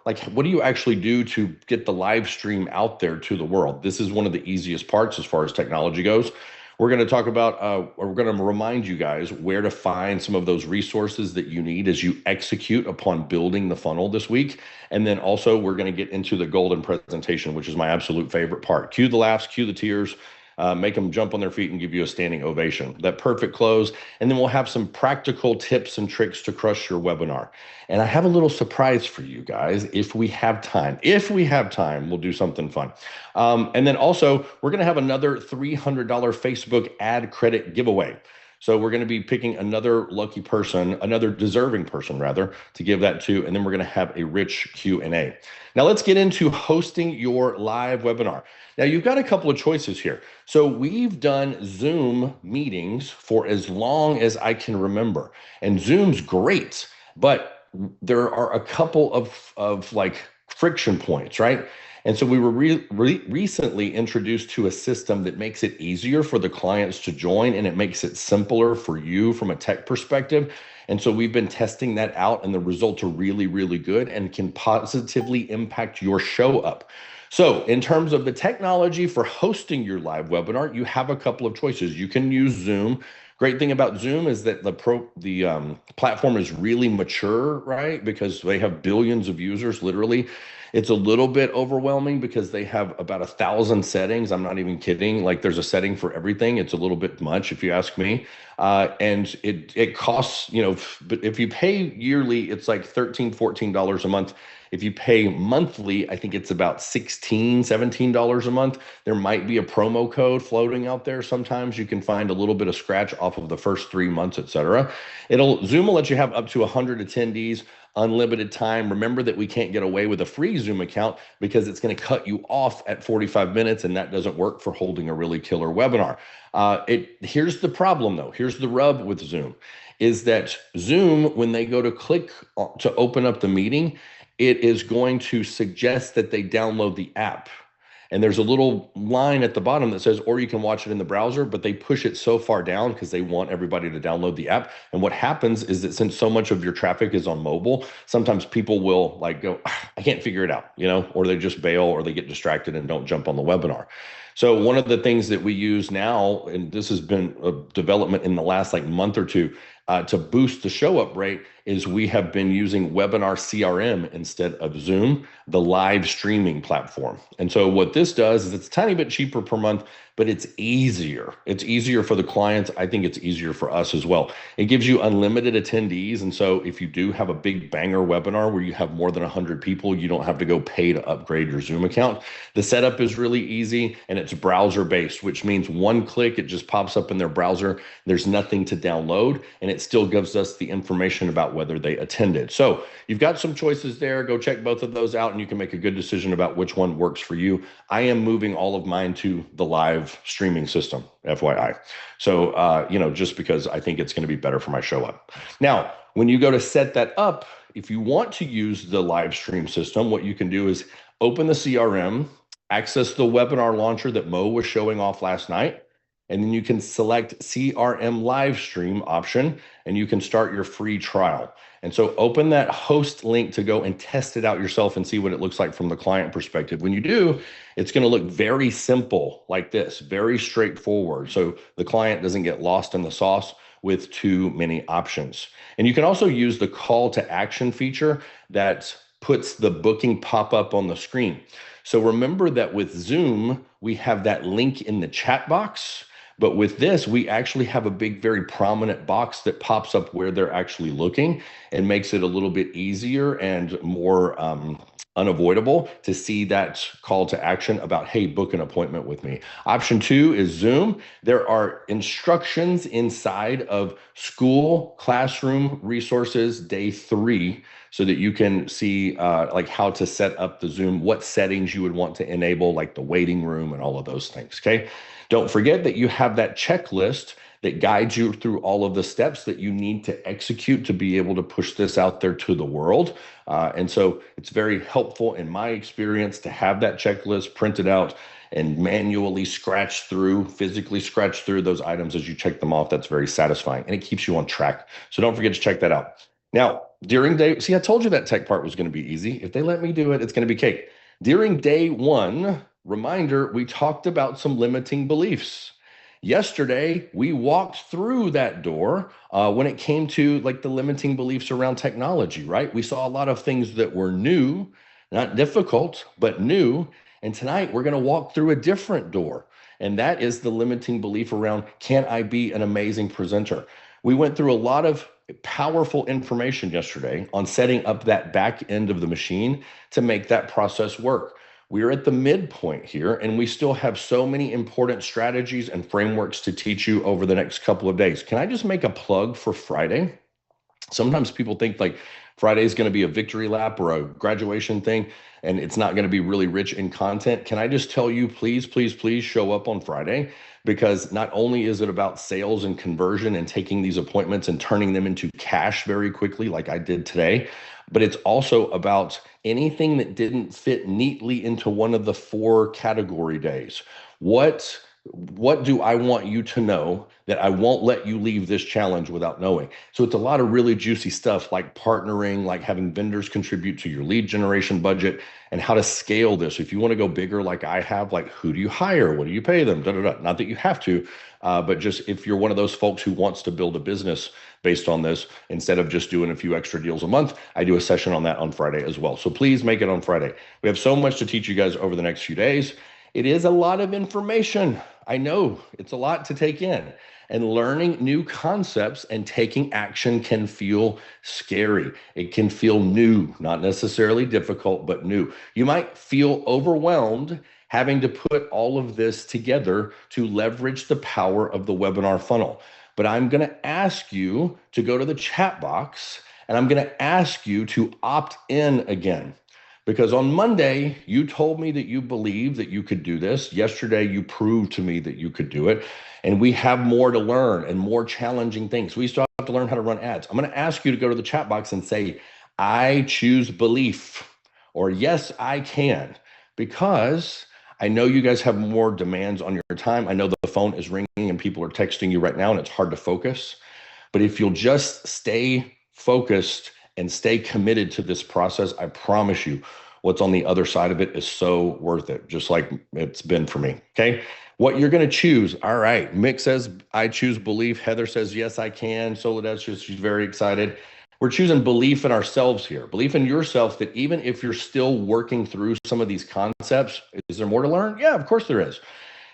like, what do you actually do to get the live stream out there to the world? This is one of the easiest parts as far as technology goes. We're going to talk about, or we're going to remind you guys where to find some of those resources that you need as you execute upon building the funnel this week. And then also, we're going to get into the golden presentation, which is my absolute favorite part. Cue the laughs, cue the tears, make them jump on their feet and give you a standing ovation. That perfect close. And then we'll have some practical tips and tricks to crush your webinar. And I have a little surprise for you guys if we have time. If we have time, we'll do something fun. And then also, we're going to have another $300 Facebook ad credit giveaway. So we're going to be picking another lucky person, another deserving person rather, to give that to, and then we're going to have a rich Q&A. Now let's get into hosting your live webinar. Now you've got a couple of choices here. So we've done Zoom meetings for as long as I can remember, and Zoom's great, but there are a couple of like friction points, right? And so we were recently introduced to a system that makes it easier for the clients to join, and it makes it simpler for you from a tech perspective. And so we've been testing that out, and the results are really, really good and can positively impact your show up. So in terms of the technology for hosting your live webinar, you have a couple of choices. You can use Zoom. Great thing about Zoom is that the platform is really mature, right? Because they have billions of users, literally. It's a little bit overwhelming because they have about 1,000 settings. I'm not even kidding. Like, there's a setting for everything. It's a little bit much, if you ask me. And it costs, but if you pay yearly, it's like $13, $14 a month. If you pay monthly, I think it's about $16, $17 a month. There might be a promo code floating out there. Sometimes you can find a little bit of scratch off of the first 3 months, et cetera. Zoom will let you have up to 100 attendees, unlimited time. Remember that we can't get away with a free Zoom account because it's going to cut you off at 45 minutes, and that doesn't work for holding a really killer webinar. Here's the problem though. Here's the rub with Zoom, is that Zoom, when they go to click to open up the meeting, it is going to suggest that they download the app. And there's a little line at the bottom that says, or you can watch it in the browser, but they push it so far down because they want everybody to download the app. And what happens is that since so much of your traffic is on mobile, sometimes people will like go, I can't figure it out, or they just bail or they get distracted and don't jump on the webinar. So one of the things that we use now, and this has been a development in the last like month or two, to boost the show up rate, is we have been using Webinar CRM instead of Zoom, the live streaming platform. And so what this does is it's a tiny bit cheaper per month, but it's easier. It's easier for the clients. I think it's easier for us as well. It gives you unlimited attendees. And so if you do have a big banger webinar where you have more than 100 people, you don't have to go pay to upgrade your Zoom account. The setup is really easy, and it's browser based, which means one click, it just pops up in their browser. There's nothing to download, and it still gives us the information about whether they attended. So you've got some choices there. Go check both of those out, and you can make a good decision about which one works for you. I am moving all of mine to the live streaming system, FYI. So, just because I think it's going to be better for my show up. Now, when you go to set that up, if you want to use the live stream system, what you can do is open the CRM, access the webinar launcher that Mo was showing off last night, and then you can select CRM live stream option, and you can start your free trial. And so open that host link to go and test it out yourself and see what it looks like from the client perspective. When you do, it's going to look very simple like this, very straightforward. So the client doesn't get lost in the sauce with too many options. And you can also use the call to action feature that puts the booking pop up on the screen. So remember that with Zoom, we have that link in the chat box. But with this, we actually have a big, very prominent box that pops up where they're actually looking and makes it a little bit easier and more unavoidable to see that call to action about, hey, book an appointment with me. Option 2 is Zoom. There are instructions inside of school classroom resources day 3 so that you can see like how to set up the Zoom, what settings you would want to enable, like the waiting room and all of those things, okay? Don't forget that you have that checklist that guides you through all of the steps that you need to execute to be able to push this out there to the world. And so it's very helpful in my experience to have that checklist printed out and manually physically scratch through those items as you check them off. That's very satisfying, and it keeps you on track. So don't forget to check that out. Now, During day, see, I told you that tech part was going to be easy. If they let me do it, it's going to be cake. During day one, reminder, we talked about some limiting beliefs. Yesterday, we walked through that door when it came to like the limiting beliefs around technology, right? We saw a lot of things that were new, not difficult, but new. And tonight, we're going to walk through a different door. And that is the limiting belief around, can I be an amazing presenter? We went through a lot of powerful information yesterday on setting up that back end of the machine to make that process work. We're at the midpoint here, and we still have so many important strategies and frameworks to teach you over the next couple of days. Can I just make a plug for Friday? Sometimes people think like Friday is going to be a victory lap or a graduation thing, and it's not going to be really rich in content. Can I just tell you, please, please, please show up on Friday? Because not only is it about sales and conversion and taking these appointments and turning them into cash very quickly, like I did today, but it's also about anything that didn't fit neatly into one of the four category days. What do I want you to know that I won't let you leave this challenge without knowing? So it's a lot of really juicy stuff like partnering, like having vendors contribute to your lead generation budget and how to scale this. If you want to go bigger like I have, like who do you hire? What do you pay them? Da, da, da. Not that you have to, but just if you're one of those folks who wants to build a business based on this, instead of just doing a few extra deals a month, I do a session on that on Friday as well. So please make it on Friday. We have so much to teach you guys over the next few days. It is a lot of information. I know it's a lot to take in, and learning new concepts and taking action can feel scary. It can feel new, not necessarily difficult, but new. You might feel overwhelmed having to put all of this together to leverage the power of the webinar funnel. But I'm going to ask you to go to the chat box and I'm going to ask you to opt in again. Because on Monday, you told me that you believed that you could do this. Yesterday, you proved to me that you could do it. And we have more to learn and more challenging things. We still have to learn how to run ads. I'm going to ask you to go to the chat box and say, I choose belief, or yes, I can, because I know you guys have more demands on your time. I know the phone is ringing and people are texting you right now and it's hard to focus. But if you'll just stay focused and stay committed to this process, I promise you what's on the other side of it is so worth it, just like it's been for me. Okay. What you're going to choose. All right. Mick says, I choose belief. Heather says, yes, I can. Soledad says she's very excited. We're choosing belief in ourselves here, belief in yourself that even if you're still working through some of these concepts, is there more to learn? Yeah, of course there is.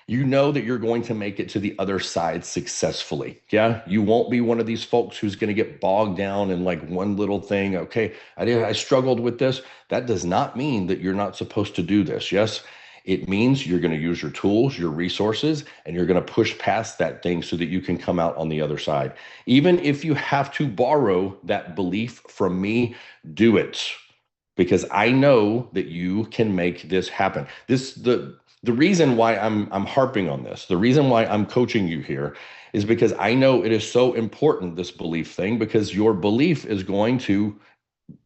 You know that you're going to make it to the other side successfully. Yeah. You won't be one of these folks who's going to get bogged down in like one little thing. Okay. I struggled with this. That does not mean that you're not supposed to do this. Yes. It means you're going to use your tools, your resources, and you're going to push past that thing so that you can come out on the other side. Even if you have to borrow that belief from me, do it, because I know that you can make this happen. The reason why I'm harping on this, the reason why I'm coaching you here is because I know it is so important, this belief thing, because your belief is going to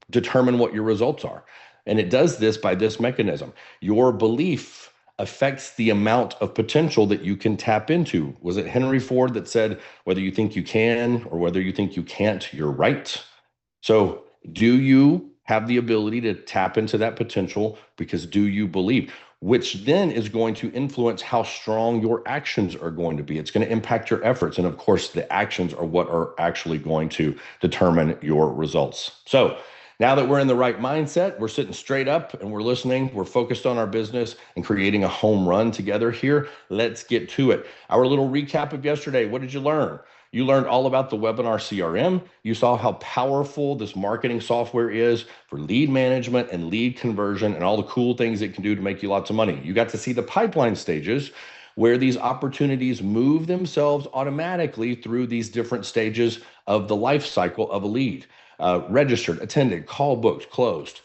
determine what your results are. And it does this by this mechanism. Your belief affects the amount of potential that you can tap into. Was it Henry Ford that said, whether you think you can or whether you think you can't, you're right? So do you have the ability to tap into that potential? Because do you believe? Which then is going to influence how strong your actions are going to be. It's going to impact your efforts. And of course, the actions are what are actually going to determine your results. So now that we're in the right mindset, we're sitting straight up and we're listening, we're focused on our business and creating a home run together here. Let's get to it. Our little recap of yesterday. What did you learn? You learned all about the webinar CRM. You saw how powerful this marketing software is for lead management and lead conversion and all the cool things it can do to make you lots of money. You got to see the pipeline stages where these opportunities move themselves automatically through these different stages of the life cycle of a lead. Registered, attended, call booked, closed.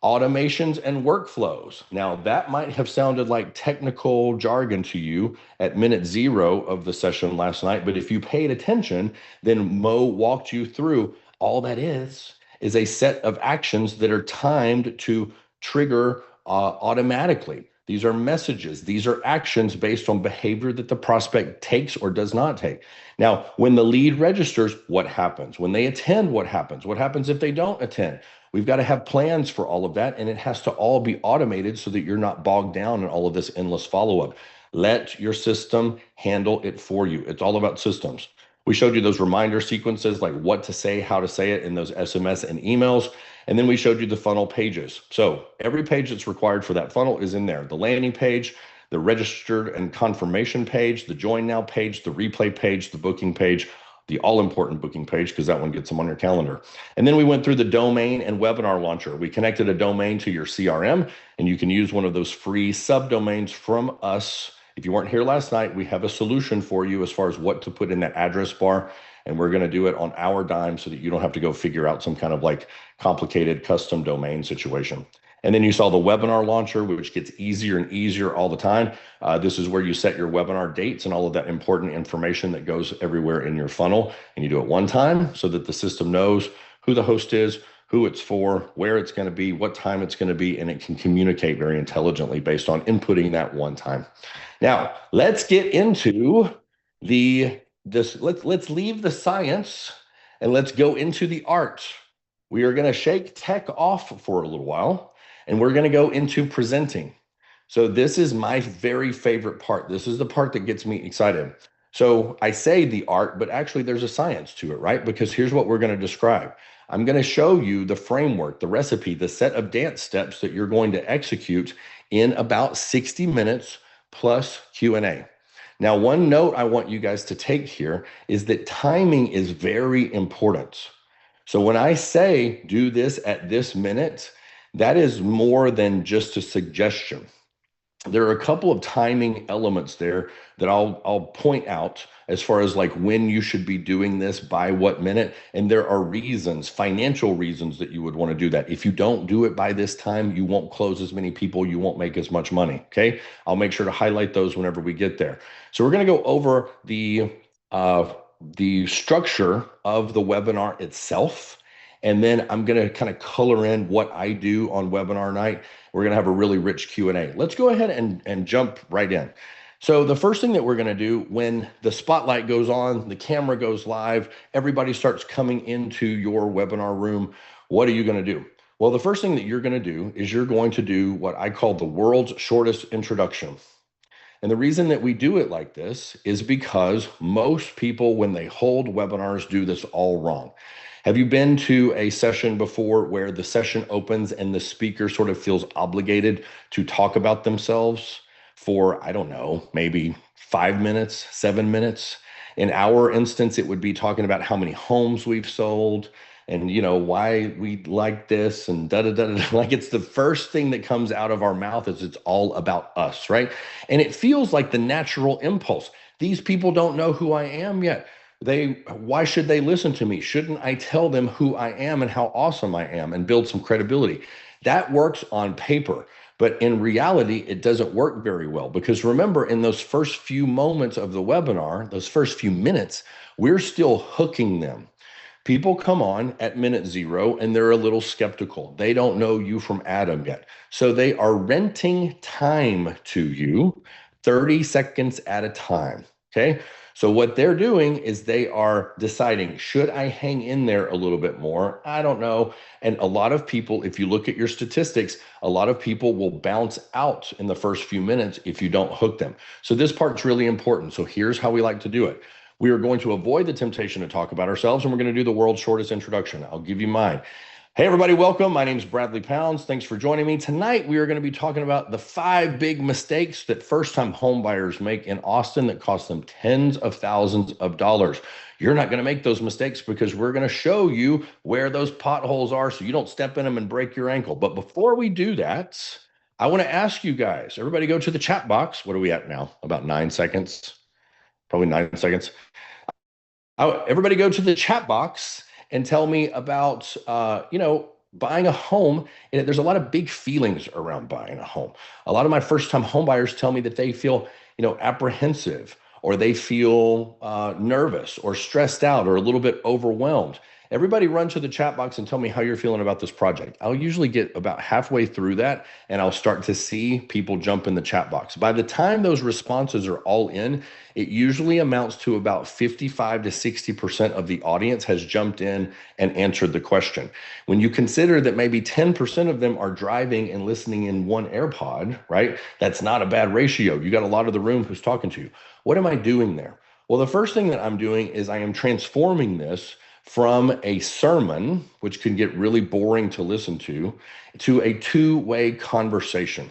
Automations and workflows. Now, that might have sounded like technical jargon to you at minute 0 of the session last night, but if you paid attention, then Mo walked you through all that is a set of actions that are timed to trigger automatically. These are messages. These are actions based on behavior that the prospect takes or does not take. Now, when the lead registers, what happens? When they attend, what happens? What happens if they don't attend? We've got to have plans for all of that, and it has to all be automated so that you're not bogged down in all of this endless follow-up. Let your system handle it for you. It's all about systems. We showed you those reminder sequences, like what to say, how to say it in those SMS and emails. And then we showed you the funnel pages. So every page that's required for that funnel is in there. The landing page, the registered and confirmation page, the join now page, the replay page, the booking page, the all important booking page, because that one gets them on your calendar. And then we went through the domain and webinar launcher. We connected a domain to your CRM, and you can use one of those free subdomains from us. If you weren't here last night, we have a solution for you as far as what to put in that address bar. And we're going to do it on our dime so that you don't have to go figure out some kind of like complicated custom domain situation. And then you saw the webinar launcher, which gets easier and easier all the time. This is where you set your webinar dates and all of that important information that goes everywhere in your funnel. And you do it one time so that the system knows who the host is, who it's for, where it's going to be, what time it's going to be, and it can communicate very intelligently based on inputting that one time. Now, let's get into let's leave the science and let's go into the art. We are going to shake tech off for a little while, and we're going to go into presenting. So this is my very favorite part. This is the part that gets me excited. So I say the art, but actually there's a science to it, right? Because here's what we're going to describe. I'm going to show you the framework, the recipe, the set of dance steps that you're going to execute in about 60 minutes plus Q&A. Now, one note I want you guys to take here is that timing is very important. So when I say do this at this minute, that is more than just a suggestion. There are a couple of timing elements there that I'll point out as far as like when you should be doing this by what minute. And there are reasons, financial reasons that you would want to do that. If you don't do it by this time, you won't close as many people, you won't make as much money. Okay. I'll make sure to highlight those whenever we get there. So we're going to go over the structure of the webinar itself. And then I'm going to kind of color in what I do on webinar night. We're going to have a really rich Q&A. Let's go ahead and jump right in. So the first thing that we're going to do when the spotlight goes on, the camera goes live, everybody starts coming into your webinar room. What are you going to do? Well, the first thing that you're going to do is you're going to do what I call the world's shortest introduction. And the reason that we do it like this is because most people, when they hold webinars, do this all wrong. Have you been to a session before where the session opens and the speaker sort of feels obligated to talk about themselves for, I don't know, maybe 5 minutes, 7 minutes? In our instance, it would be talking about how many homes we've sold and, you know, why we like this and da-da-da-da. Like it's the first thing that comes out of our mouth is it's all about us, right? And it feels like the natural impulse. These people don't know who I am yet. Why should they listen to me? Shouldn't I tell them who I am and how awesome I am and build some credibility? That works on paper, but in reality, it doesn't work very well because remember, in those first few moments of the webinar, those first few minutes, we're still hooking them. People come on at minute 0 and they're a little skeptical. They don't know you from Adam yet. So they are renting time to you 30 seconds at a time, okay? So what they're doing is they are deciding, should I hang in there a little bit more? I don't know. And a lot of people, if you look at your statistics, a lot of people will bounce out in the first few minutes if you don't hook them. So this part's really important. So here's how we like to do it. We are going to avoid the temptation to talk about ourselves, and we're going to do the world's shortest introduction. I'll give you mine. Hey, everybody, welcome. My name is Bradley Pounds. Thanks for joining me. Tonight, we are going to be talking about the 5 big mistakes that first-time homebuyers make in Austin that cost them tens of thousands of dollars. You're not going to make those mistakes because we're going to show you where those potholes are so you don't step in them and break your ankle. But before we do that, I want to ask you guys, everybody go to the chat box. What are we at now? About 9 seconds? Probably 9 seconds. Everybody go to the chat box and tell me about, buying a home. And there's a lot of big feelings around buying a home. A lot of my first-time home buyers tell me that they feel, apprehensive, or they feel nervous or stressed out or a little bit overwhelmed. everybody run to the chat box and tell me how you're feeling about this project. I'll usually get about halfway through that and I'll start to see people jump in the chat box. By the time those responses are all in, it usually amounts to about 55 to 60% of the audience has jumped in and answered the question. When you consider that maybe 10% of them are driving and listening in one AirPod, right? That's not a bad ratio. You got a lot of the room who's talking to you. What am I doing there? Well, the first thing that I'm doing is I am transforming this from a sermon, which can get really boring to listen to a two-way conversation.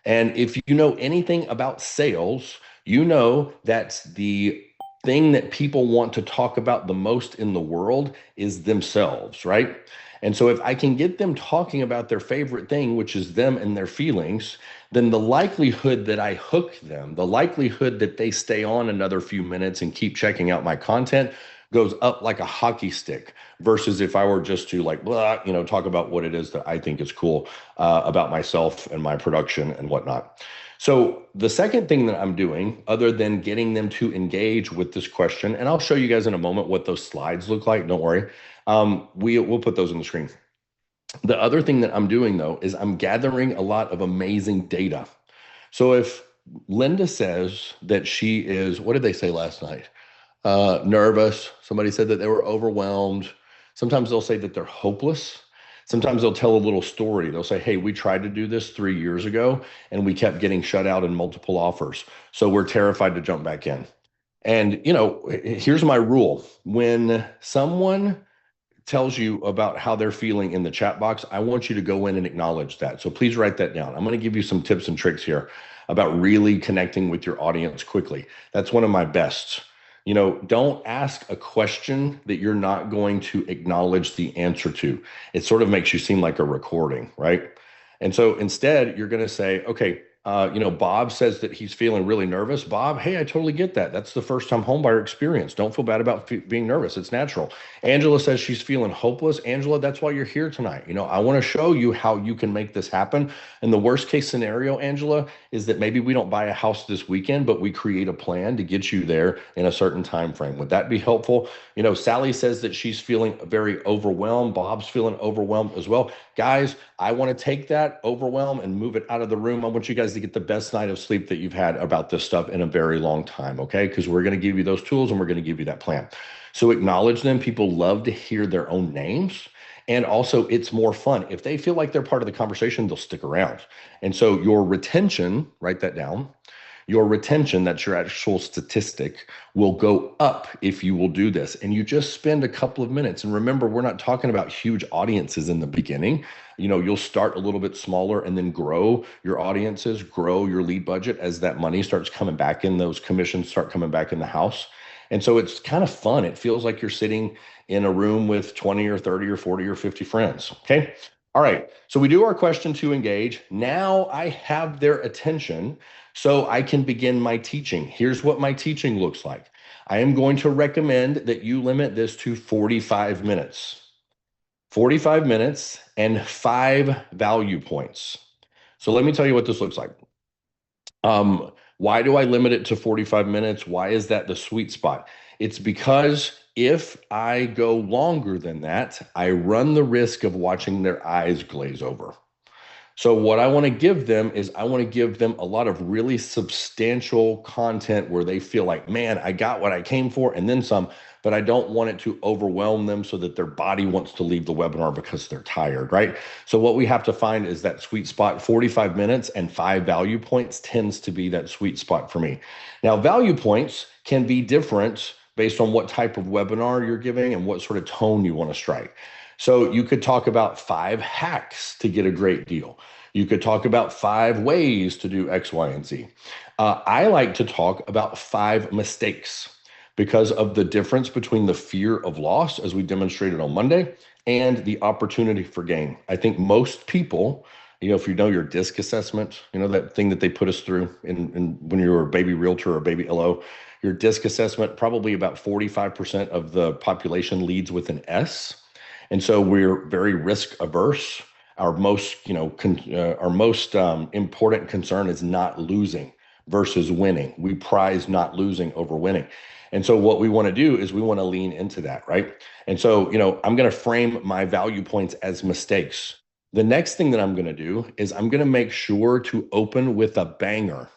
And if you know anything about sales, you know that the thing that people want to talk about the most in the world is themselves, right? And so if I can get them talking about their favorite thing, which is them and their feelings, then the likelihood that I hook them, the likelihood that they stay on another few minutes and keep checking out my content goes up like a hockey stick versus if I were just to like, blah, talk about what it is that I think is cool about myself and my production and whatnot. So the second thing that I'm doing, other than getting them to engage with this question, and I'll show you guys in a moment what those slides look like, don't worry. We'll put those on the screen. The other thing that I'm doing though is I'm gathering a lot of amazing data. So if Linda says that she is, what did they say last night? Nervous. Somebody said that they were overwhelmed. Sometimes they'll say that they're hopeless. Sometimes they'll tell a little story. They'll say, hey, we tried to do this 3 years ago and we kept getting shut out in multiple offers. So we're terrified to jump back in. And, here's my rule. When someone tells you about how they're feeling in the chat box, I want you to go in and acknowledge that. So please write that down. I'm going to give you some tips and tricks here about really connecting with your audience quickly. That's one of my bests. Don't ask a question that you're not going to acknowledge the answer to. It sort of makes you seem like a recording, right? And so instead, you're going to say, okay, Bob says that he's feeling really nervous. Bob, hey, I totally get that. That's the first time homebuyer experience. Don't feel bad about being nervous. It's natural. Angela says she's feeling hopeless. Angela, that's why you're here tonight. I want to show you how you can make this happen. And the worst case scenario, Angela, is that maybe we don't buy a house this weekend, but we create a plan to get you there in a certain time frame. Would that be helpful? Sally says that she's feeling very overwhelmed. Bob's feeling overwhelmed as well. Guys, I want to take that overwhelm and move it out of the room. I want you guys to get the best night of sleep that you've had about this stuff in a very long time, okay? Because we're going to give you those tools and we're going to give you that plan. So acknowledge them. People love to hear their own names. And also, it's more fun. If they feel like they're part of the conversation, they'll stick around. And so your retention, write that down. Your retention, that's your actual statistic, will go up if you will do this. And you just spend a couple of minutes. And remember, we're not talking about huge audiences in the beginning. You'll start a little bit smaller and then grow your audiences, grow your lead budget as that money starts coming back in, those commissions start coming back in the house. And so it's kind of fun. It feels like you're sitting in a room with 20 or 30 or 40 or 50 friends. Okay. All right. So we do our question to engage. Now I have their attention. So I can begin my teaching. Here's what my teaching looks like. I am going to recommend that you limit this to 45 minutes. 45 minutes and 5 value points. So let me tell you what this looks like. Why do I limit it to 45 minutes? Why is that the sweet spot? It's because if I go longer than that, I run the risk of watching their eyes glaze over. So what I want to give them is I want to give them a lot of really substantial content where they feel like, man, I got what I came for and then some, but I don't want it to overwhelm them so that their body wants to leave the webinar because they're tired, right? So what we have to find is that sweet spot. 45 minutes and 5 value points tends to be that sweet spot for me. Now, value points can be different based on what type of webinar you're giving and what sort of tone you want to strike. So you could talk about 5 hacks to get a great deal. You could talk about 5 ways to do X, Y, and Z. I like to talk about 5 mistakes because of the difference between the fear of loss, as we demonstrated on Monday, and the opportunity for gain. I think most people, if you know your DISC assessment, that thing that they put us through when you were a baby realtor or baby LO, your DISC assessment, probably about 45% of the population leads with an S. And so we're very risk averse. Our most, important concern is not losing. versus winning. We prize not losing over winning. And so what we want to do is we want to lean into that, right? And so, I'm going to frame my value points as mistakes. The next thing that I'm going to do is I'm going to make sure to open with a banger.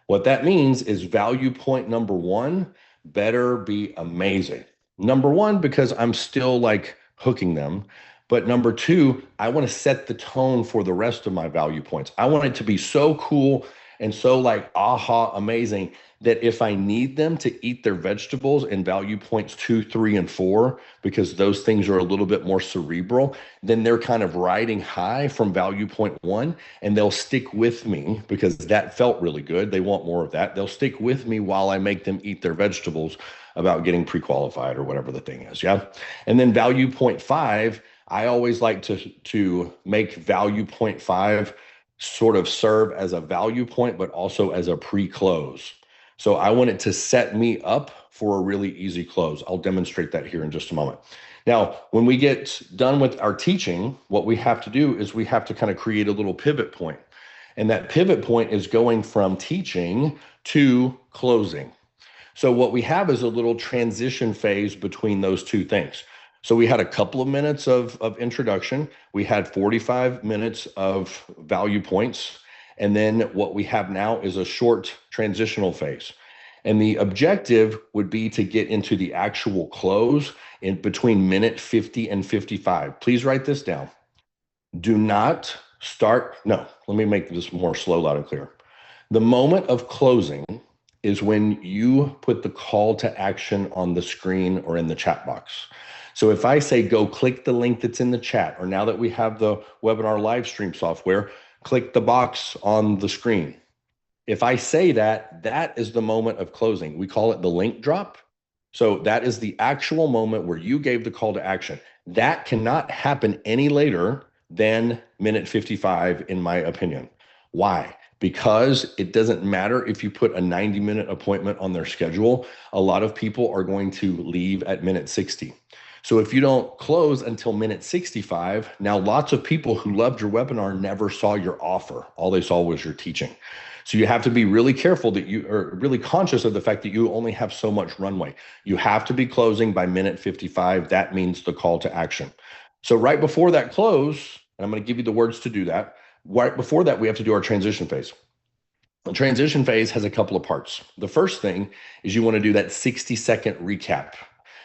What that means is value point number one better be amazing. Number one, because I'm still like hooking them. But number two, I want to set the tone for the rest of my value points. I want it to be so cool and so like aha amazing that if I need them to eat their vegetables in value points two, three, and four, because those things are a little bit more cerebral, then they're kind of riding high from value point one and they'll stick with me because that felt really good. They want more of that. They'll stick with me while I make them eat their vegetables about getting pre-qualified or whatever the thing is. Yeah. And then value point five, I always like to make value point five sort of serve as a value point, but also as a pre-close. So I want it to set me up for a really easy close. I'll demonstrate that here in just a moment. Now, when we get done with our teaching, what we have to do is we have to kind of create a little pivot point. And that pivot point is going from teaching to closing. So what we have is a little transition phase between those two things. So we had a couple of minutes of introduction. We had 45 minutes of value points. And then what we have now is a short transitional phase. And the objective would be to get into the actual close in between minute 50 and 55. Please write this down. Do not start. No, let me make this more slow, loud, and clear. The moment of closing is when you put the call to action on the screen or in the chat box. So if I say, go click the link that's in the chat, or now that we have the webinar live stream software, click the box on the screen. If I say that, that is the moment of closing. We call it the link drop. So that is the actual moment where you gave the call to action. That cannot happen any later than minute 55, in my opinion. Why? Because it doesn't matter if you put a 90-minute appointment on their schedule. A lot of people are going to leave at minute 60. So if you don't close until minute 65, now lots of people who loved your webinar never saw your offer. All they saw was your teaching. So you have to be really careful that you are really conscious of the fact that you only have so much runway. You have to be closing by minute 55. That means the call to action. So right before that close, and I'm going to give you the words to do that. Right before that, we have to do our transition phase. The transition phase has a couple of parts. The first thing is you want to do that 60-second recap.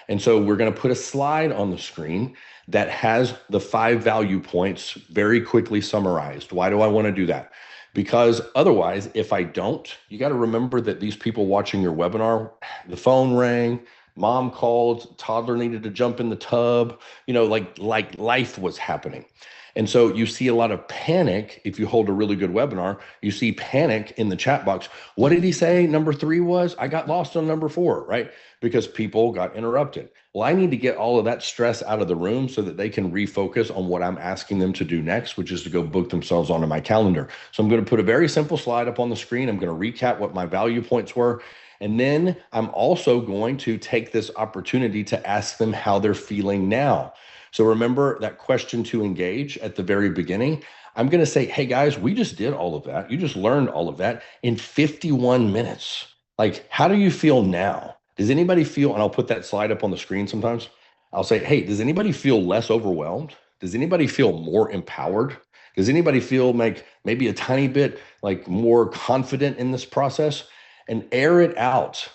And so we're going to put a slide on the screen that has the 5 value points very quickly summarized. Why do I want to do that? Because otherwise, if I don't, you got to remember that these people watching your webinar, the phone rang, mom called, toddler needed to jump in the tub, like life was happening. And so you see a lot of panic. If you hold a really good webinar, you see panic in the chat box. What did he say? Number 3 was, I got lost on number 4, right? Because people got interrupted. Well, I need to get all of that stress out of the room so that they can refocus on what I'm asking them to do next, which is to go book themselves onto my calendar. So I'm going to put a very simple slide up on the screen. I'm going to recap what my value points were. And then I'm also going to take this opportunity to ask them how they're feeling now. So remember that question to engage at the very beginning. I'm going to say, hey guys, we just did all of that. You just learned all of that in 51 minutes. Like, how do you feel now? Does anybody feel, and I'll put that slide up on the screen sometimes. I'll say, hey, does anybody feel less overwhelmed? Does anybody feel more empowered? Does anybody feel like maybe a tiny bit like more confident in this process? And air it out.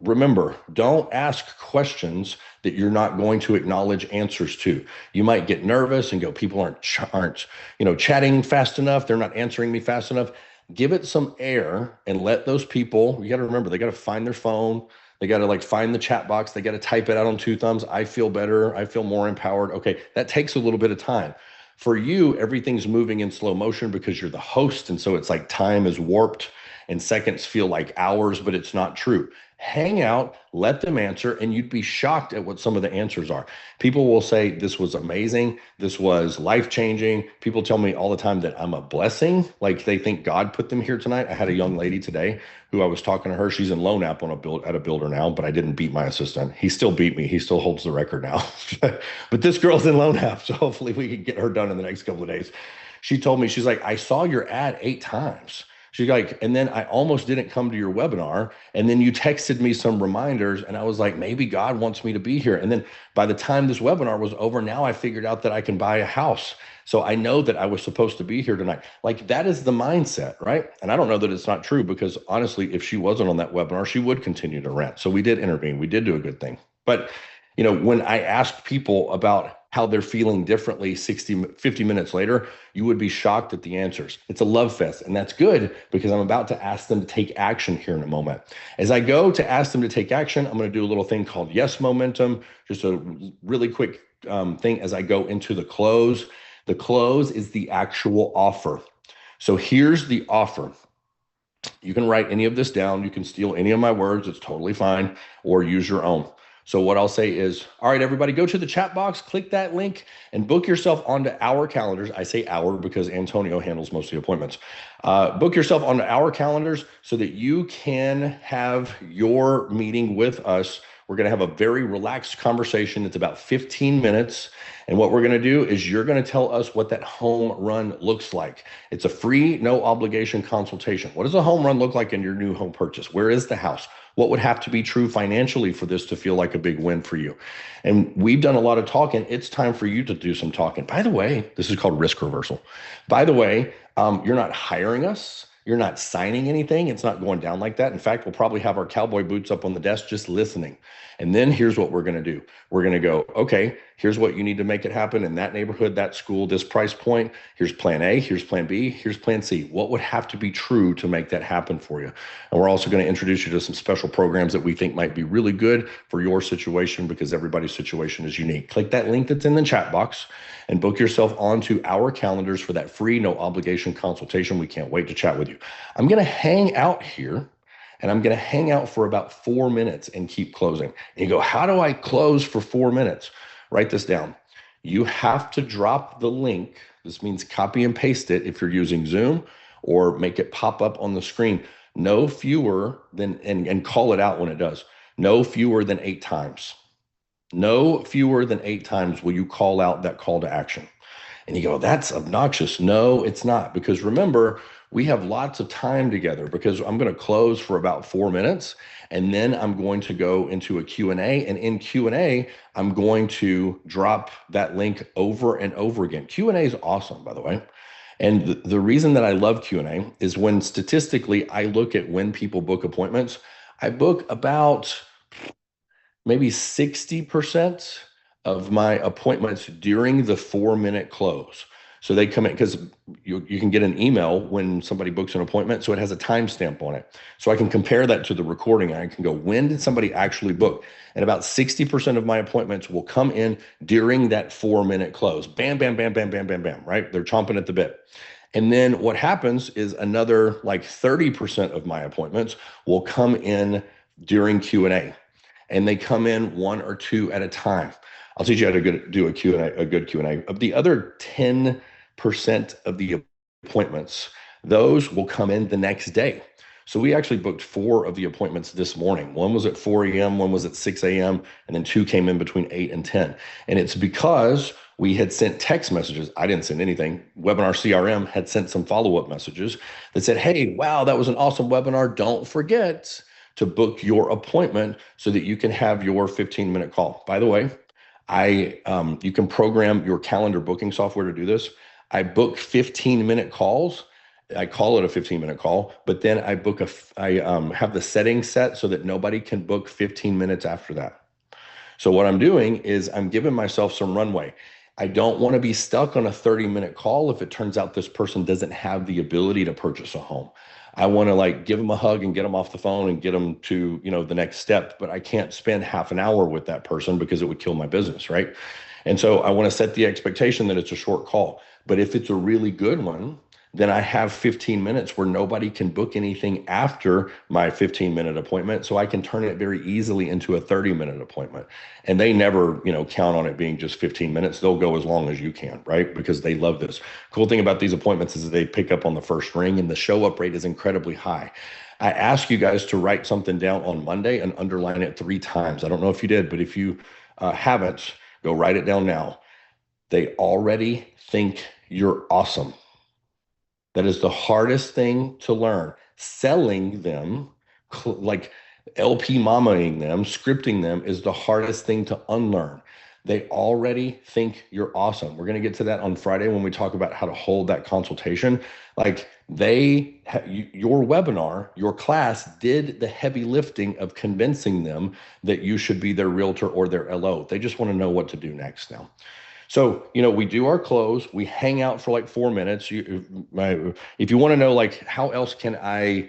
Remember, don't ask questions that you're not going to acknowledge answers to. You might get nervous and go, people aren't chatting fast enough. They're not answering me fast enough. Give it some air and let those people, you got to remember, they got to find their phone. They got to find the chat box. They got to type it out on 2 thumbs. I feel better. I feel more empowered. Okay, that takes a little bit of time. For you, everything's moving in slow motion because you're the host. And so it's like time is warped and seconds feel like hours, but it's not true. Hang out, let them answer, and you'd be shocked at what some of the answers are. People will say, this was amazing. This was life-changing. People tell me all the time that I'm a blessing. Like they think God put them here tonight. I had a young lady today who I was talking to her. She's in Lone App at a builder now, but I didn't beat my assistant. He still beat me. He still holds the record now. But this girl's in Lone App, so hopefully we can get her done in the next couple of days. She told me, she's like, I saw your ad 8 times. She's like, and then I almost didn't come to your webinar. And then you texted me some reminders, and I was like, maybe God wants me to be here. And then by the time this webinar was over, now I figured out that I can buy a house. So I know that I was supposed to be here tonight. Like, that is the mindset, right? And I don't know that it's not true, because honestly, if she wasn't on that webinar, she would continue to rent. So we did intervene. We did do a good thing. But when I ask people about how they're feeling differently 50 minutes later, you would be shocked at the answers. It's a love fest, and that's good, because I'm about to ask them to take action here in a moment. As I go to ask them to take action, I'm going to do a little thing called Yes Momentum, just a really quick thing as I go into the close. The close is the actual offer. So here's the offer. You can write any of this down. You can steal any of my words. It's totally fine, or use your own. So what I'll say is, all right, everybody, go to the chat box, click that link, and book yourself onto our calendars. I say our because Antonio handles most of the appointments. Book yourself onto our calendars so that you can have your meeting with us. We're going to have a very relaxed conversation. It's about 15 minutes. And what we're going to do is you're going to tell us what that home run looks like. It's a free, no obligation consultation. What does a home run look like in your new home purchase? Where is the house? What would have to be true financially for this to feel like a big win for you? And we've done a lot of talking. It's time for you to do some talking. By the way, this is called risk reversal. By the way, you're not hiring us. You're not signing anything. It's not going down like that. In fact, we'll probably have our cowboy boots up on the desk just listening. And then here's what we're going to do. We're going to go, okay, here's what you need to make it happen in that neighborhood, that school, this price point. Here's plan A, here's plan B, here's plan C. What would have to be true to make that happen for you? And we're also going to introduce you to some special programs that we think might be really good for your situation, because everybody's situation is unique. Click that link that's in the chat box and book yourself onto our calendars for that free, no obligation consultation. We can't wait to chat with you. I'm going to hang out here, and I'm going to hang out for about 4 minutes and keep closing. And you go, how do I close for 4 minutes? Write this down. You have to drop the link. This means copy and paste it if you're using Zoom, or make it pop up on the screen. No fewer than, and call it out when it does, no fewer than 8 times. No fewer than 8 times will you call out that call to action. And you go, that's obnoxious. No, it's not. Because remember, we have lots of time together, because I'm going to close for about 4 minutes, and then I'm going to go into a Q&A. And in Q&A, I'm going to drop that link over and over again. Q&A is awesome, by the way. And the reason that I love Q&A is when statistically I look at when people book appointments, I book about maybe 60% of my appointments during the 4-minute close. So they come in, because you can get an email when somebody books an appointment, so it has a timestamp on it. So I can compare that to the recording, and I can go, when did somebody actually book? And about 60% of my appointments will come in during that 4-minute close. Bam, bam, bam, bam, bam, bam, bam, right? They're chomping at the bit. And then what happens is another like 30% of my appointments will come in during Q&A. And they come in 1 or 2 at a time. I'll teach you how to do a Q&A, a good Q&A. Of the other 10% of the appointments, those will come in the next day. So we actually booked 4 of the appointments this morning. One was at 4 a.m., one was at 6 a.m., and then 2 came in between 8 and 10. And it's because we had sent text messages. I didn't send anything. Webinar CRM had sent some follow-up messages that said, hey, wow, that was an awesome webinar. Don't forget to book your appointment so that you can have your 15-minute call. By the way, you can program your calendar booking software to do this. I book 15-minute calls. I call it a 15-minute call, but then I have the settings set so that nobody can book 15 minutes after that. So what I'm doing is I'm giving myself some runway. I don't want to be stuck on a 30-minute call if it turns out this person doesn't have the ability to purchase a home. I want to give them a hug and get them off the phone and get them to, the next step, but I can't spend half an hour with that person because it would kill my business, right? And so I want to set the expectation that it's a short call. But if it's a really good one, then I have 15 minutes where nobody can book anything after my 15-minute appointment. So I can turn it very easily into a 30-minute appointment. And they never, count on it being just 15 minutes. They'll go as long as you can, right? Because they love this. Cool thing about these appointments is they pick up on the first ring, and the show up rate is incredibly high. I ask you guys to write something down on Monday and underline it 3 times. I don't know if you did, but if you haven't, go write it down now. They already think you're awesome. That is the hardest thing to learn. Selling them, like LP mamaing them, scripting them is the hardest thing to unlearn. They already think you're awesome. We're going to get to that on Friday when we talk about how to hold that consultation. Like your webinar, your class did the heavy lifting of convincing them that you should be their realtor or their LO. They just want to know what to do next now. So, we do our close, we hang out for like 4 minutes. If you want to know, like, how else can I,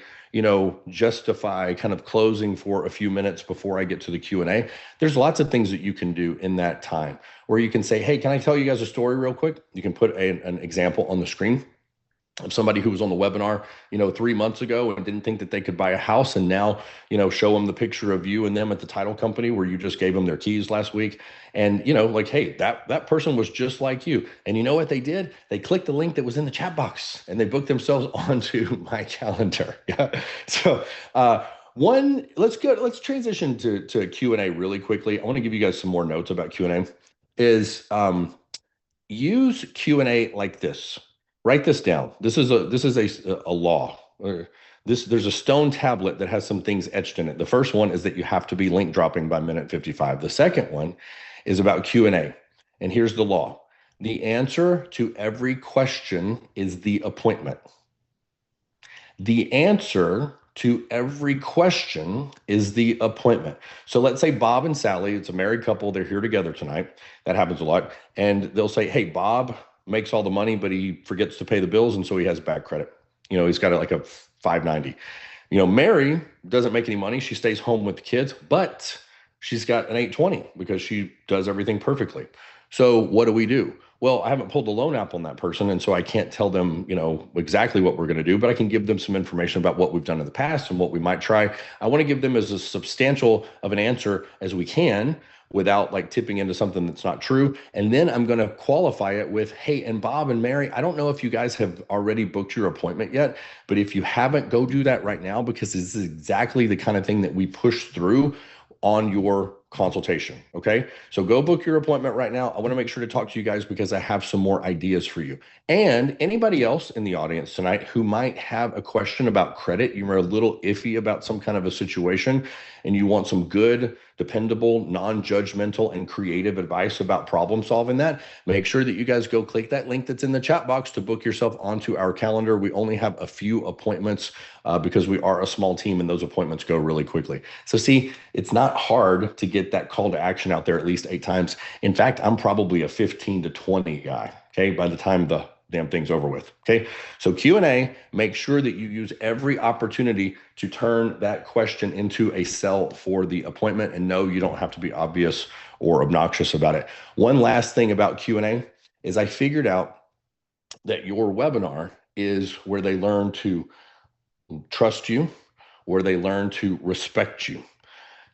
justify kind of closing for a few minutes before I get to the Q&A, there's lots of things that you can do in that time where you can say, hey, can I tell you guys a story real quick? You can put an example on the screen of somebody who was on the webinar, 3 months ago and didn't think that they could buy a house, and now, show them the picture of you and them at the title company where you just gave them their keys last week. And, like, hey, that person was just like you. And you know what they did? They clicked the link that was in the chat box and they booked themselves onto my calendar. Yeah. So, let's transition to Q&A really quickly. I want to give you guys some more notes about Q&A. Use Q&A like this. Write this down. This is a law. There's a stone tablet that has some things etched in it. The first one is that you have to be link dropping by minute 55. The second one is about Q&A. And here's the law. The answer to every question is the appointment. The answer to every question is the appointment. So let's say Bob and Sally, it's a married couple, they're here together tonight. That happens a lot. And they'll say, hey, Bob makes all the money, but he forgets to pay the bills, and so he has bad credit. He's got like a 590. Mary doesn't make any money. She stays home with the kids, but she's got an 820 because she does everything perfectly. So what do we do? Well, I haven't pulled the loan app on that person, and so I can't tell them, exactly what we're going to do, but I can give them some information about what we've done in the past and what we might try. I want to give them as a substantial of an answer as we can without like tipping into something that's not true. And then I'm going to qualify it with, hey, and Bob and Mary, I don't know if you guys have already booked your appointment yet, but if you haven't, go do that right now, because this is exactly the kind of thing that we push through on your consultation. Okay. So go book your appointment right now. I want to make sure to talk to you guys because I have some more ideas for you. And anybody else in the audience tonight who might have a question about credit, you're a little iffy about some kind of a situation and you want some good, dependable, non-judgmental, and creative advice about problem solving that, make sure that you guys go click that link that's in the chat box to book yourself onto our calendar. We only have a few appointments because we are a small team and those appointments go really quickly. So see, it's not hard to get that call to action out there at least 8 times. In fact, I'm probably a 15 to 20 guy, okay, by the time the damn thing's over with. Okay. So Q&A, make sure that you use every opportunity to turn that question into a sell for the appointment. And no, you don't have to be obvious or obnoxious about it. One last thing about Q&A is I figured out that your webinar is where they learn to trust you, where they learn to respect you.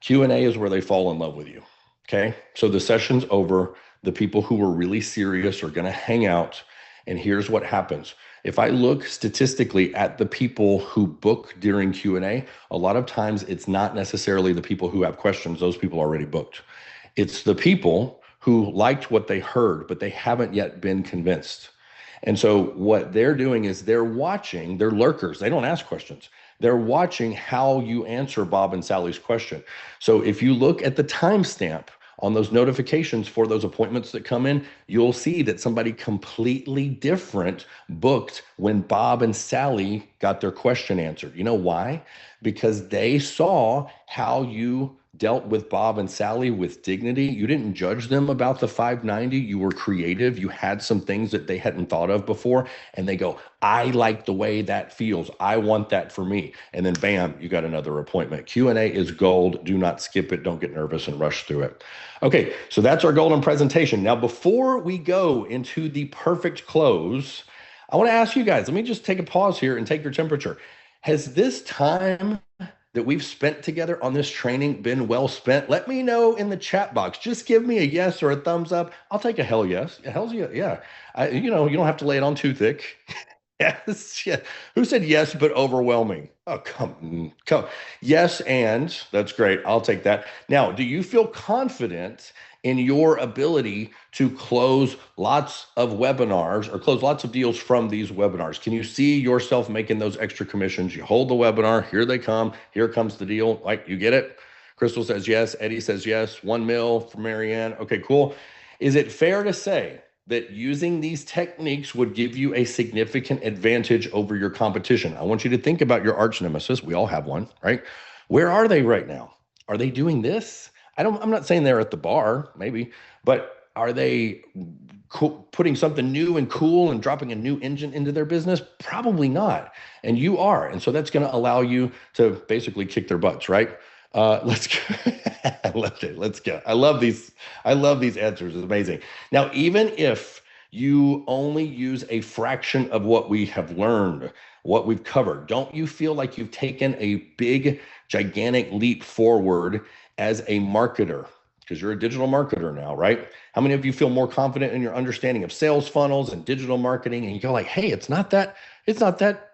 Q&A is where they fall in love with you. Okay. So the session's over. The people who were really serious are going to hang out. And here's what happens. If I look statistically at the people who book during Q&A, a lot of times it's not necessarily the people who have questions. Those people already booked. It's the people who liked what they heard, but they haven't yet been convinced. And so what they're doing is they're watching, they're lurkers. They don't ask questions. They're watching how you answer Bob and Sally's question. So if you look at the timestamp on those notifications for those appointments that come in, you'll see that somebody completely different booked when Bob and Sally got their question answered. You know why? Because they saw how you dealt with Bob and Sally with dignity. You didn't judge them about the 590. You were creative. You had some things that they hadn't thought of before. And they go, I like the way that feels. I want that for me. And then bam, you got another appointment. Q&A is gold. Do not skip it. Don't get nervous and rush through it. Okay, so that's our golden presentation. Now, before we go into the perfect close, I want to ask you guys, let me just take a pause here and take your temperature. Has this time that we've spent together on this training been well spent? Let me know in the chat box. Just give me a yes or a thumbs up. I'll take a hell yes. Hell's yeah. You don't have to lay it on too thick. Yes. Yeah. Who said yes, but overwhelming? Oh, come. Yes, and that's great. I'll take that. Now, do you feel confident in your ability to close lots of webinars or close lots of deals from these webinars? Can you see yourself making those extra commissions? You hold the webinar, here they come, here comes the deal. Like, you get it? Crystal says yes, Eddie says yes, 1 mil for Marianne. Okay, cool. Is it fair to say that using these techniques would give you a significant advantage over your competition? I want you to think about your arch nemesis. We all have one, right? Where are they right now? Are they doing this? I'm not saying they're at the bar, maybe, but are they putting something new and cool and dropping a new engine into their business? Probably not. And you are. And so that's going to allow you to basically kick their butts, right? Let's go. I loved it. Let's go. I love these answers. It's amazing. Now, even if you only use a fraction of what we have learned, what we've covered, don't you feel like you've taken a big, gigantic leap forward as a marketer? Because you're a digital marketer now, right? How many of you feel more confident in your understanding of sales funnels and digital marketing? And you go like, hey, it's not that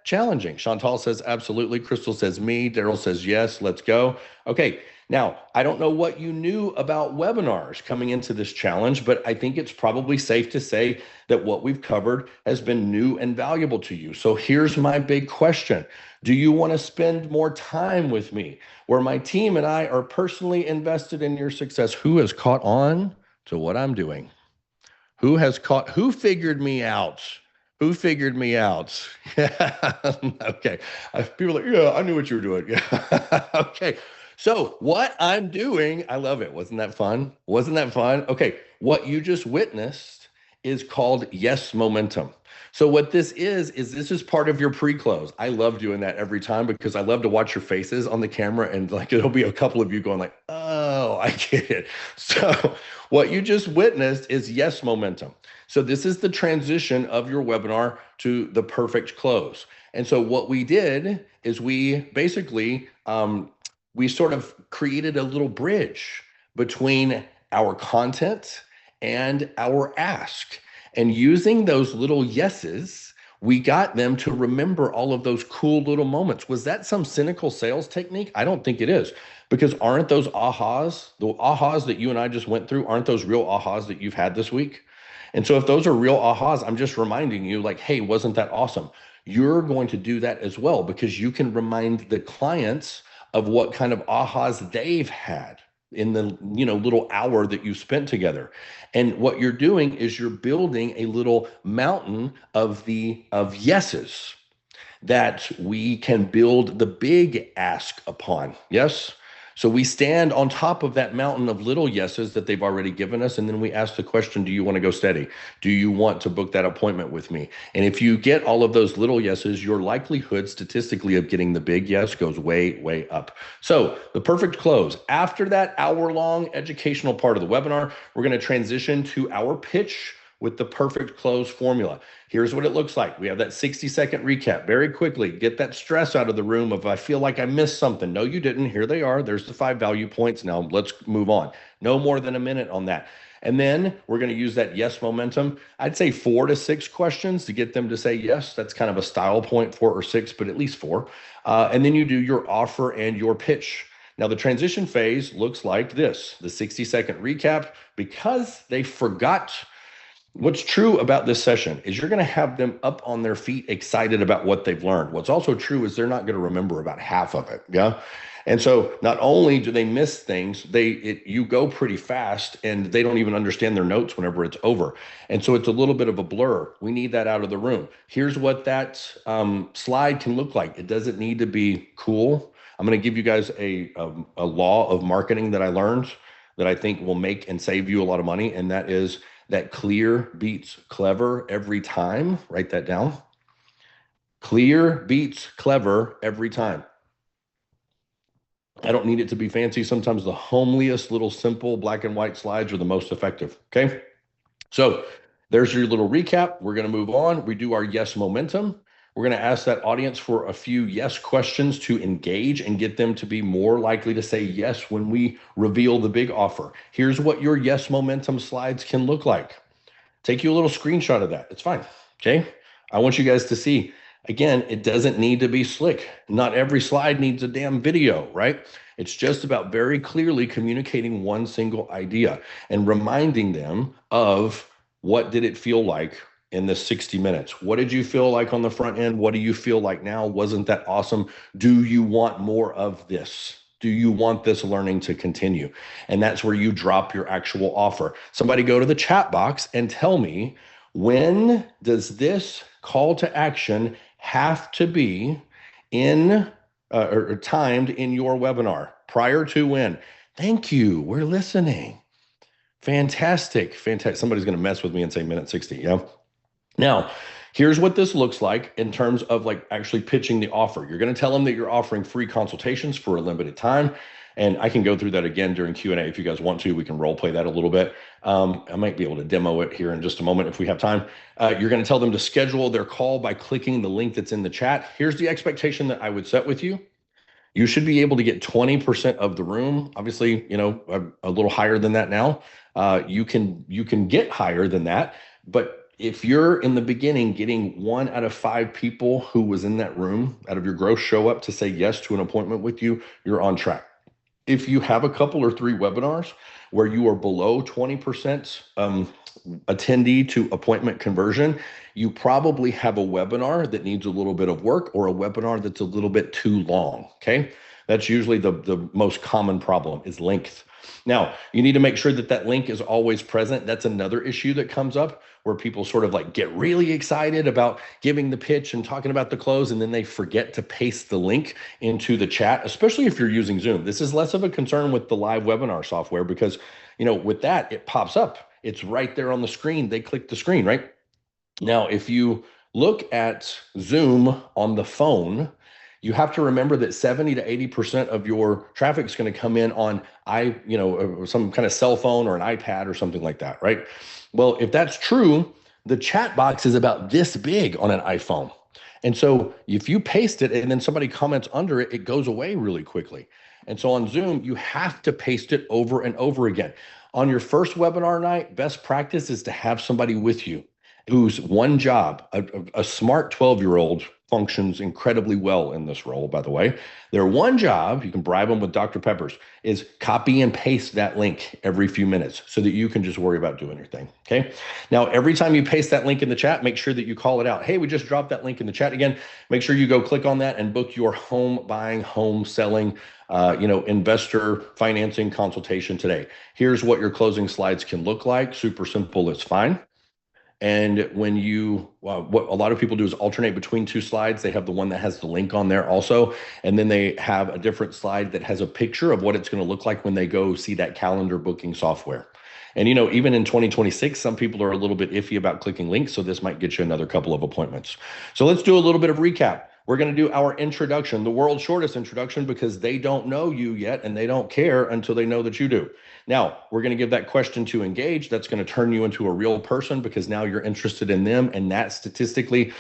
challenging. Chantal says absolutely. Crystal says me. Daryl says yes. Let's go. Okay. Now, I don't know what you knew about webinars coming into this challenge, but I think it's probably safe to say that what we've covered has been new and valuable to you. So here's my big question. Do you want to spend more time with me where my team and I are personally invested in your success? Who has caught on to what I'm doing? Who figured me out? Who figured me out? Okay. People are like, yeah, I knew what you were doing. Yeah. Okay. So what I'm doing, I love it. Wasn't that fun? Wasn't that fun? Okay. What you just witnessed is called yes momentum. So what this is this is part of your pre-close. I love doing that every time because I love to watch your faces on the camera, and like it'll be a couple of you going like, oh, I get it. So what you just witnessed is yes momentum. So this is the transition of your webinar to the perfect close. And so what we did is we basically, we sort of created a little bridge between our content and our ask. And using those little yeses, we got them to remember all of those cool little moments. Was that some cynical sales technique? I don't think it is, because aren't those ahas, the ahas that you and I just went through, aren't those real ahas that you've had this week? And so if those are real ahas, I'm just reminding you like, hey, wasn't that awesome? You're going to do that as well, because you can remind the clients of what kind of ahas they've had in the little hour that you spent together. And what you're doing is you're building a little mountain of yeses that we can build the big ask upon. Yes. So we stand on top of that mountain of little yeses that they've already given us. And then we ask the question, do you want to go steady? Do you want to book that appointment with me? And if you get all of those little yeses, your likelihood statistically of getting the big yes goes way, way up. So the perfect close. After that hour-long educational part of the webinar, we're going to transition to our pitch with the perfect close formula. Here's what it looks like. We have that 60-second recap. Very quickly, get that stress out of the room of I feel like I missed something. No, you didn't. Here they are. There's the 5 value points. Now let's move on. No more than a minute on that. And then we're going to use that yes momentum. I'd say 4 to 6 questions to get them to say yes. That's kind of a style point, 4 or 6, but at least 4. And then you do your offer and your pitch. Now the transition phase looks like this, the 60-second recap, because they forgot. What's true about this session is you're going to have them up on their feet, excited about what they've learned. What's also true is they're not going to remember about half of it. Yeah. And so not only do they miss things, you go pretty fast and they don't even understand their notes whenever it's over. And so it's a little bit of a blur. We need that out of the room. Here's what that slide can look like. It doesn't need to be cool. I'm going to give you guys a law of marketing that I learned that I think will make and save you a lot of money. And that is that clear beats clever every time. Write that down. Clear beats clever every time. I don't need it to be fancy. Sometimes the homeliest little simple black and white slides are the most effective. Okay. So there's your little recap. We're going to move on. We do our yes momentum. We're going to ask that audience for a few yes questions to engage and get them to be more likely to say yes when we reveal the big offer. Here's what your yes momentum slides can look like. Take you a little screenshot of that. It's fine. Okay. I want you guys to see. Again, it doesn't need to be slick. Not every slide needs a damn video, right? It's just about very clearly communicating one single idea and reminding them of what did it feel like in the 60 minutes? What did you feel like on the front end? What do you feel like now? Wasn't that awesome? Do you want more of this? Do you want this learning to continue? And that's where you drop your actual offer. Somebody go to the chat box and tell me, when does this call to action have to be in or timed in your webinar? Prior to when? Thank you. We're listening. Fantastic. Fantastic. Somebody's going to mess with me and say minute 60. Yeah. Now, here's what this looks like in terms of like actually pitching the offer. You're going to tell them that you're offering free consultations for a limited time. And I can go through that again during Q&A if you guys want to. We can role play that a little bit. I might be able to demo it here in just a moment if we have time. You're going to tell them to schedule their call by clicking the link that's in the chat. Here's the expectation that I would set with you. You should be able to get 20% of the room. Obviously, you know, a little higher than that now. You can get higher than that, but if you're in the beginning getting 1 out of 5 people who was in that room out of your gross show up to say yes to an appointment with you, you're on track. If you have a couple or 3 webinars where you are below 20% attendee to appointment conversion, you probably have a webinar that needs a little bit of work or a webinar that's a little bit too long, okay? That's usually the most common problem is length. Now, you need to make sure that that link is always present. That's another issue that comes up where people sort of like get really excited about giving the pitch and talking about the close, and then they forget to paste the link into the chat, especially if you're using Zoom. This is less of a concern with the live webinar software because, you know, with that, it pops up. It's right there on the screen. They click the screen, right? Now, if you look at Zoom on the phone, you have to remember that 70 to 80% of your traffic is going to come in on some kind of cell phone or an iPad or something like that, right? Well, if that's true, the chat box is about this big on an iPhone. And so if you paste it and then somebody comments under it, it goes away really quickly. And so on Zoom, you have to paste it over and over again. On your first webinar night, best practice is to have somebody with you whose one job, a smart 12-year-old functions incredibly well in this role, by the way. Their one job, you can bribe them with Dr. Peppers, is copy and paste that link every few minutes so that you can just worry about doing your thing, okay? Now, every time you paste that link in the chat, make sure that you call it out. Hey, we just dropped that link in the chat again. Make sure you go click on that and book your home buying, home selling, investor financing consultation today. Here's what your closing slides can look like. Super simple, it's fine. And when what a lot of people do is alternate between 2 slides. They have the one that has the link on there also. And then they have a different slide that has a picture of what it's going to look like when they go see that calendar booking software. And, even in 2026, some people are a little bit iffy about clicking links. So this might get you another couple of appointments. So let's do a little bit of recap. We're going to do our introduction, the world's shortest introduction, because they don't know you yet and they don't care until they know that you do. Now, we're going to give that question to engage. That's going to turn you into a real person because now you're interested in them. And that statistically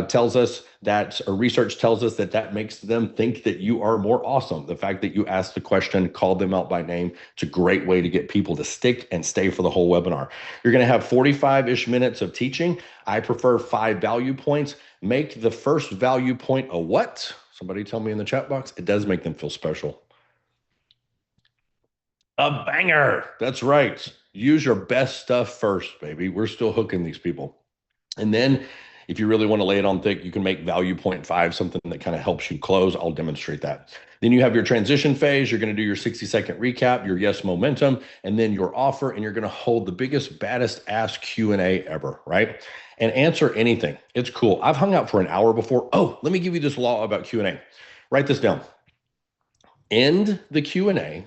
tells us that, or research tells us that makes them think that you are more awesome. The fact that you asked the question, called them out by name, it's a great way to get people to stick and stay for the whole webinar. You're going to have 45-ish minutes of teaching. I prefer 5 value points. Make the first value point a what? Somebody tell me in the chat box. It does make them feel special. A banger. That's right. Use your best stuff first, baby. We're still hooking these people. And then if you really want to lay it on thick, you can make value point 5 something that kind of helps you close. I'll demonstrate that. Then you have your transition phase. You're going to do your 60-second recap, your yes momentum, and then your offer. And you're going to hold the biggest, baddest ass Q&A ever, right? And answer anything. It's cool. I've hung out for an hour before. Oh, let me give you this law about Q&A. Write this down. End the Q&A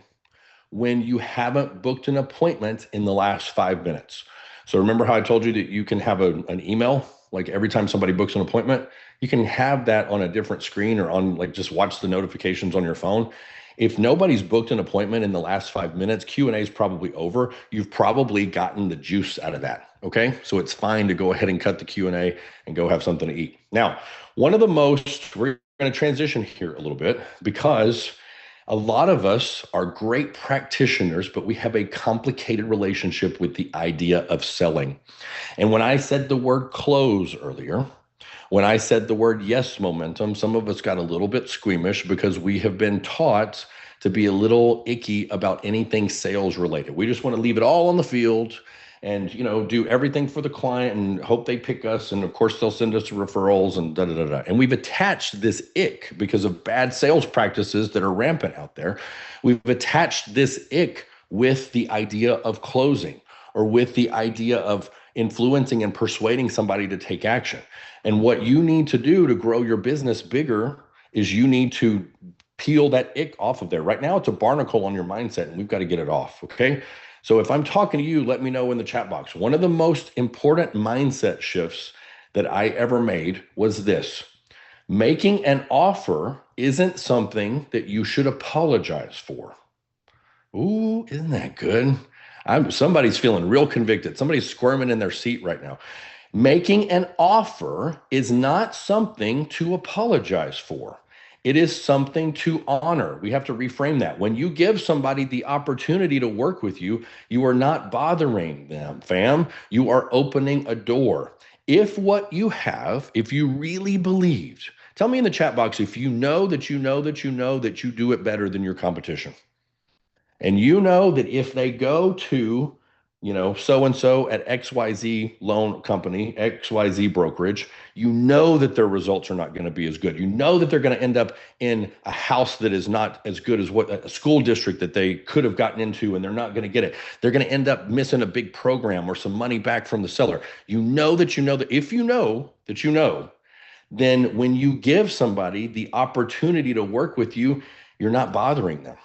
when you haven't booked an appointment in the last 5 minutes. So remember how I told you that you can have an email, like every time somebody books an appointment, you can have that on a different screen or on like just watch the notifications on your phone. If nobody's booked an appointment in the last 5 minutes, Q&A is probably over. You've probably gotten the juice out of that, okay? So it's fine to go ahead and cut the Q&A and go have something to eat. Now, we're going to transition here a little bit because a lot of us are great practitioners, but we have a complicated relationship with the idea of selling. And when I said the word close earlier, When I said the word yes momentum, some of us got a little bit squeamish because we have been taught to be a little icky about anything sales related. We just want to leave it all on the field and do everything for the client and hope they pick us, and of course they'll send us referrals and da da da da. And we've attached this ick because of bad sales practices that are rampant out there. We've attached this ick with the idea of closing or with the idea of influencing and persuading somebody to take action. And what you need to do to grow your business bigger is you need to peel that ick off of there. Right now, it's a barnacle on your mindset, and we've got to get it off. Okay. So if I'm talking to you, let me know in the chat box. One of the most important mindset shifts that I ever made was this: making an offer isn't something that you should apologize for. Ooh, isn't that good? Somebody's feeling real convicted. Somebody's squirming in their seat right now. Making an offer is not something to apologize for. It is something to honor. We have to reframe that. When you give somebody the opportunity to work with you, you are not bothering them, fam. You are opening a door. If what you have, if you really believed, tell me in the chat box if you know that you know that you know that you do it better than your competition. And you know that if they go to, so-and-so at XYZ loan company, XYZ brokerage, you know that their results are not going to be as good. You know that they're going to end up in a house that is not as good as what a school district that they could have gotten into, and they're not going to get it. They're going to end up missing a big program or some money back from the seller. You know that if you know that then when you give somebody the opportunity to work with you, you're not bothering them.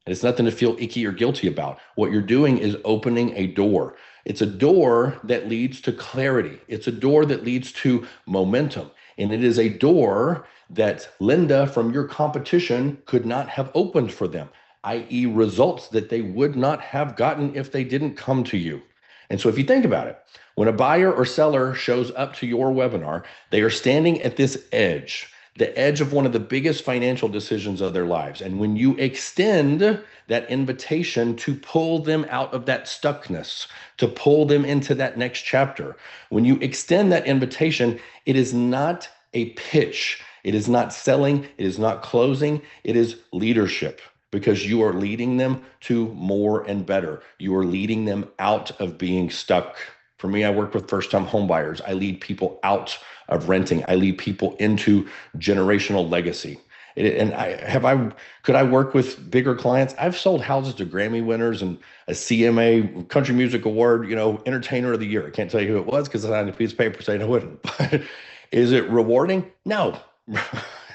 And it's nothing to feel icky or guilty about. What you're doing is opening a door. It's a door that leads to clarity. It's a door that leads to momentum. And it is a door that Linda from your competition could not have opened for them, i.e., results that they would not have gotten if they didn't come to you. And so if you think about it, when a buyer or seller shows up to your webinar, they are standing at this edge, the edge of one of the biggest financial decisions of their lives. And when you extend that invitation to pull them out of that stuckness, to pull them into that next chapter, when you extend that invitation, it is not a pitch. It is not selling. It is not closing. It is leadership, because you are leading them to more and better. You are leading them out of being stuck. For me, I work with first-time home buyers. I lead people out of renting. I lead people into generational legacy. Could I work with bigger clients? I've sold houses to Grammy winners and a CMA Country Music Award, Entertainer of the Year. I can't tell you who it was because I signed a piece of paper saying I wouldn't. But is it rewarding? No.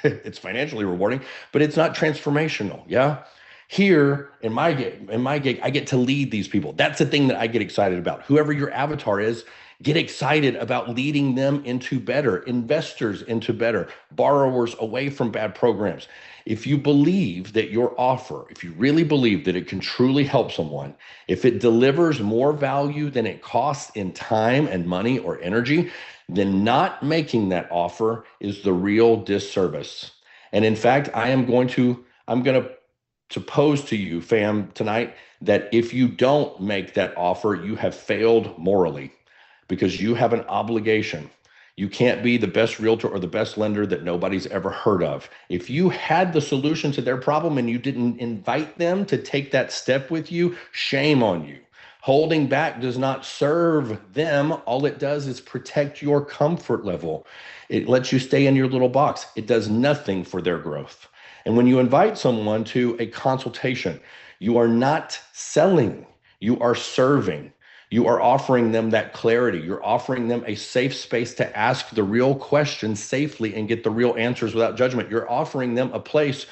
It's financially rewarding, but it's not transformational. Yeah. Here in my gig, I get to lead these people. That's the thing that I get excited about. Whoever your avatar is, get excited about leading them into better, investors into better, borrowers away from bad programs. If you believe that your offer, if you really believe that it can truly help someone, if it delivers more value than it costs in time and money or energy, then not making that offer is the real disservice. And in fact, I'm going to pose to you, fam, tonight, that if you don't make that offer, you have failed morally, because you have an obligation. You can't be the best realtor or the best lender that nobody's ever heard of. If you had the solution to their problem and you didn't invite them to take that step with you, shame on you. Holding back does not serve them. All it does is protect your comfort level. It lets you stay in your little box. It does nothing for their growth. And when you invite someone to a consultation, you are not selling, you are serving. You are offering them that clarity. You're offering them a safe space to ask the real questions safely and get the real answers without judgment. You're offering them a place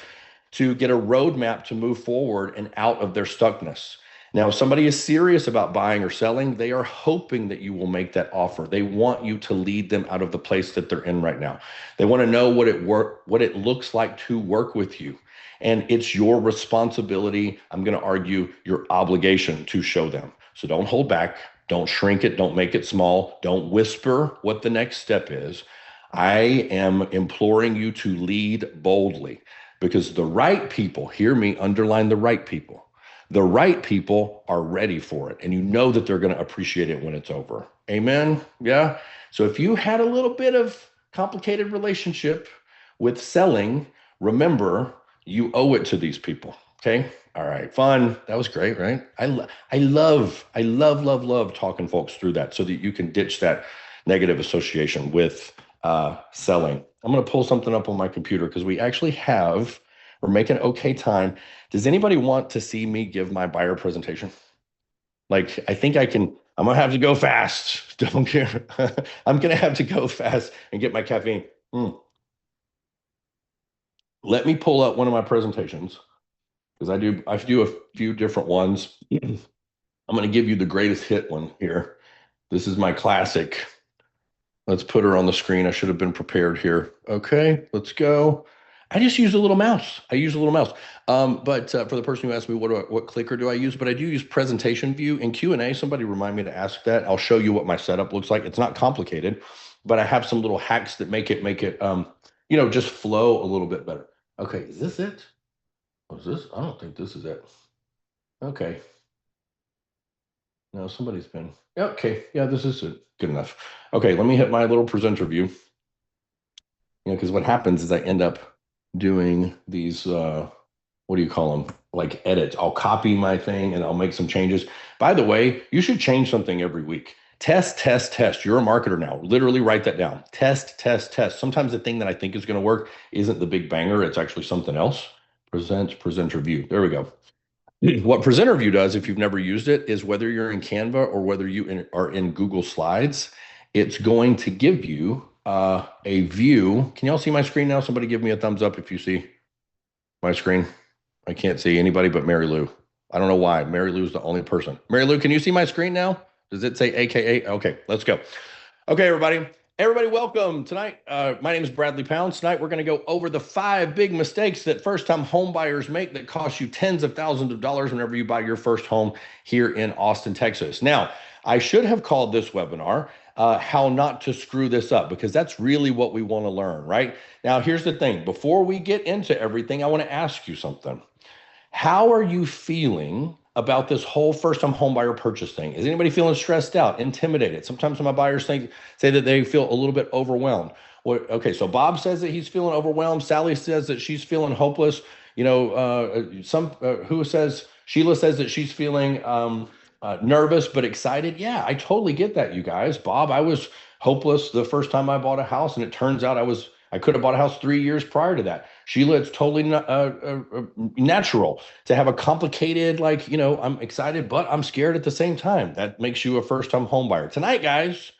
to get a roadmap to move forward and out of their stuckness. Now, if somebody is serious about buying or selling, they are hoping that you will make that offer. They want you to lead them out of the place that they're in right now. They want to know what it looks like to work with you. And it's your responsibility, I'm going to argue, your obligation to show them. So don't hold back. Don't shrink it. Don't make it small. Don't whisper what the next step is. I am imploring you to lead boldly, because the right people, hear me, underline the right people. The right people are ready for it, and you know that they're going to appreciate it when it's over. Amen? Yeah? So if you had a little bit of complicated relationship with selling, remember, you owe it to these people. Okay. All right. Fun. That was great, right? I love talking folks through that so that you can ditch that negative association with selling. I'm going to pull something up on my computer because we're making okay time. Does anybody want to see me give my buyer presentation? Like, I think I can, I'm gonna have to go fast. Don't care. I'm gonna have to go fast and get my caffeine. Mm. Let me pull up one of my presentations because I do a few different ones. I'm gonna give you the greatest hit one here. This is my classic. Let's put her on the screen. I should have been prepared here. Okay, let's go. I just use a little mouse. I use a little mouse. But for the person who asked me what clicker do I use, but I do use presentation view in Q&A. Somebody remind me to ask that. I'll show you what my setup looks like. It's not complicated, but I have some little hacks that make it just flow a little bit better. Okay, is this it? Was this? I don't think this is it. Okay. No, somebody's been. Okay, yeah, this is it. Good enough. Okay, let me hit my little presenter view. Because what happens is I end up doing these what do you call them? Like edits. I'll copy my thing and I'll make some changes. By the way, you should change something every week. Test, test, test. You're a marketer now. Literally write that down. Test, test, test. Sometimes the thing that I think is going to work isn't the big banger. It's actually something else. Presenter view. There we go. What Presenter View does, if you've never used it, is whether you're in Canva or whether are in Google Slides, it's going to give you a view. Can y'all see my screen now? Somebody give me a thumbs up if you see my screen. I can't see anybody but Mary Lou. I don't know why. Mary Lou's the only person. Mary Lou, can you see my screen now? Does it say AKA? Okay, let's go. Okay, everybody. Everybody, welcome. Tonight, my name is Bradley Pounds. Tonight, we're going to go over the 5 big mistakes that first-time home buyers make that cost you tens of thousands of dollars whenever you buy your first home here in Austin, Texas. Now, I should have called this webinar How Not to Screw This Up, because that's really what we want to learn, right? Now, here's the thing. Before we get into everything, I want to ask you something. How are you feeling about this whole first-time homebuyer purchase thing? Is anybody feeling stressed out, intimidated? Sometimes my buyers say that they feel a little bit overwhelmed. Well, okay, so Bob says that he's feeling overwhelmed. Sally says that she's feeling hopeless. Sheila says that she's feeling nervous but excited. Yeah, I totally get that, you guys. Bob, I was hopeless the first time I bought a house, and it turns out I could have bought a house 3 years prior to that. Sheila, it's totally natural to have a complicated, I'm excited, but I'm scared at the same time. That makes you a first-time home buyer. Tonight, guys,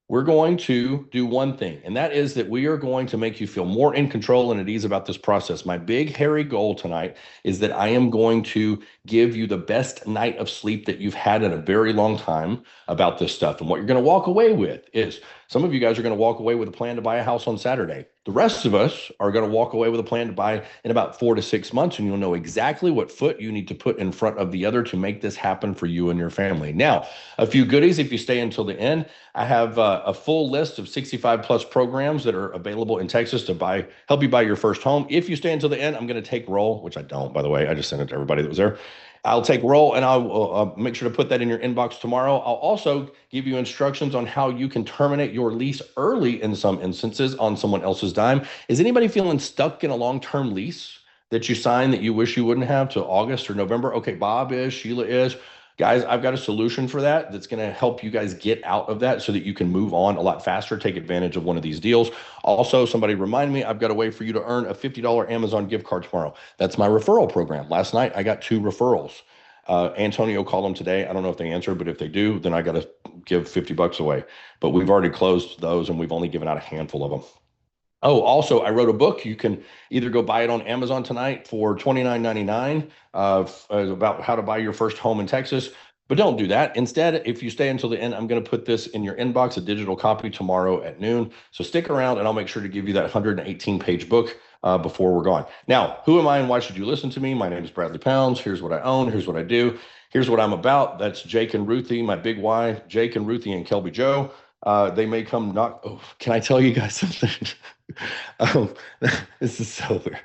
we're going to do one thing, and that is that we are going to make you feel more in control and at ease about this process. My big, hairy goal tonight is that I am going to give you the best night of sleep that you've had in a very long time about this stuff. And what you're going to walk away with is some of you guys are going to walk away with a plan to buy a house on Saturday. The rest of us are going to walk away with a plan to buy in about 4 to 6 months, and you'll know exactly what foot you need to put in front of the other to make this happen for you and your family. Now, a few goodies if you stay until the end. I have a full list of 65 plus programs that are available in Texas to help you buy your first home. If you stay until the end, I'm going to take roll, which I don't, by the way. I just sent it to everybody that was there. I'll take roll and I'll make sure to put that in your inbox tomorrow. I'll also give you instructions on how you can terminate your lease early in some instances on someone else's dime. Is anybody feeling stuck in a long-term lease that you signed that you wish you wouldn't have to August or November? Okay, Bob is, Sheila is. Guys, I've got a solution for that that's going to help you guys get out of that so that you can move on a lot faster, take advantage of one of these deals. Also, somebody remind me, I've got a way for you to earn a $50 Amazon gift card tomorrow. That's my referral program. Last night, I got 2 referrals. Antonio called them today. I don't know if they answered, but if they do, then I got to give $50 away. But we've already closed those and we've only given out a handful of them. Oh, also, I wrote a book. You can either go buy it on Amazon tonight for $29.99 about how to buy your first home in Texas, but don't do that. Instead, if you stay until the end, I'm going to put this in your inbox, a digital copy tomorrow at noon. So stick around and I'll make sure to give you that 118-page book before we're gone. Now, who am I and why should you listen to me? My name is Bradley Pounds. Here's what I own. Here's what I do. Here's what I'm about. That's Jake and Ruthie, my big why. Jake and Ruthie and Kelby Joe. They may come knock. Oh, can I tell you guys something? This is so weird.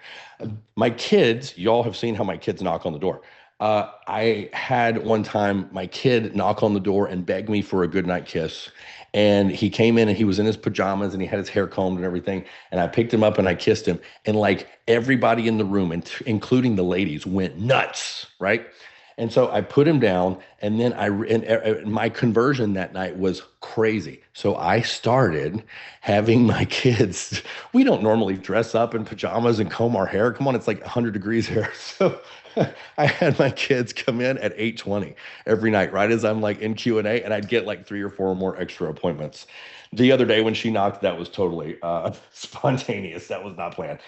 My kids, y'all have seen how my kids knock on the door. I had one time my kid knock on the door and beg me for a goodnight kiss. And he came in and he was in his pajamas and he had his hair combed and everything. And I picked him up and I kissed him. And like everybody in the room, including the ladies, went nuts, right? And so I put him down, and then my conversion that night was crazy. So I started having my kids. We don't normally dress up in pajamas and comb our hair. Come on, it's like 100 degrees here. So I had my kids come in at 8:20 every night, right as I'm like in Q&A, and I'd get like 3 or 4 more extra appointments. The other day when she knocked, that was totally spontaneous. That was not planned.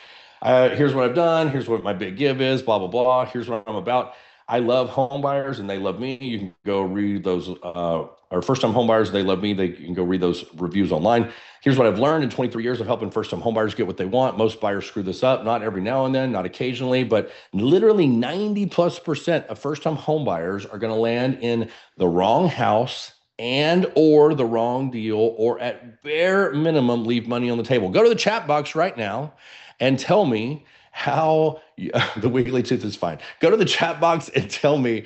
Here's what I've done. Here's what my big give is, blah, blah, blah. Here's what I'm about. I love home buyers and they love me. You can go read those, or first time home buyers, they love me. You can go read those reviews online. Here's what I've learned in 23 years of helping first time home buyers get what they want. Most buyers screw this up, not every now and then, not occasionally, but literally 90+% of first time home buyers are going to land in the wrong house and or the wrong deal, or at bare minimum, leave money on the table. Go to the chat box right now and tell me how the wiggly tooth is fine. Go to the chat box and tell me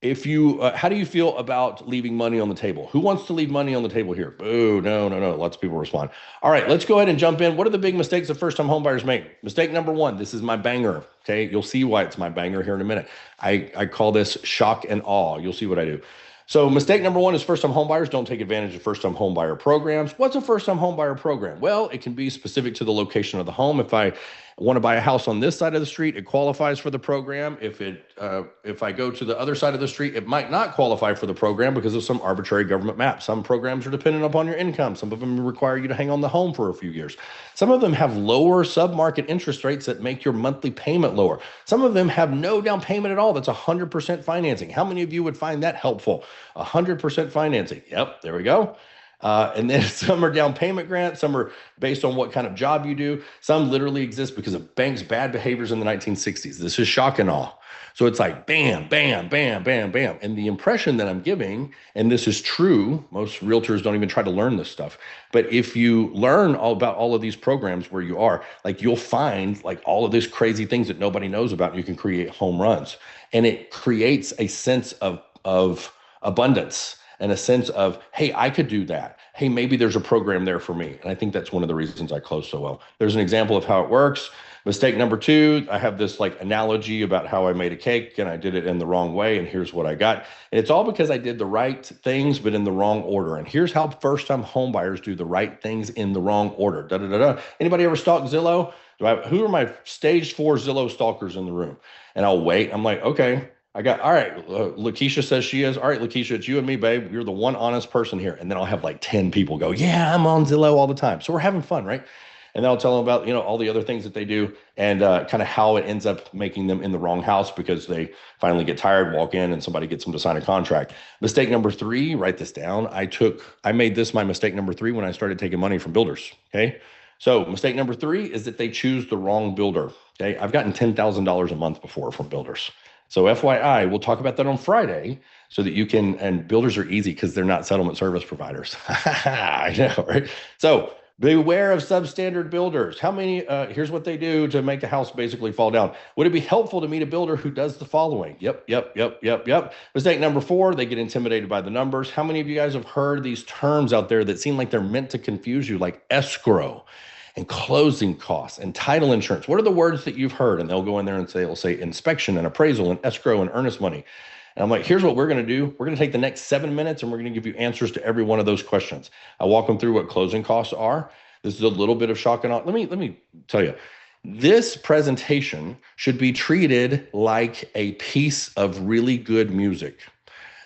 if you how do you feel about leaving money on the table? Who wants to leave money on the table here? Boo, no. Lots of people respond. All right, let's go ahead and jump in. What are the big mistakes that first-time homebuyers make? Mistake number one, this is my banger. Okay, you'll see why it's my banger here in a minute. I call this shock and awe. You'll see what I do. So mistake number one is first-time homebuyers don't take advantage of first-time homebuyer programs. What's a first-time homebuyer program? Well, it can be specific to the location of the home. If I want to buy a house on this side of the street, it qualifies for the program. If I go to the other side of the street, it might not qualify for the program because of some arbitrary government map. Some programs are dependent upon your income. Some of them require you to hang on the home for a few years. Some of them have lower sub-market interest rates that make your monthly payment lower. Some of them have no down payment at all. That's 100% financing. How many of you would find that helpful? 100% financing. Yep, there we go. And then some are down payment grants. Some are based on what kind of job you do. Some literally exist because of banks' bad behaviors in the 1960s. This is shock and awe. So it's like bam, bam, bam, bam, bam. And the impression that I'm giving, and this is true, most realtors don't even try to learn this stuff. But if you learn all about all of these programs where you are, like you'll find like all of these crazy things that nobody knows about. And you can create home runs. And it creates a sense of abundance and a sense of, hey, I could do that. Hey, maybe there's a program there for me. And I think that's one of the reasons I close so well. There's an example of how it works. Mistake number two, I have this like analogy about how I made a cake and I did it in the wrong way. And here's what I got. And it's all because I did the right things, but in the wrong order. And here's how first-time homebuyers do the right things in the wrong order. Anybody ever stalk Zillow? Who are my stage 4 Zillow stalkers in the room? And I'll wait. I'm like, okay. All right, Lakeisha says she is. All right, Lakeisha, it's you and me, babe. You're the one honest person here. And then I'll have like 10 people go, yeah, I'm on Zillow all the time. So we're having fun, right? And then I'll tell them about, all the other things that they do and kind of how it ends up making them in the wrong house because they finally get tired, walk in, and somebody gets them to sign a contract. Mistake number three, write this down. I made this my mistake number three when I started taking money from builders, okay? So mistake number three is that they choose the wrong builder, okay? I've gotten $10,000 a month before from builders. So FYI, we'll talk about that on Friday so that you can, and builders are easy because they're not settlement service providers. I know, right? So beware of substandard builders. Here's what they do to make the house basically fall down. Would it be helpful to meet a builder who does the following? Yep. Mistake number four, they get intimidated by the numbers. How many of you guys have heard these terms out there that seem like they're meant to confuse you, like escrow and closing costs and title insurance? What are the words that you've heard? And they'll go in there and they'll say inspection and appraisal and escrow and earnest money. And I'm like, here's what we're going to do. We're going to take the next 7 minutes and we're going to give you answers to every one of those questions. I walk them through what closing costs are. This is a little bit of shock and awe. Let me tell you, this presentation should be treated like a piece of really good music.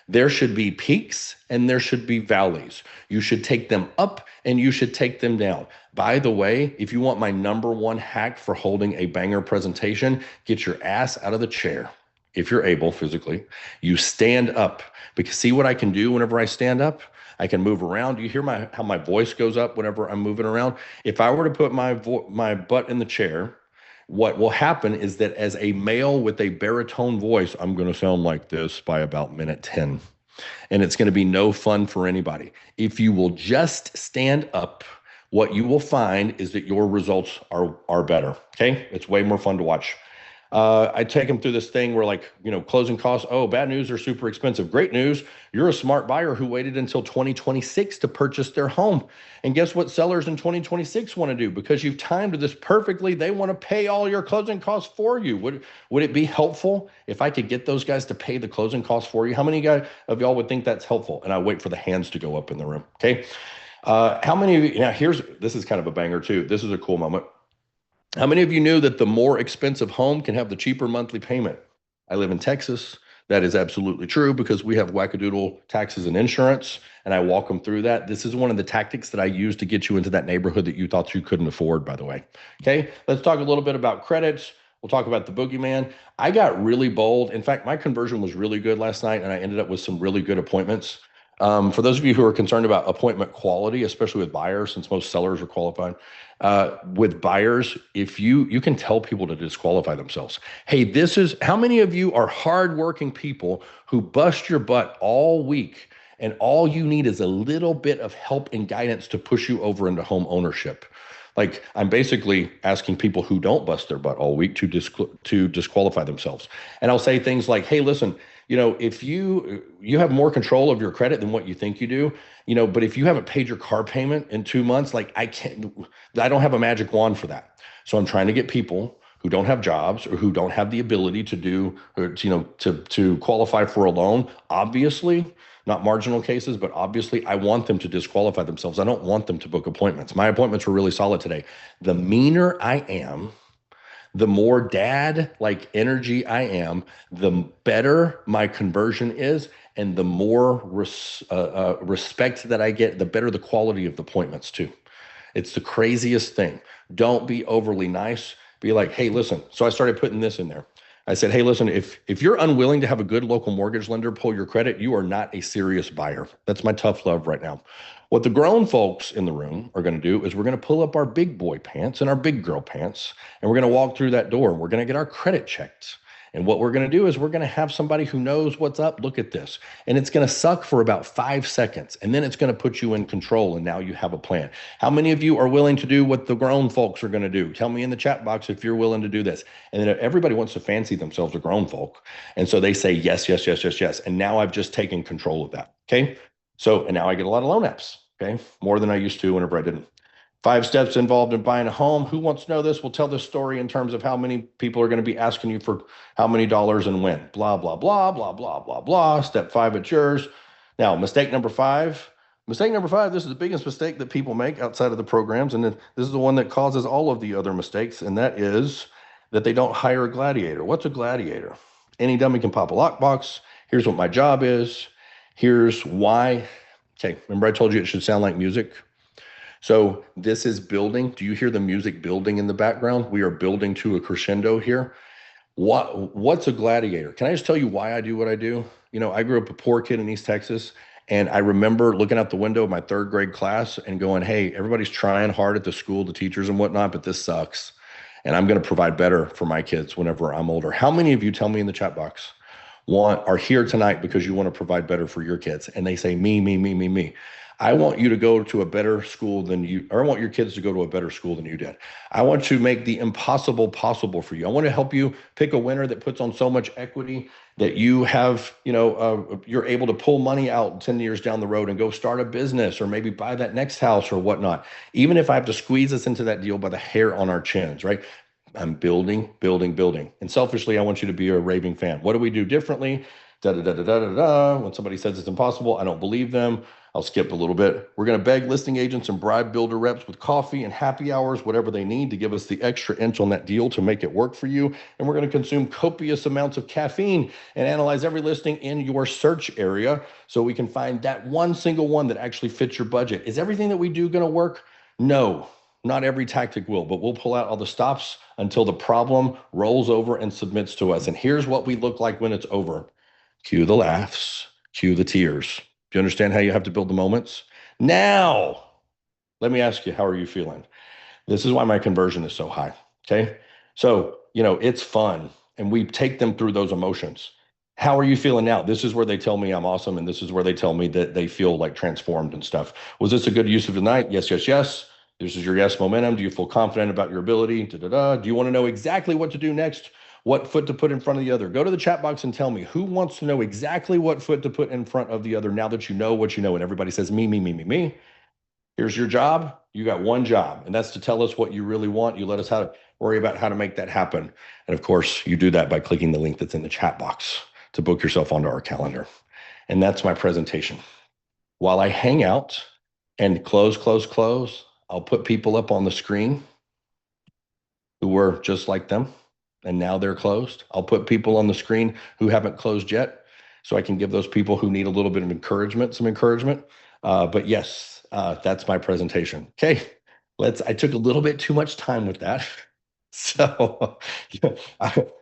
There should be peaks and there should be valleys. You should take them up and you should take them down. By the way, if you want my number one hack for holding a banger presentation, get your ass out of the chair. If you're able physically, you stand up, because see what I can do whenever I stand up? I can move around. Do you hear how my voice goes up whenever I'm moving around? If I were to put my butt in the chair, what will happen is that as a male with a baritone voice, I'm going to sound like this by about minute 10. And it's going to be no fun for anybody. If you will just stand up, what you will find is that your results are better. Okay? It's way more fun to watch. I take them through this thing where, like, closing costs. Oh, bad news, they're super expensive. Great news, you're a smart buyer who waited until 2026 to purchase their home. And guess what sellers in 2026 want to do? Because you've timed this perfectly, they want to pay all your closing costs for you. Would it be helpful if I could get those guys to pay the closing costs for you? How many guys of y'all would think that's helpful? And I wait for the hands to go up in the room. Okay. How many of you, now this is kind of a banger too. This is a cool moment. How many of you knew that the more expensive home can have the cheaper monthly payment? I live in Texas. That is absolutely true because we have wackadoodle taxes and insurance, and I walk them through that. This is one of the tactics that I use to get you into that neighborhood that you thought you couldn't afford, by the way. Okay, let's talk a little bit about credits. We'll talk about the boogeyman. I got really bold. In fact, my conversion was really good last night, and I ended up with some really good appointments. For those of you who are concerned about appointment quality, especially with buyers, since most sellers are qualified, with buyers, if you can tell people to disqualify themselves. Hey, this is how many of you are hardworking people who bust your butt all week, and all you need is a little bit of help and guidance to push you over into home ownership. Like, I'm basically asking people who don't bust their butt all week to disqualify themselves. And I'll say things like, hey, listen, if you have more control of your credit than what you think you do, but if you haven't paid your car payment in 2 months, like, I don't have a magic wand for that. So I'm trying to get people who don't have jobs or who don't have the ability to do, or, to qualify for a loan. Obviously, not marginal cases, but obviously I want them to disqualify themselves. I don't want them to book appointments. My appointments were really solid today. The meaner I am, the more dad like energy I am, the better my conversion is, and the more respect that I get, the better the quality of the appointments too. It's the craziest thing. Don't be overly nice. Be like, hey, listen. So I started putting this in there. I said, hey, listen, if you're unwilling to have a good local mortgage lender pull your credit, you are not a serious buyer. That's my tough love right now. What the grown folks in the room are going to do is we're going to pull up our big boy pants and our big girl pants, and we're going to walk through that door, and we're going to get our credit checked. And what we're going to do is we're going to have somebody who knows what's up look at this. And it's going to suck for about 5 seconds. And then it's going to put you in control. And now you have a plan. How many of you are willing to do what the grown folks are going to do? Tell me in the chat box if you're willing to do this. And then everybody wants to fancy themselves a grown folk. And so they say, yes, yes, yes, yes, yes. And now I've just taken control of that. Okay. So, and now I get a lot of loan apps. Okay. More than I used to whenever I didn't. 5 steps involved in buying a home. Who wants to know this? We'll tell this story in terms of how many people are going to be asking you for how many dollars and when. Blah, blah, blah, blah, blah, blah, blah. Step 5, it's yours. Now, mistake number 5. Mistake number 5, this is the biggest mistake that people make outside of the programs. And then this is the one that causes all of the other mistakes. And that is that they don't hire a gladiator. What's a gladiator? Any dummy can pop a lockbox. Here's what my job is. Here's why. Okay, remember I told you it should sound like music? So this is building. Do you hear the music building in the background? We are building to a crescendo here. What's a gladiator? Can I just tell you why I do what I do? I grew up a poor kid in East Texas, and I remember looking out the window of my 3rd grade class and going, hey, everybody's trying hard at the school, the teachers and whatnot, but this sucks. And I'm going to provide better for my kids whenever I'm older. How many of you, tell me in the chat box, are here tonight because you want to provide better for your kids? And they say, me, me, me, me, me. I want you to go to a better school than you, or I want your kids to go to a better school than you did. I want to make the impossible possible for you. I want to help you pick a winner that puts on so much equity that you have, you're able to pull money out 10 years down the road and go start a business or maybe buy that next house or whatnot. Even if I have to squeeze us into that deal by the hair on our chins, right? I'm building, building, building. And selfishly, I want you to be a raving fan. What do we do differently? Da, da, da, da, da, da, da. When somebody says it's impossible, I don't believe them. I'll skip a little bit. We're going to beg listing agents and bribe builder reps with coffee and happy hours, whatever they need to give us the extra inch on that deal to make it work for you. And we're going to consume copious amounts of caffeine and analyze every listing in your search area so we can find that one single one that actually fits your budget. Is everything that we do going to work? No, not every tactic will, but we'll pull out all the stops until the problem rolls over and submits to us. And here's what we look like when it's over. Cue the laughs, cue the tears. Do you understand how you have to build the moments? Now, let me ask you, how are you feeling? This is why my conversion is so high, okay? So, it's fun, and we take them through those emotions. How are you feeling now? This is where they tell me I'm awesome, and this is where they tell me that they feel like transformed and stuff. Was this a good use of the night? Yes, yes, yes. This is your yes momentum. Do you feel confident about your ability? Da, da, da. Do you want to know exactly what to do next? what foot to put in front of the other. Go to the chat box and tell me who wants to know exactly what foot to put in front of the other now that you know what you know. And everybody says, me, me, me, me, me. Here's your job. You got one job, and that's to tell us what you really want. You let us worry about how to make that happen. And of course, you do that by clicking the link that's in the chat box to book yourself onto our calendar. And that's my presentation. While I hang out and close, I'll put people up on the screen who were just like them, and now they're closed. I'll put people on the screen who haven't closed yet, so I can give those people who need a little bit of encouragement some encouragement. But yes, that's my presentation. Okay, I took a little bit too much time with that. So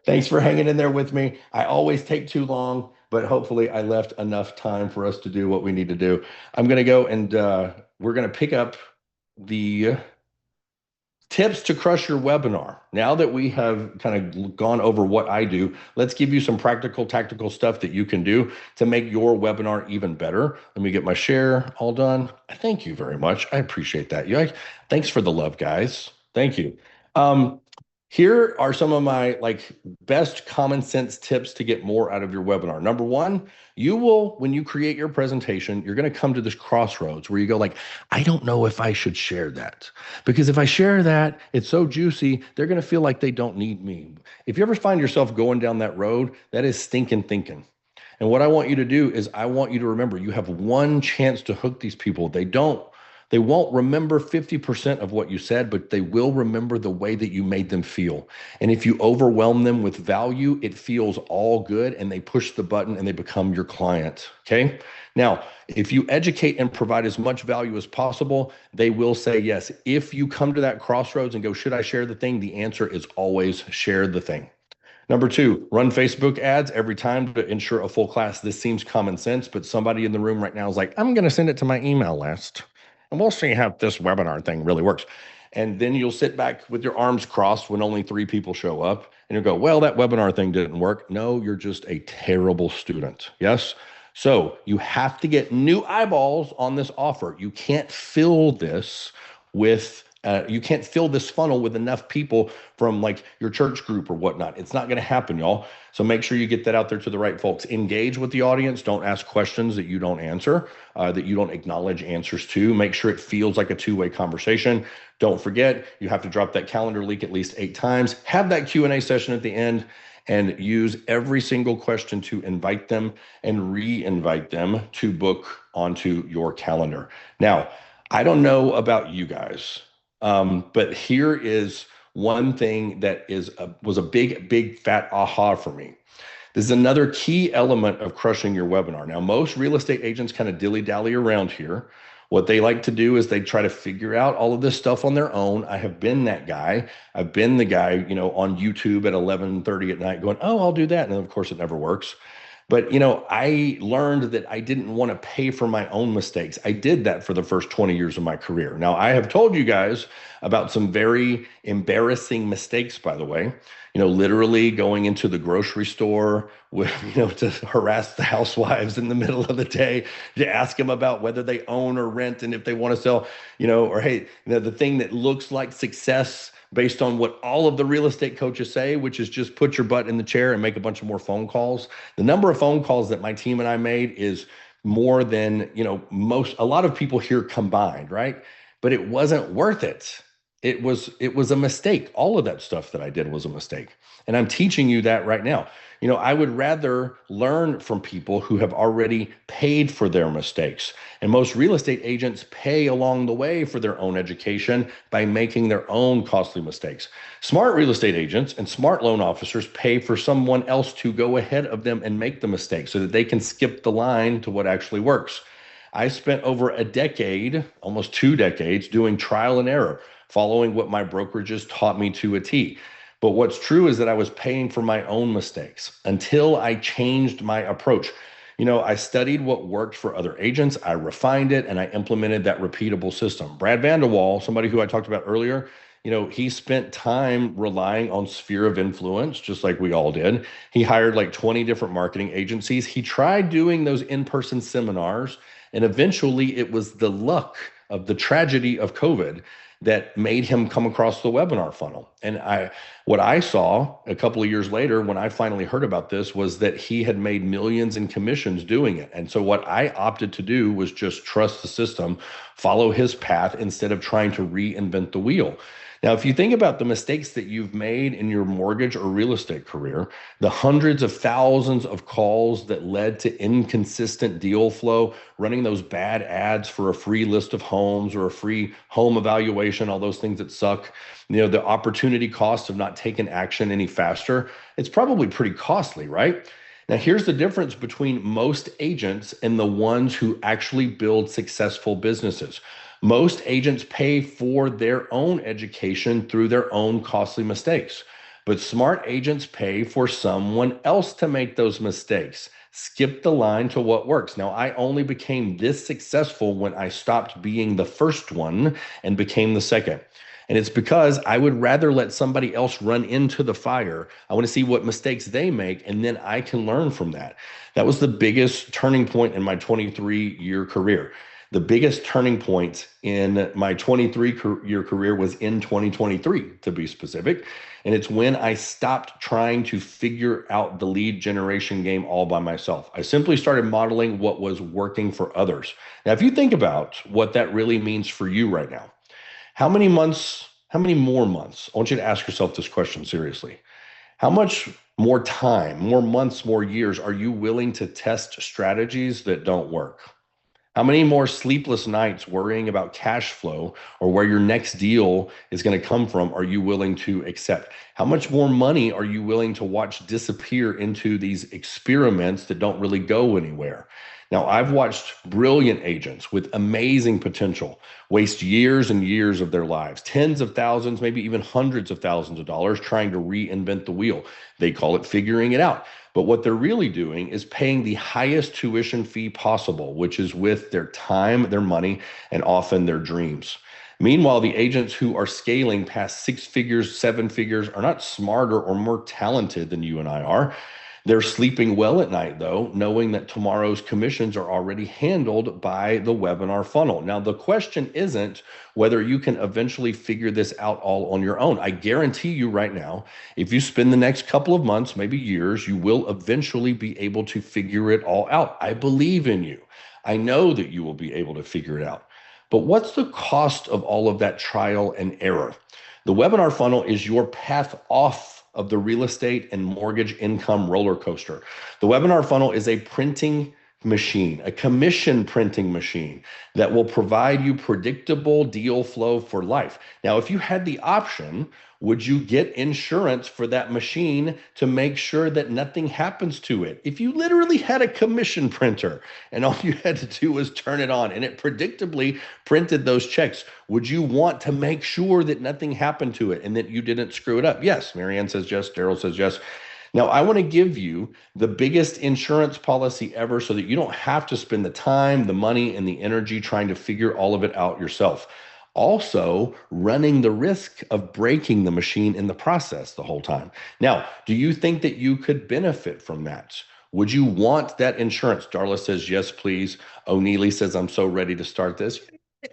thanks for hanging in there with me. I always take too long, but hopefully I left enough time for us to do what we need to do. I'm going to go and we're going to pick up the tips to crush your webinar. Now that we have kind of gone over what I do, let's give you some practical, tactical stuff that you can do to make your webinar even better. Let me get my share all done. Thank you very much. I appreciate that. Thanks for the love, guys. Thank you. Here are some of my best common sense tips to get more out of your webinar. Number one, when you create your presentation, you're going to come to this crossroads where you go I don't know if I should share that, because if I share that, it's so juicy, they're going to feel like they don't need me. If you ever find yourself going down that road, that is stinking thinking. And what I want you to do is I want you to remember you have one chance to hook these people. They won't remember 50% of what you said, but they will remember the way that you made them feel. And if you overwhelm them with value, it feels all good and they push the button and they become your client. Okay. Now, if you educate and provide as much value as possible, they will say yes. If you come to that crossroads and go, should I share the thing? The answer is always share the thing. Number two, run Facebook ads every time to ensure a full class. This seems common sense, but somebody in the room right now is I'm going to send it to my email list, and we'll see how this webinar thing really works. And then you'll sit back with your arms crossed when only 3 people show up, and you'll go, well, that webinar thing didn't work. No, you're just a terrible student. Yes? So you have to get new eyeballs on this offer. You can't fill this funnel with enough people from your church group or whatnot. It's not going to happen, y'all. So make sure you get that out there to the right folks. Engage with the audience. Don't ask questions that you don't answer, that you don't acknowledge answers to. Make sure it feels like a two-way conversation. Don't forget, you have to drop that calendar link at least 8 times. Have that Q&A session at the end and use every single question to invite them and re-invite them to book onto your calendar. Now, I don't know about you guys, but here is one thing that was a big fat aha for me. This is another key element of crushing your webinar. Now, most real estate agents kind of dilly-dally around here. What they like to do is they try to figure out all of this stuff on their own. I have been that guy. I've been the guy, on YouTube at 11:30 at night going, oh, I'll do that. And of course it never works. But, I learned that I didn't want to pay for my own mistakes. I did that for the first 20 years of my career. Now, I have told you guys about some very embarrassing mistakes, by the way, literally going into the grocery store with, to harass the housewives in the middle of the day, to ask them about whether they own or rent and if they want to sell, or hey, the thing that looks like success based on what all of the real estate coaches say, which is just put your butt in the chair and make a bunch of more phone calls. The number of phone calls that my team and I made is more than, a lot of people here combined, right? But it wasn't worth it. It was a mistake. All of that stuff that I did was a mistake. And I'm teaching you that right now. I would rather learn from people who have already paid for their mistakes. And most real estate agents pay along the way for their own education by making their own costly mistakes. Smart real estate agents and smart loan officers pay for someone else to go ahead of them and make the mistake so that they can skip the line to what actually works. I spent over a decade, almost 2 decades, doing trial and error, following what my brokerages taught me to a T. But what's true is that I was paying for my own mistakes until I changed my approach. I studied what worked for other agents, I refined it, and I implemented that repeatable system. Brad Vanderwall, somebody who I talked about earlier, he spent time relying on sphere of influence, just like we all did. He hired 20 different marketing agencies. He tried doing those in-person seminars, and eventually it was the luck of the tragedy of COVID that made him come across the webinar funnel. And what I saw a couple of years later when I finally heard about this was that he had made millions in commissions doing it. And so what I opted to do was just trust the system, follow his path instead of trying to reinvent the wheel. Now, if you think about the mistakes that you've made in your mortgage or real estate career, the hundreds of thousands of calls that led to inconsistent deal flow, running those bad ads for a free list of homes or a free home evaluation, all those things that suck, the opportunity cost of not taking action any faster, it's probably pretty costly, right? Now, here's the difference between most agents and the ones who actually build successful businesses. Most agents pay for their own education through their own costly mistakes, but smart agents pay for someone else to make those mistakes. Skip the line to what works. Now, I only became this successful when I stopped being the first one and became the second. And it's because I would rather let somebody else run into the fire. I want to see what mistakes they make, and then I can learn from that. That was the biggest turning point in my 23-year career. The biggest turning point in my 23-year career was in 2023, to be specific. And it's when I stopped trying to figure out the lead generation game all by myself. I simply started modeling what was working for others. Now, if you think about what that really means for you right now, how many more months? I want you to ask yourself this question seriously. How much more time, more months, more years are you willing to test strategies that don't work? How many more sleepless nights worrying about cash flow or where your next deal is going to come from are you willing to accept? How much more money are you willing to watch disappear into these experiments that don't really go anywhere? Now, I've watched brilliant agents with amazing potential waste years and years of their lives, tens of thousands, maybe even hundreds of thousands of dollars trying to reinvent the wheel. They call it figuring it out. But what they're really doing is paying the highest tuition fee possible, which is with their time, their money, and often their dreams. Meanwhile, the agents who are scaling past 6 figures, 7 figures are not smarter or more talented than you and I are. They're sleeping well at night, though, knowing that tomorrow's commissions are already handled by the webinar funnel. Now, the question isn't whether you can eventually figure this out all on your own. I guarantee you right now, if you spend the next couple of months, maybe years, you will eventually be able to figure it all out. I believe in you. I know that you will be able to figure it out. But what's the cost of all of that trial and error? The webinar funnel is your path off of the real estate and mortgage income roller coaster. The webinar funnel is a printing machine, a commission printing machine that will provide you predictable deal flow for life. Now, if you had the option, would you get insurance for that machine to make sure that nothing happens to it? If you literally had a commission printer and all you had to do was turn it on and it predictably printed those checks, would you want to make sure that nothing happened to it and that you didn't screw it up? Yes. Marianne says yes. Daryl says yes. Now, I want to give you the biggest insurance policy ever so that you don't have to spend the time, the money, and the energy trying to figure all of it out yourself. Also, running the risk of breaking the machine in the process the whole time. Now, do you think that you could benefit from that? Would you want that insurance? Darla says, yes, please. O'Neely says, I'm so ready to start this.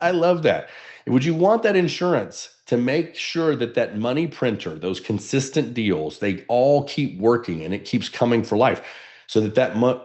I love that. Would you want that insurance to make sure that that money printer, those consistent deals, they all keep working and it keeps coming for life so that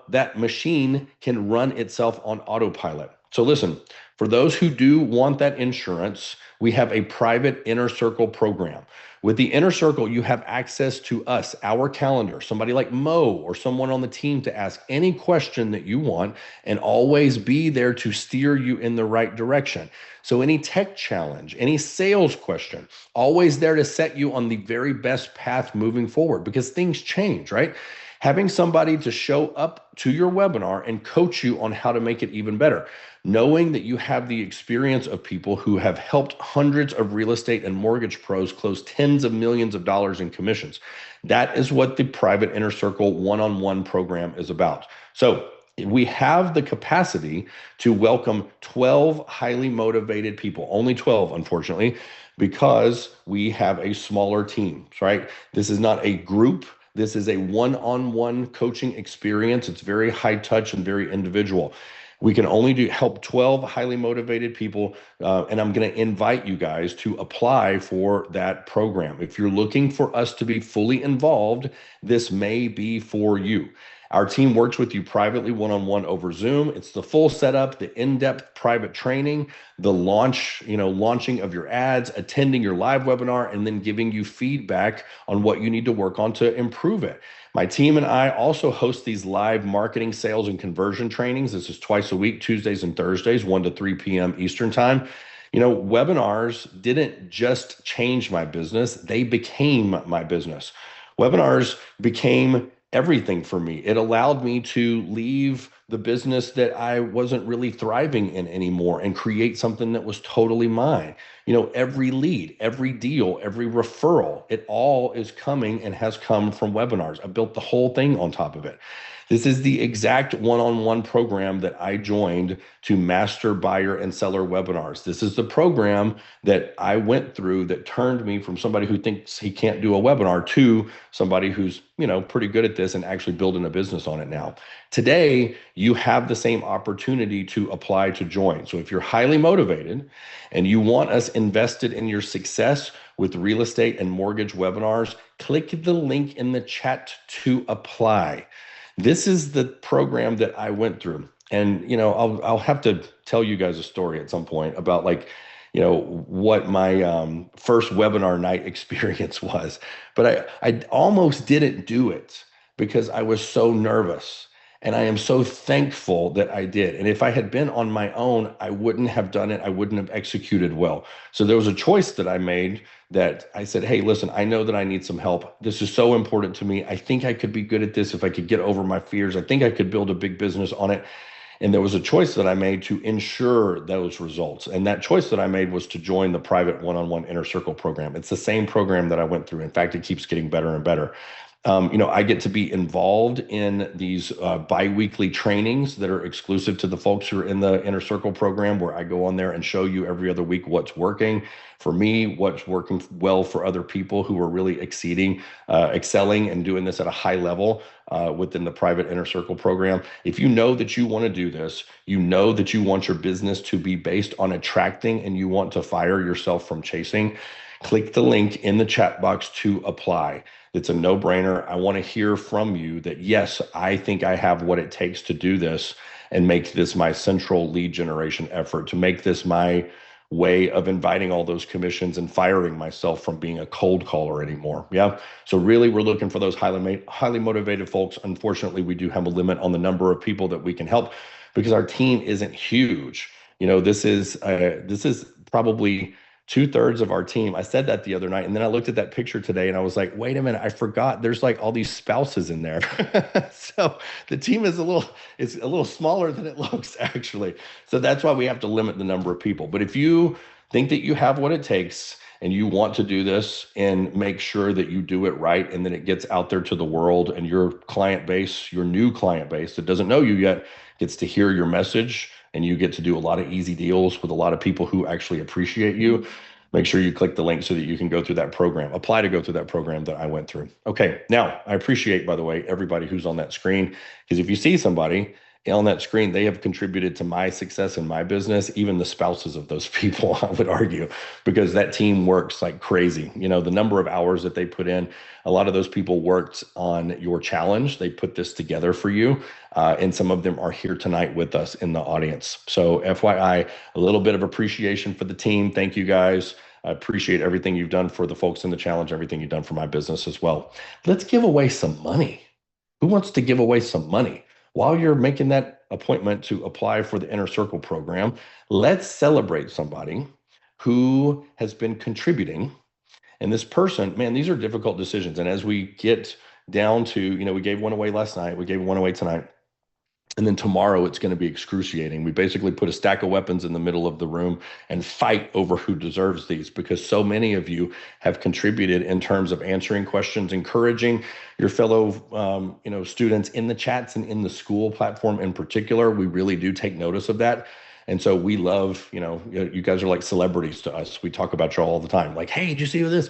that machine can run itself on autopilot? So listen, for those who do want that insurance, we have a private Inner Circle program. With the Inner Circle, you have access to us, our calendar, somebody like Mo or someone on the team to ask any question that you want and always be there to steer you in the right direction. So any tech challenge, any sales question, always there to set you on the very best path moving forward because things change, right? Having somebody to show up to your webinar and coach you on how to make it even better. Knowing that you have the experience of people who have helped hundreds of real estate and mortgage pros close tens of millions of dollars in commissions. That is what the private Inner Circle one-on-one program is about. So we have the capacity to welcome 12 highly motivated people, only 12, unfortunately, because we have a smaller team, right? This is not a group. This is a one-on-one coaching experience. It's very high touch and very individual. We can only help 12 highly motivated people, and I'm going to invite you guys to apply for that program. If you're looking for us to be fully involved, this may be for you. Our team works with you privately, one-on-one over Zoom. It's the full setup, the in-depth private training, the launching of your ads, attending your live webinar, and then giving you feedback on what you need to work on to improve it. My team and I also host these live marketing, sales, and conversion trainings. This is twice a week, Tuesdays and Thursdays, 1 to 3 p.m. Eastern time. Webinars didn't just change my business, they became my business. Webinars became everything for me. It allowed me to leave the business that I wasn't really thriving in anymore and create something that was totally mine. Every lead, every deal, every referral, it all is coming and has come from webinars. I built the whole thing on top of it. This is the exact one-on-one program that I joined to master buyer and seller webinars. This is the program that I went through that turned me from somebody who thinks he can't do a webinar to somebody who's, pretty good at this and actually building a business on it now. Today, you have the same opportunity to apply to join. So if you're highly motivated and you want us invested in your success with real estate and mortgage webinars, click the link in the chat to apply. This is the program that I went through. And, I'll have to tell you guys a story at some point about what my first webinar night experience was. But I almost didn't do it because I was so nervous. And I am so thankful that I did. And if I had been on my own, I wouldn't have done it. I wouldn't have executed well. So there was a choice that I made that I said, hey, listen, I know that I need some help. This is so important to me. I think I could be good at this if I could get over my fears. I think I could build a big business on it. And there was a choice that I made to ensure those results. And that choice that I made was to join the private one-on-one Inner Circle program. It's the same program that I went through. In fact, it keeps getting better and better. I get to be involved in these bi-weekly trainings that are exclusive to the folks who are in the Inner Circle program, where I go on there and show you every other week what's working for me, what's working well for other people who are really excelling and doing this at a high level within the private Inner Circle program. If you know that you want to do this, you know that you want your business to be based on attracting and you want to fire yourself from chasing, click the link in the chat box to apply. It's a no-brainer. I want to hear from you that, yes, I think I have what it takes to do this and make this my central lead generation effort, to make this my way of inviting all those commissions and firing myself from being a cold caller anymore. Yeah. So really, we're looking for those highly motivated folks. Unfortunately, we do have a limit on the number of people that we can help because our team isn't huge. This is probably 2/3 of our team. I said that the other night, and then I looked at that picture today and I was like, wait a minute, I forgot there's like all these spouses in there. So the team is a little smaller than it looks, actually. So that's why we have to limit the number of people. But if you think that you have what it takes and you want to do this and make sure that you do it right and then it gets out there to the world and your client base, your new client base that doesn't know you yet, gets to hear your message, and you get to do a lot of easy deals with a lot of people who actually appreciate you, make sure you click the link so that you can go through that program, apply to go through that program that I went through. Okay, now I appreciate, by the way, everybody who's on that screen, because if you see somebody on that screen, they have contributed to my success in my business, even the spouses of those people, I would argue, because that team works like crazy. The number of hours that they put in, a lot of those people worked on your challenge. They put this together for you. And some of them are here tonight with us in the audience. So FYI, a little bit of appreciation for the team. Thank you guys. I appreciate everything you've done for the folks in the challenge, everything you've done for my business as well. Let's give away some money. Who wants to give away some money? While you're making that appointment to apply for the Inner Circle program, let's celebrate somebody who has been contributing. And this person, man, these are difficult decisions. And as we get down to, we gave one away last night, we gave one away tonight. And then tomorrow it's going to be excruciating. We basically put a stack of weapons in the middle of the room and fight over who deserves these, because so many of you have contributed in terms of answering questions, encouraging your fellow students in the chats and in the school platform in particular. We really do take notice of that. And so we love, you guys are like celebrities to us. We talk about you all the time. Like, hey, did you see this?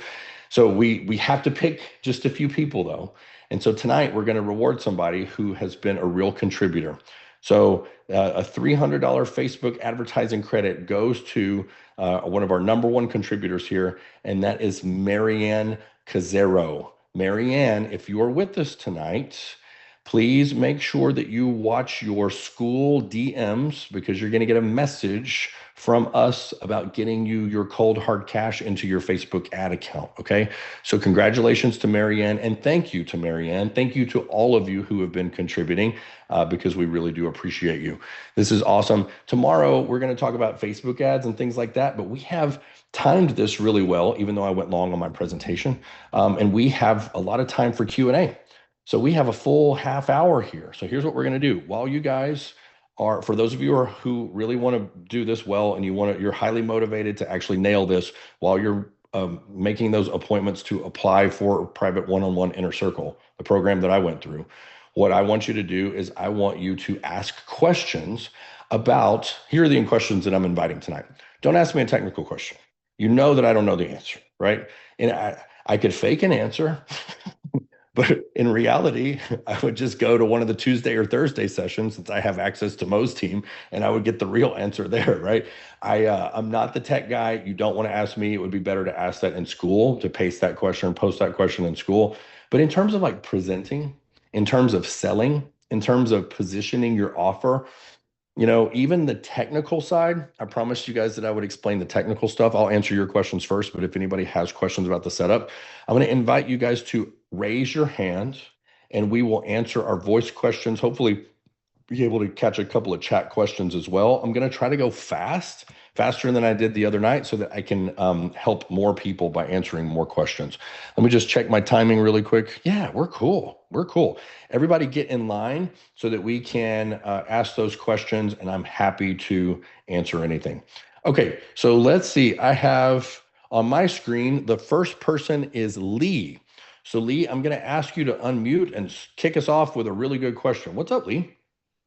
So we have to pick just a few people though. And so tonight we're going to reward somebody who has been a real contributor. So a $300 Facebook advertising credit goes to one of our number one contributors here, and that is Marianne Cazero. Marianne, if you are with us tonight, please make sure that you watch your school DMs because you're going to get a message from us about getting you your cold hard cash into your Facebook ad account. Okay. So, congratulations to Marianne and thank you to Marianne. Thank you to all of you who have been contributing because we really do appreciate you. This is awesome. Tomorrow, we're going to talk about Facebook ads and things like that, but we have timed this really well, even though I went long on my presentation. And we have a lot of time for Q&A. So we have a full half hour here. So here's what we're going to do. While you guys are, for those of you who really want to do this well and you're highly motivated to actually nail this while you're making those appointments to apply for private one-on-one inner circle, the program that I went through, what I want you to do is I want you to ask questions about, here are the questions that I'm inviting tonight. Don't ask me a technical question. You know that I don't know the answer, right? And I could fake an answer. But in reality, I would just go to one of the Tuesday or Thursday sessions since I have access to Mo's team, and I would get the real answer there, right? I'm not the tech guy. You don't want to ask me. It would be better to ask that in school, to paste that question, post that question in school. But in terms of like presenting, in terms of selling, in terms of positioning your offer, even the technical side, I promised you guys that I would explain the technical stuff. I'll answer your questions first, but if anybody has questions about the setup, I'm going to invite you guys to raise your hand and we will answer our voice questions. Hopefully, be able to catch a couple of chat questions as well. I'm going to try to go faster than I did the other night so that I can help more people by answering more questions. Let me just check my timing really quick. Yeah, we're cool. We're cool. Everybody get in line so that we can ask those questions, and I'm happy to answer anything. Okay, so let's see. I have on my screen, the first person is Lee. So Lee, I'm going to ask you to unmute and kick us off with a really good question. What's up, Lee?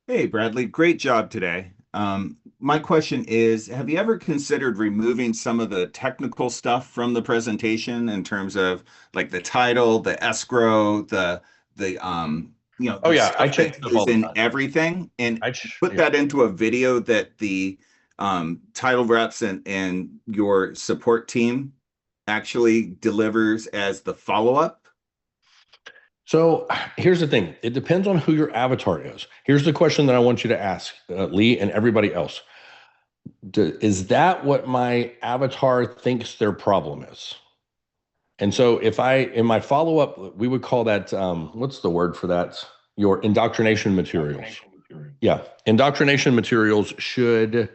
Hey, Bradley, great job today. My question is, have you ever considered removing some of the technical stuff from the presentation in terms of like the title, the escrow, Oh the yeah, I stuff change that stuff all is the in time. everything and put Yeah. that into a video that the title reps and your support team actually delivers as the follow-up? So here's the thing. It depends on who your avatar is. Here's the question that I want you to ask, Lee, and everybody else. Is that what my avatar thinks their problem is? And so if in my follow-up, we would call that, what's the word for that? Your indoctrination materials. Yeah. Indoctrination materials should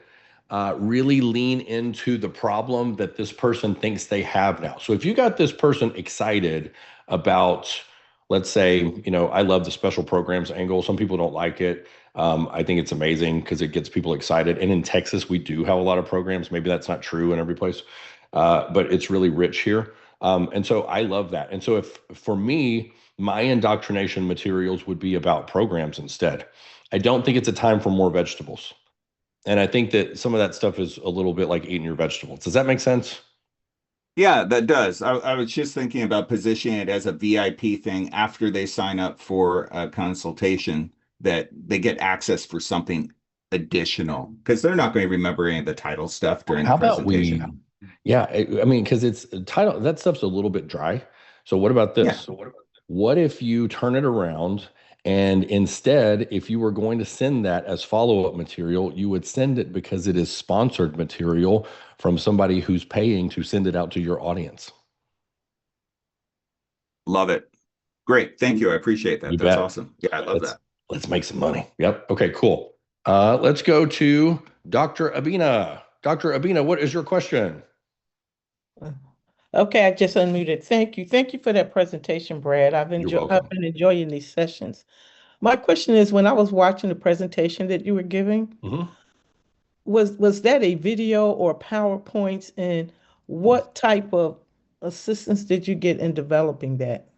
really lean into the problem that this person thinks they have now. So if you got this person excited about, let's say, I love the special programs angle. Some people don't like it. I think it's amazing because it gets people excited. And in Texas, we do have a lot of programs. Maybe that's not true in every place, but it's really rich here. And so I love that. And so if for me, my indoctrination materials would be about programs instead. I don't think it's a time for more vegetables. And I think that some of that stuff is a little bit like eating your vegetables. Does that make sense? Yeah, that does. I was just thinking about positioning it as a VIP thing after they sign up for a consultation that they get access for something additional because they're not going to remember any of the title stuff during the How about we, presentation. yeah, I mean, because it's title, that stuff's a little bit dry. So what about Yeah, this? What if you turn it around and instead, if you were going to send that as follow-up material, you would send it because it is sponsored material from somebody who's paying to send it out to your audience. love it. Great. Thank you. I appreciate that. You That's bet. awesome. Yeah, I love Let's that. let's make some money. Yep. Okay, cool. Let's go to Dr. Abina. Dr. Abina, what is your question? Okay, I just unmuted. Thank you. Thank you for that presentation, Brad. You're I've welcome. been enjoying these sessions. My question is, when I was watching the presentation that you were giving, Mhm. was that a video or PowerPoints, and what type of assistance did you get in developing that?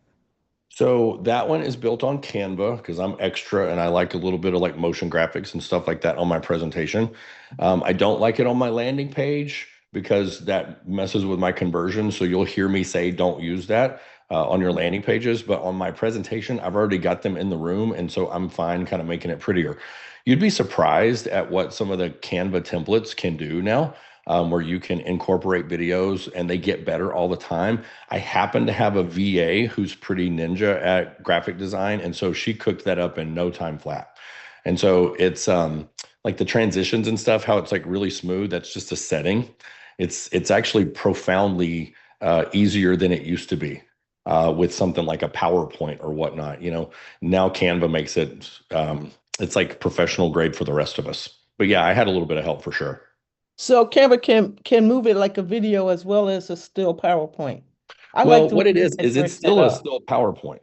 So that one is built on Canva because I'm extra and I like a little bit of like motion graphics and stuff like that on my presentation. I don't like it on my landing page because that messes with my conversion. So you'll hear me say, don't use that. on your landing pages, but on my presentation, I've already got them in the room, and so I'm fine kind of making it prettier. You'd be surprised at what some of the Canva templates can do now, where you can incorporate videos and they get better all the time. I happen to have a VA who's pretty ninja at graphic design, and so she cooked that up in no time flat. And so it's like the transitions and stuff, how it's like really smooth. That's just a setting. It's actually profoundly easier than it used to be with something like a PowerPoint or whatnot. Now Canva makes it it's like professional grade for the rest of us. But yeah, I had a little bit of help for sure. So Canva can move it like a video as well as a still PowerPoint. I like Well, the what way it you is guys break it's that still a up. still a PowerPoint.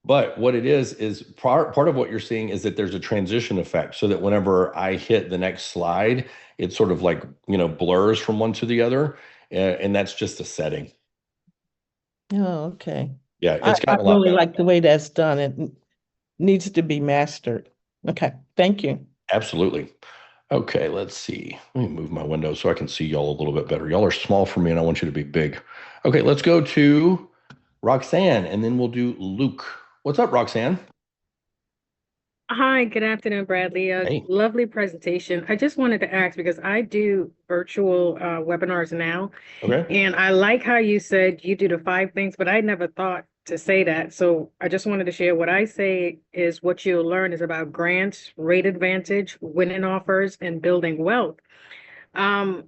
But what it is part of what you're seeing is that there's a transition effect so that whenever I hit the next slide, it sort of like, blurs from one to the other. And that's just a setting. Oh, okay. Yeah, I, it's I gotten a lot really better. like the way that's done. It needs to be mastered. Okay, thank you. Absolutely. Okay, let's see. Let me move my window so I can see y'all a little bit better. Y'all are small for me and I want you to be big. Okay, let's go to Roxanne and then we'll do Luke. What's up, Roxanne? Hi, good afternoon, Bradley. Hey. Lovely presentation. I just wanted to ask because I do virtual webinars now, Okay. and I like how you said you do the 5 things, but I never thought to say that. So I just wanted to share what I say is what you'll learn is about grants, rate advantage, winning offers, and building wealth. Um,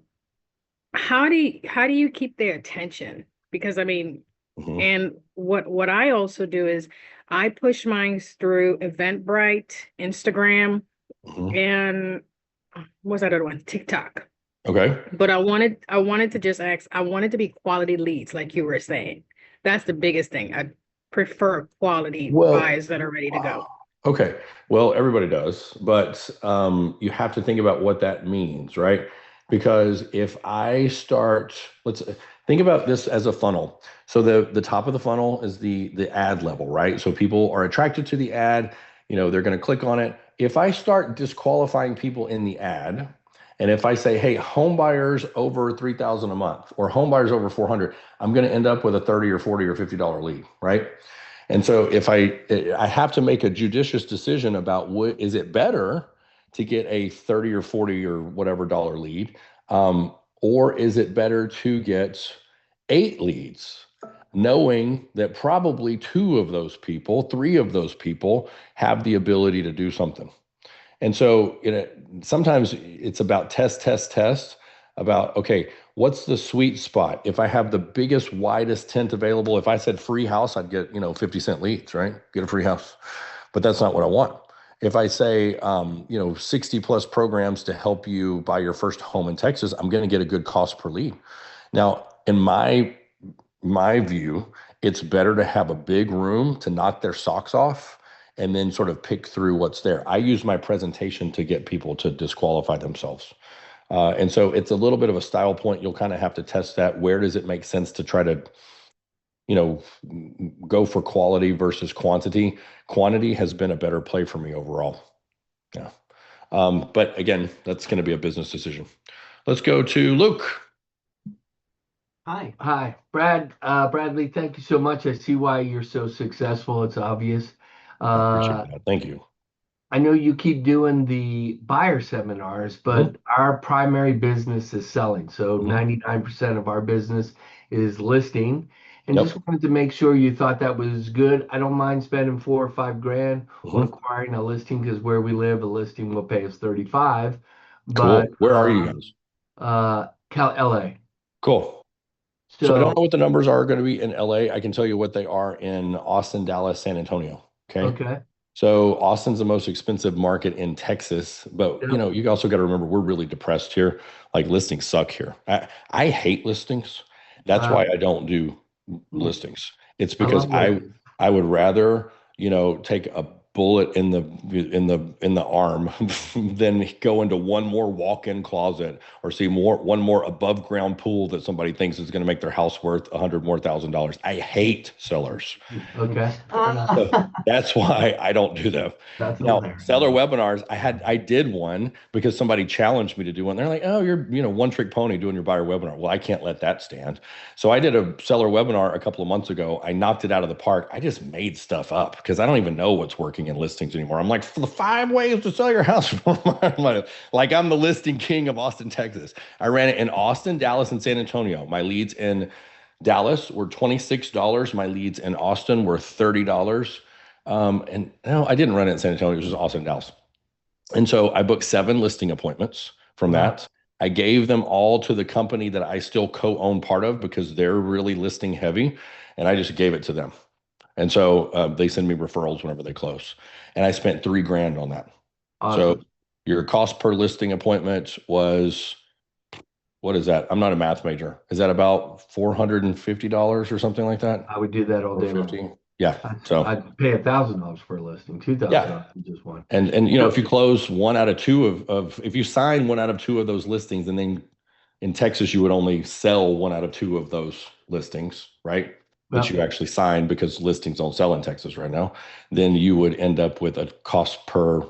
how do you keep their attention? Because I mean, Mhm, and what I also do is I push mine through Eventbrite, Instagram, mhm. and what's that other one? TikTok. Okay. But I wanted to just ask, I wanted to be quality leads, like you were saying. That's the biggest thing. I prefer quality Well, buyers that are ready to go. okay. Well, everybody does, but you have to think about what that means, right? Because if I start, let's think about this as a funnel. So the top of the funnel is the ad level, right? So people are attracted to the ad, they're going to click on it. If I start disqualifying people in the ad, and if I say, hey, home buyers over 3,000 a month or home buyers over 400, I'm going to end up with a 30 or 40 or $50 lead, right? And so if I have to make a judicious decision about what is it better to get a 30 or 40 or whatever dollar lead, or is it better to get 8 leads, knowing that probably two of those people, three of those people have the ability to do something. And so, sometimes it's about test, test, test. About, okay, what's the sweet spot? If I have the biggest, widest tent available, if I said free house, I'd get 50-cent leads, right? Get a free house, but that's not what I want. If I say 60 plus programs to help you buy your first home in Texas, I'm going to get a good cost per lead. Now, in my view, it's better to have a big room to knock their socks off and then sort of pick through what's there. I use my presentation to get people to disqualify themselves. And so it's a little bit of a style point. You'll kind of have to test that. Where does it make sense to try to, you know, go for quality versus quantity? Quantity has been a better play for me overall. Yeah. But again, that's going to be a business decision. Let's go to Luke. Hi, Bradley. Thank you so much. I see why you're so successful. It's obvious. I appreciate Uh, that. Thank you. I know you keep doing the buyer seminars, but our primary business is selling. So Mhm. 99% of our business is listing. And Yep. just wanted to make sure you thought that was good. I don't mind spending 4 or 5 grand on Mhm. acquiring a listing because where we live, a listing will pay us 35. But Cool. Where are you guys? LA. Cool. So I don't So know what the numbers are going to be in LA. I can tell you what they are in Austin, Dallas, San Antonio. Okay. okay. So Austin's the most expensive market in Texas, but Yep. you also got to remember we're really depressed here. Like listings suck here. I hate listings. That's why Wow. I don't do listings. It's I because love I listings. I would rather, take bullet in the arm than go into one more walk-in closet or see one more above ground pool that somebody thinks is going to make their house worth $100,000 more. I hate sellers. Okay. So that's why I don't do them. That's Now, hilarious. seller webinars, I did one because somebody challenged me to do one. They're like, oh, you're, one trick pony doing your buyer webinar. Well, I can't let that stand. So I did a seller webinar a couple of months ago. I knocked it out of the park. I just made stuff up because I don't even know what's working in listings anymore. I'm like, for the 5 ways to sell your house. Like I'm the listing king of Austin, Texas. I ran it in Austin, Dallas, and San Antonio. My leads in Dallas were $26. My leads in Austin were $30. And no, I didn't run it in San Antonio. It was just Austin and Dallas. And so I booked 7 listing appointments from that. I gave them all to the company that I still co-own part of because they're really listing heavy. And I just gave it to them. And so they send me referrals whenever they close. And I spent $3,000 on that. Awesome. So your cost per listing appointment was, what is that? I'm not a math major. Is that about $450 or something like that? I would do that all day long. $450? Yeah. So I'd pay $1,000 for a listing, $2,000 for just one. And if you close 1 out of 2 of if you sign 1 out of 2 of those listings, and then in Texas you would only sell 1 out of 2 of those listings, right? That you actually sign, because listings don't sell in Texas right now. Then you would end up with a cost per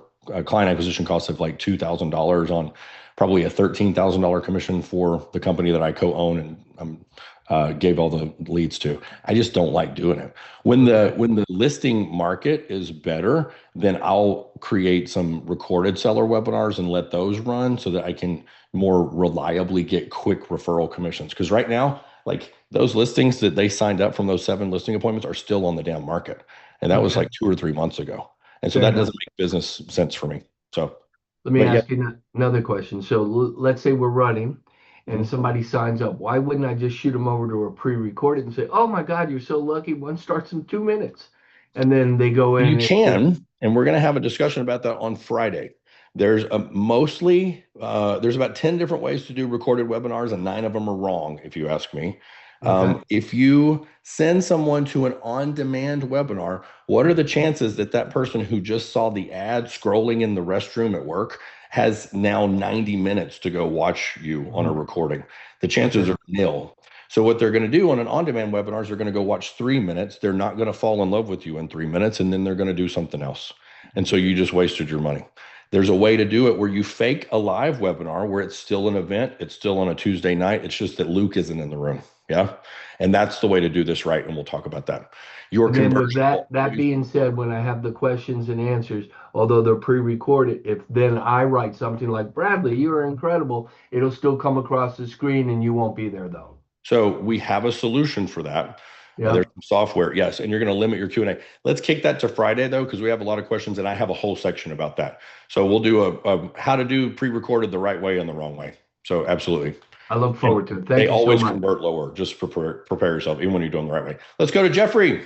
client acquisition cost of like $2,000 on probably a $13,000 commission for the company that I co-own and gave all the leads to. I just don't like doing it. When the listing market is better, then I'll create some recorded seller webinars and let those run so that I can more reliably get quick referral commissions. Because right now, like those listings that they signed up from those 7 listing appointments are still on the damn market. And that was like 2 or 3 months ago. And so that doesn't make business sense for me. So let me ask you another question. So let's say we're running and somebody signs up. Why wouldn't I just shoot them over to a pre-recorded and say, oh my God, you're so lucky. One starts in 2 minutes. And then they go in. You can, and we're going to have a discussion about that on Friday. There's there's about 10 different ways to do recorded webinars, and 9 of them are wrong, if you ask me. Okay. If you send someone to an on-demand webinar, what are the chances that that person who just saw the ad scrolling in the restroom at work has now 90 minutes to go watch you on a recording? The chances are nil. So what they're going to do on an on-demand webinar is they're going to go watch 3 minutes. They're not going to fall in love with you in 3 minutes, and then they're going to do something else. And so you just wasted your money. There's a way to do it where you fake a live webinar where it's still an event. It's still on a Tuesday night. It's just that Luke isn't in the room. Yeah. And that's the way to do this right. And we'll talk about that. That being said, when I have the questions and answers, although they're pre-recorded, if then I write something like, Bradley, you are incredible, it'll still come across the screen and you won't be there though. So we have a solution for that. Yeah. There's some software. Yes. And you're going to limit your Q&A. Let's kick that to Friday though, because we have a lot of questions and I have a whole section about that. So we'll do a how to do pre-recorded the right way and the wrong way. So absolutely. I look forward to it. Thank you They always so much. convert lower. Just prepare yourself, even when you're doing the right way. Let's go to Jeffrey.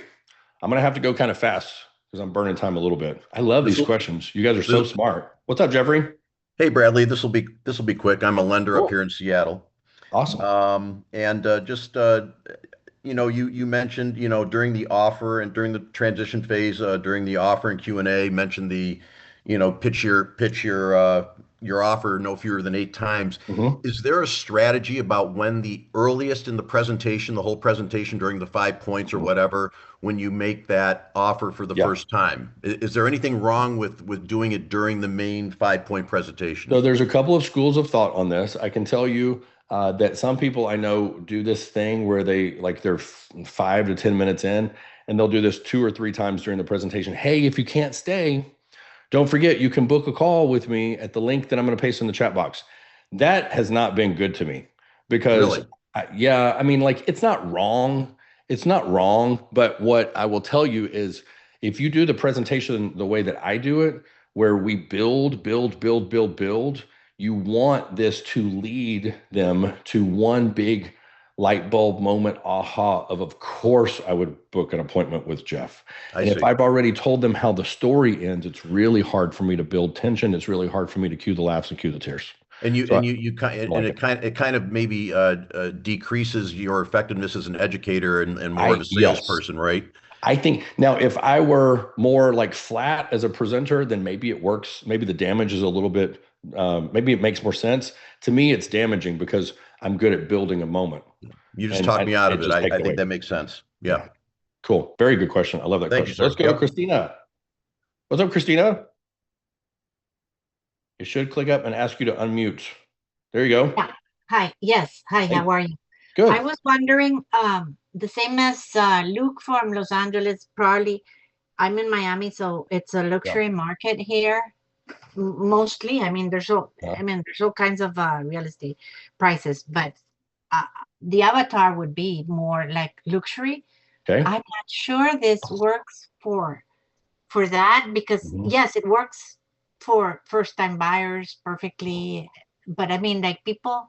I'm going to have to go kind of fast because I'm burning time a little bit. I love these questions. You guys are so smart. What's up, Jeffrey? Hey, Bradley. This will be quick. I'm a lender up here in Seattle. Awesome. You mentioned, during the offer and during the transition phase, during the offer and Q&A, mentioned the, pitch your offer no fewer than 8 times. Is there a strategy about when the earliest in the presentation, the whole presentation during the 5 points or whatever, when you make that offer for the first time? Is there anything wrong with doing it during the main 5-point presentation? So there's a couple of schools of thought on this. I can tell you that some people I know do this thing where they're 5 to 10 minutes in, and they'll do this 2 or 3 times during the presentation. Hey, if you can't stay, don't forget, you can book a call with me at the link that I'm going to paste in the chat box. That has not been good to me because, it's not wrong. It's not wrong. But what I will tell you is if you do the presentation the way that I do it, where we build, you want this to lead them to one big light bulb moment, aha, of course I would book an appointment with Jeff. If I've already told them how the story ends, it's really hard for me to build tension. It's really hard for me to cue the laughs and cue the tears. It kind of maybe decreases your effectiveness as an educator and more of a salesperson, right? I think now if I were more like flat as a presenter, then maybe it works. Maybe the damage is a little bit, maybe it makes more sense. To me, it's damaging because I'm good at building a moment. You just And talked me out of it. just takes I away. think that makes sense. Yeah. Cool. Very good question. I love that Thank you, question. sir. Let's go, Yep. Christina. What's up, Christina? It should click up and ask you to unmute. There you go. Yeah. Hi. Yes. Hi. Hey. How are you? Good. I was wondering, the same as Luke from Los Angeles, probably. I'm in Miami, so it's a luxury market here, mostly. I mean, there's all kinds of real estate prices, but the avatar would be more like luxury. Okay. I'm not sure this works for that because yes, it works for first-time buyers perfectly, but I mean, like people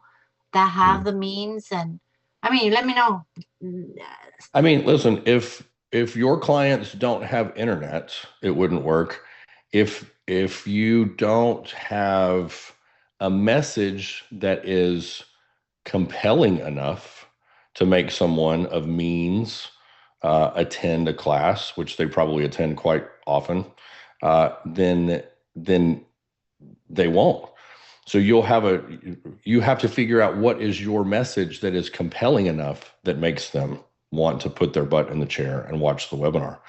that have the means, and I mean, let me know. I mean, listen, if your clients don't have internet, it wouldn't work. If you don't have a message that is compelling enough to make someone of means attend a class, which they probably attend quite often, then they won't. So you have to figure out what is your message that is compelling enough that makes them want to put their butt in the chair and watch the webinar.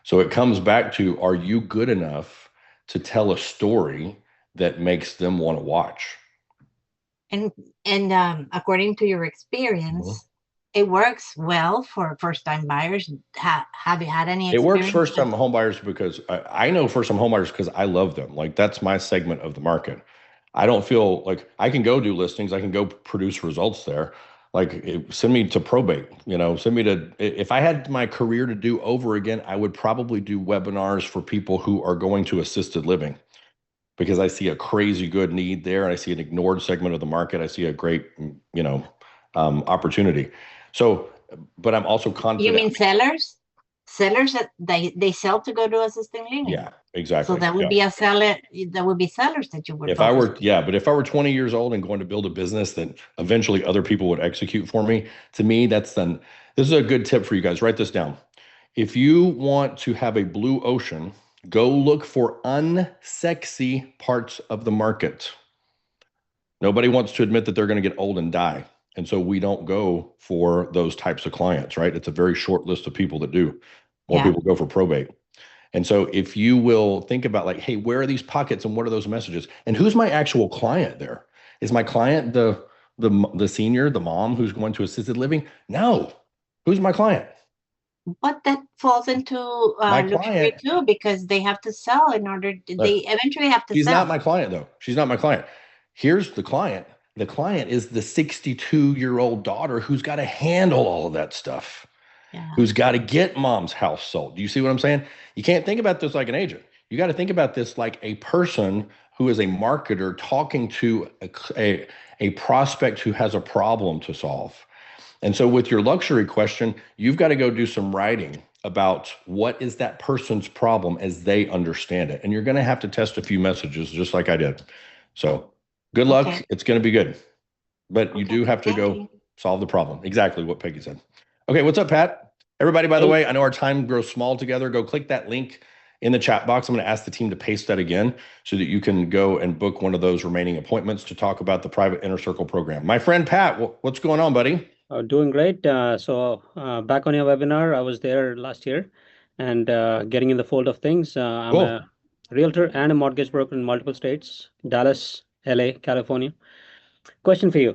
So it comes back to, are you good enough to tell a story that makes them want to watch? And according to your experience, it works well for first-time buyers. Have you had any experience? It works first-time home buyers because I know first-time home buyers because I love them. Like that's my segment of the market. I don't feel like I can go do listings. I can go produce results there. Like send me to probate, send me to, if I had my career to do over again, I would probably do webinars for people who are going to assisted living because I see a crazy good need there. And I see an ignored segment of the market. I see a great, opportunity. So, but I'm also confident. You mean sellers? Sellers that they sell to go to assisted living? Yeah, exactly. So that would be a seller. That would be sellers that you would. But if I were 20 years old and going to build a business that eventually other people would execute for me, to me, this is a good tip for you guys. Write this down. If you want to have a blue ocean, go look for unsexy parts of the market. Nobody wants to admit that they're going to get old and die. And so we don't go for those types of clients, right? It's a very short list of people that do. More people go for probate. And so if you will think about like, hey, where are these pockets and what are those messages? And who's my actual client there? Is my client the senior, the mom who's going to assisted living? No. Who's my client? But that falls into luxury too, because they have to sell in order to, they eventually have to sell. She's not my client though. She's not my client. Here's the client. The client is the 62-year-old daughter who's got to handle all of that stuff. Yeah. Who's got to get mom's house sold. Do you see what I'm saying? You can't think about this like an agent. You got to think about this like a person who is a marketer talking to a prospect who has a problem to solve. And so with your luxury question, you've got to go do some writing about what is that person's problem as they understand it. And you're going to have to test a few messages just like I did. So good luck. Okay. It's going to be good. But you do have to go solve the problem. Exactly what Peggy said. Okay, what's up, Pat? Everybody, by the way, I know our time grows small together. Go click that link in the chat box. I'm going to ask the team to paste that again so that you can go and book one of those remaining appointments to talk about the private inner circle program. My friend, Pat, what's going on, buddy? Doing great. So back on your webinar, I was there last year and getting in the fold of things. I'm a realtor and a mortgage broker in multiple states, Dallas, LA, California. Question for you.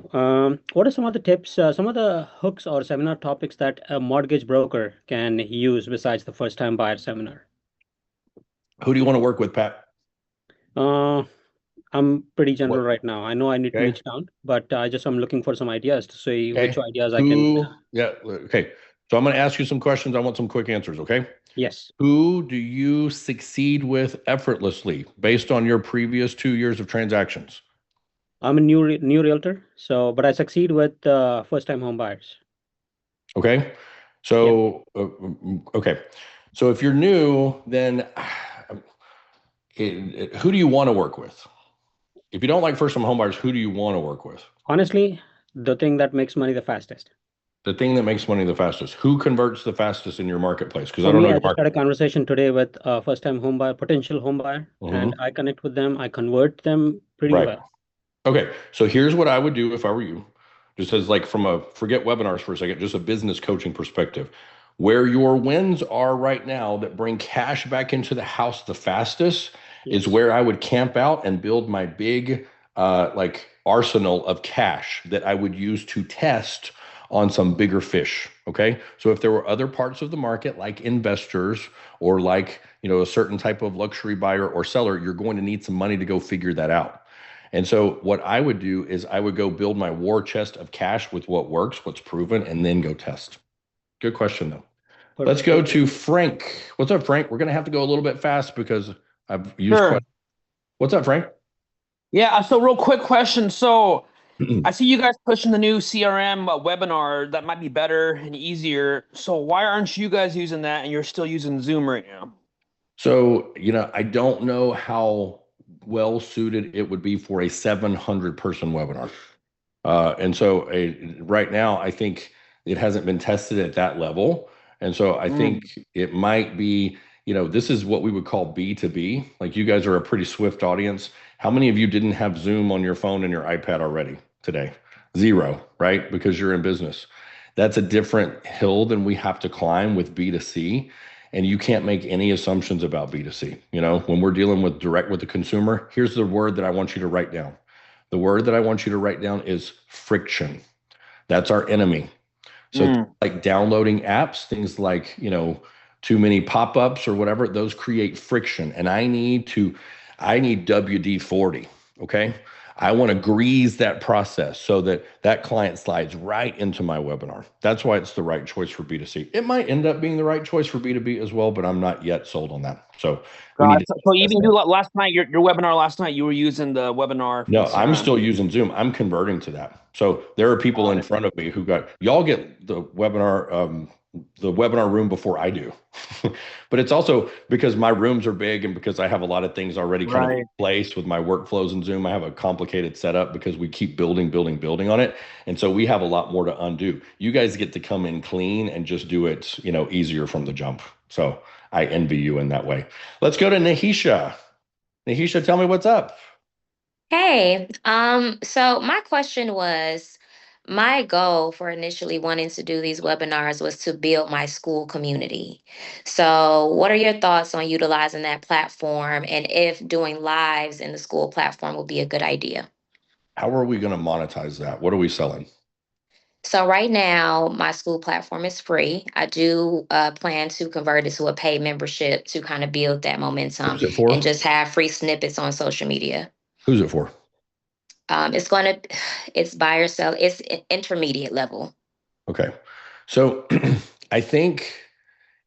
What are some of the tips, some of the hooks or seminar topics that a mortgage broker can use besides the first-time buyer seminar? Who do you want to work with, Pat? I'm pretty general right now. I know I need to reach down, but I'm looking for some ideas to see which ideas I can. Yeah. Okay. So I'm going to ask you some questions. I want some quick answers. Okay. Yes. Who do you succeed with effortlessly based on your previous 2 years of transactions? I'm a new realtor, but I succeed with first-time home buyers. Okay. So, okay. So if you're new, then who do you want to work with? If you don't like first-time home buyers, who do you want to work with? Honestly, the thing that makes money the fastest. The thing that makes money the fastest. Who converts the fastest in your marketplace? Because I For don't me, know I your just had market. a conversation today with a first-time home buyer, potential home buyer, and I connect with them. I convert them pretty Right. well. Okay. So here's what I would do if I were you. Just as like from a forget webinars for a second, just a business coaching perspective. Where your wins are right now that bring cash back into the house the fastest is Yes. where I would camp out and build my big like arsenal of cash that I would use to test on some bigger fish. Okay. So if there were other parts of the market like investors or like, a certain type of luxury buyer or seller, you're going to need some money to go figure that out. And so what I would do is I would go build my war chest of cash with what works, what's proven, and then go test. Good question though. Let's go to Frank. What's up, Frank? We're going to have to go a little bit fast because I've used Sure. What's up, Frank? Yeah, so real quick question. So I see you guys pushing the new CRM webinar that might be better and easier. So why aren't you guys using that and you're still using Zoom right now? So, I don't know how well suited it would be for a 700 person webinar. And so right now, I think it hasn't been tested at that level. And so I think it might be, this is what we would call B2B. Like you guys are a pretty swift audience. How many of you didn't have Zoom on your phone and your iPad already today? 0, right? Because you're in business. That's a different hill than we have to climb with B2C. And you can't make any assumptions about B2C. When we're dealing with direct with the consumer, here's the word that I want you to write down. The word that I want you to write down is friction. That's our enemy. So like downloading apps, things like, too many pop-ups or whatever, those create friction. And I need WD-40, okay? I want to grease that process so that client slides right into my webinar. That's why it's the right choice for B2C. It might end up being the right choice for B2B as well, but I'm not yet sold on that. So So even you last night, your webinar last night, you were using the webinar. No, I'm still using Zoom. I'm converting to that. So there are people in front of me who y'all get the webinar room before I do. But it's also because my rooms are big and because I have a lot of things already kind of in place with my workflows in Zoom. I have a complicated setup because we keep building on it. And so we have a lot more to undo. You guys get to come in clean and just do it, easier from the jump. So I envy you in that way. Let's go to Nahisha. Nahisha, tell me what's up. Hey, so my question was, my goal for initially wanting to do these webinars was to build my school community. So what are your thoughts on utilizing that platform and if doing lives in the school platform would be a good idea? How are we going to monetize that? What are we selling? So right now, my school platform is free. I do plan to convert it to a paid membership to kind of build that momentum Who's it for? and just have free snippets on social media. Who's it for? It's buyer sell, it's intermediate level. Okay. So I think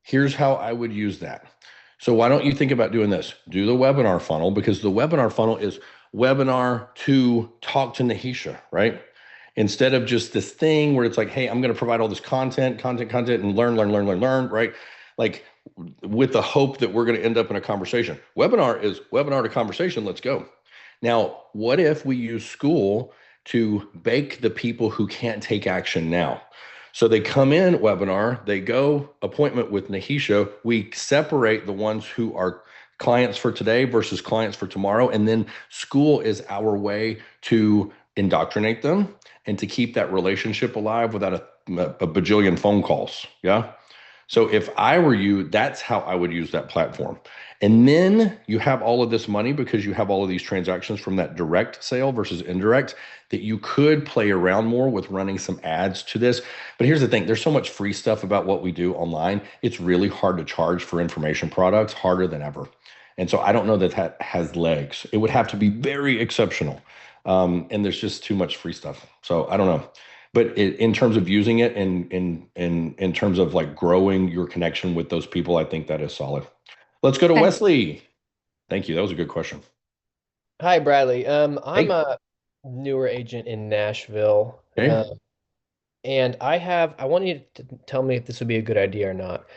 here's how I would use that. So why don't you think about doing this? Do the webinar funnel, because the webinar funnel is webinar to talk to Nahisha, right? Instead of just this thing where it's like, hey, I'm going to provide all this content and learn, right? Like with the hope that we're going to end up in a conversation. Webinar is webinar to conversation. Let's go. Now, what if we use school to bake the people who can't take action now? So they come in webinar, they go appointment with Nahisha. We separate the ones who are clients for today versus clients for tomorrow. And then school is our way to indoctrinate them and to keep that relationship alive without a bajillion phone calls. Yeah. So if I were you, that's how I would use that platform. And then you have all of this money because you have all of these transactions from that direct sale versus indirect that you could play around more with running some ads to this. But here's the thing, there's so much free stuff about what we do online. It's really hard to charge for information products, harder than ever. And so I don't know that has legs. It would have to be very exceptional. And there's just too much free stuff. So I don't know. But in terms of using it and in terms of like growing your connection with those people, I think that is solid. Let's go to Wesley. Thank you. That was a good question. Hi, Bradley. I'm a newer agent in Nashville. Okay. And I want you to tell me if this would be a good idea or not.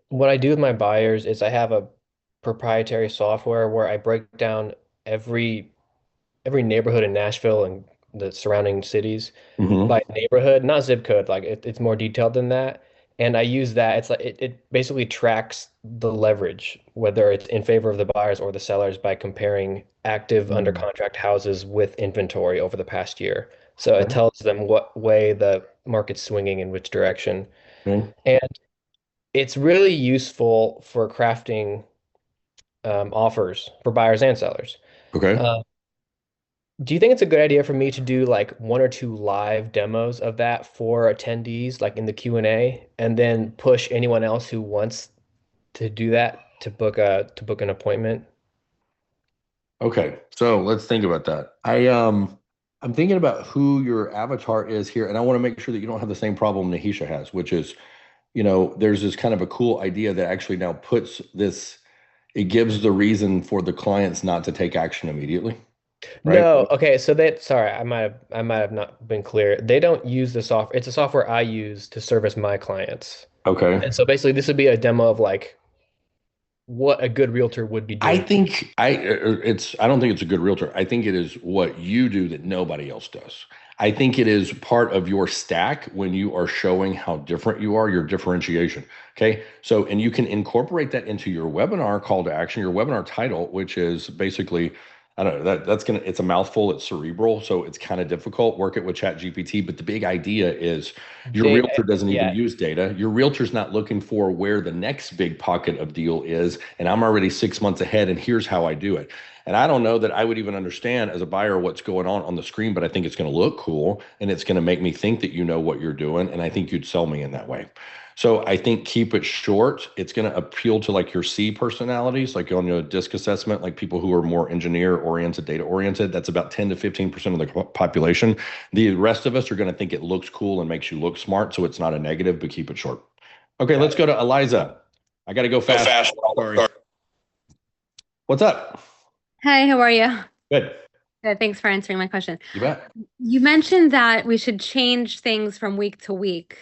What I do with my buyers is I have a proprietary software where I break down every neighborhood in Nashville and the surrounding cities Mhm. by neighborhood, not zip code. Like it's more detailed than that. And I use that. It's like it basically tracks the leverage, whether it's in favor of the buyers or the sellers, by comparing active under contract houses with inventory over the past year. So it Okay. tells them what way the market's swinging in which direction. Okay. And it's really useful for crafting offers for buyers and sellers. Okay. Do you think it's a good idea for me to do like one or two live demos of that for attendees, like in the Q&A, and then push anyone else who wants to do that to book an appointment? Okay, so let's think about that. I'm thinking about who your avatar is here, and I want to make sure that you don't have the same problem Nahisha has, which is, there's this kind of a cool idea that actually now puts this, it gives the reason for the clients not to take action immediately, right? No, okay, so sorry, I might have not been clear. They don't use the software. It's a software I use to service my clients. Okay. And so basically this would be a demo of like what a good realtor would be doing. I don't think it's a good realtor. I think it is what you do that nobody else does. I think it is part of your stack when you are showing how different you are, your differentiation. Okay. So, and you can incorporate that into your webinar call to action, your webinar title, which is basically, I don't know, it's a mouthful, it's cerebral. So it's kind of difficult. Work it with ChatGPT. But the big idea is your realtor doesn't even use data. Your realtor's not looking for where the next big pocket of deal is. And I'm already 6 months ahead, and here's how I do it. And I don't know that I would even understand as a buyer what's going on the screen, but I think it's going to look cool, and it's going to make me think that you know what you're doing. And I think you'd sell me in that way. So I think keep it short. It's going to appeal to like your C personalities, like on your DISC assessment, like people who are more engineer oriented, data oriented. That's about 10 to 15% of the population. The rest of us are going to think it looks cool and makes you look smart. So it's not a negative, but keep it short. Okay, let's go to Eliza. I got to go fast. Sorry. What's up? Hi, how are you? Good. Good, thanks for answering my question. You bet. You mentioned that we should change things from week to week.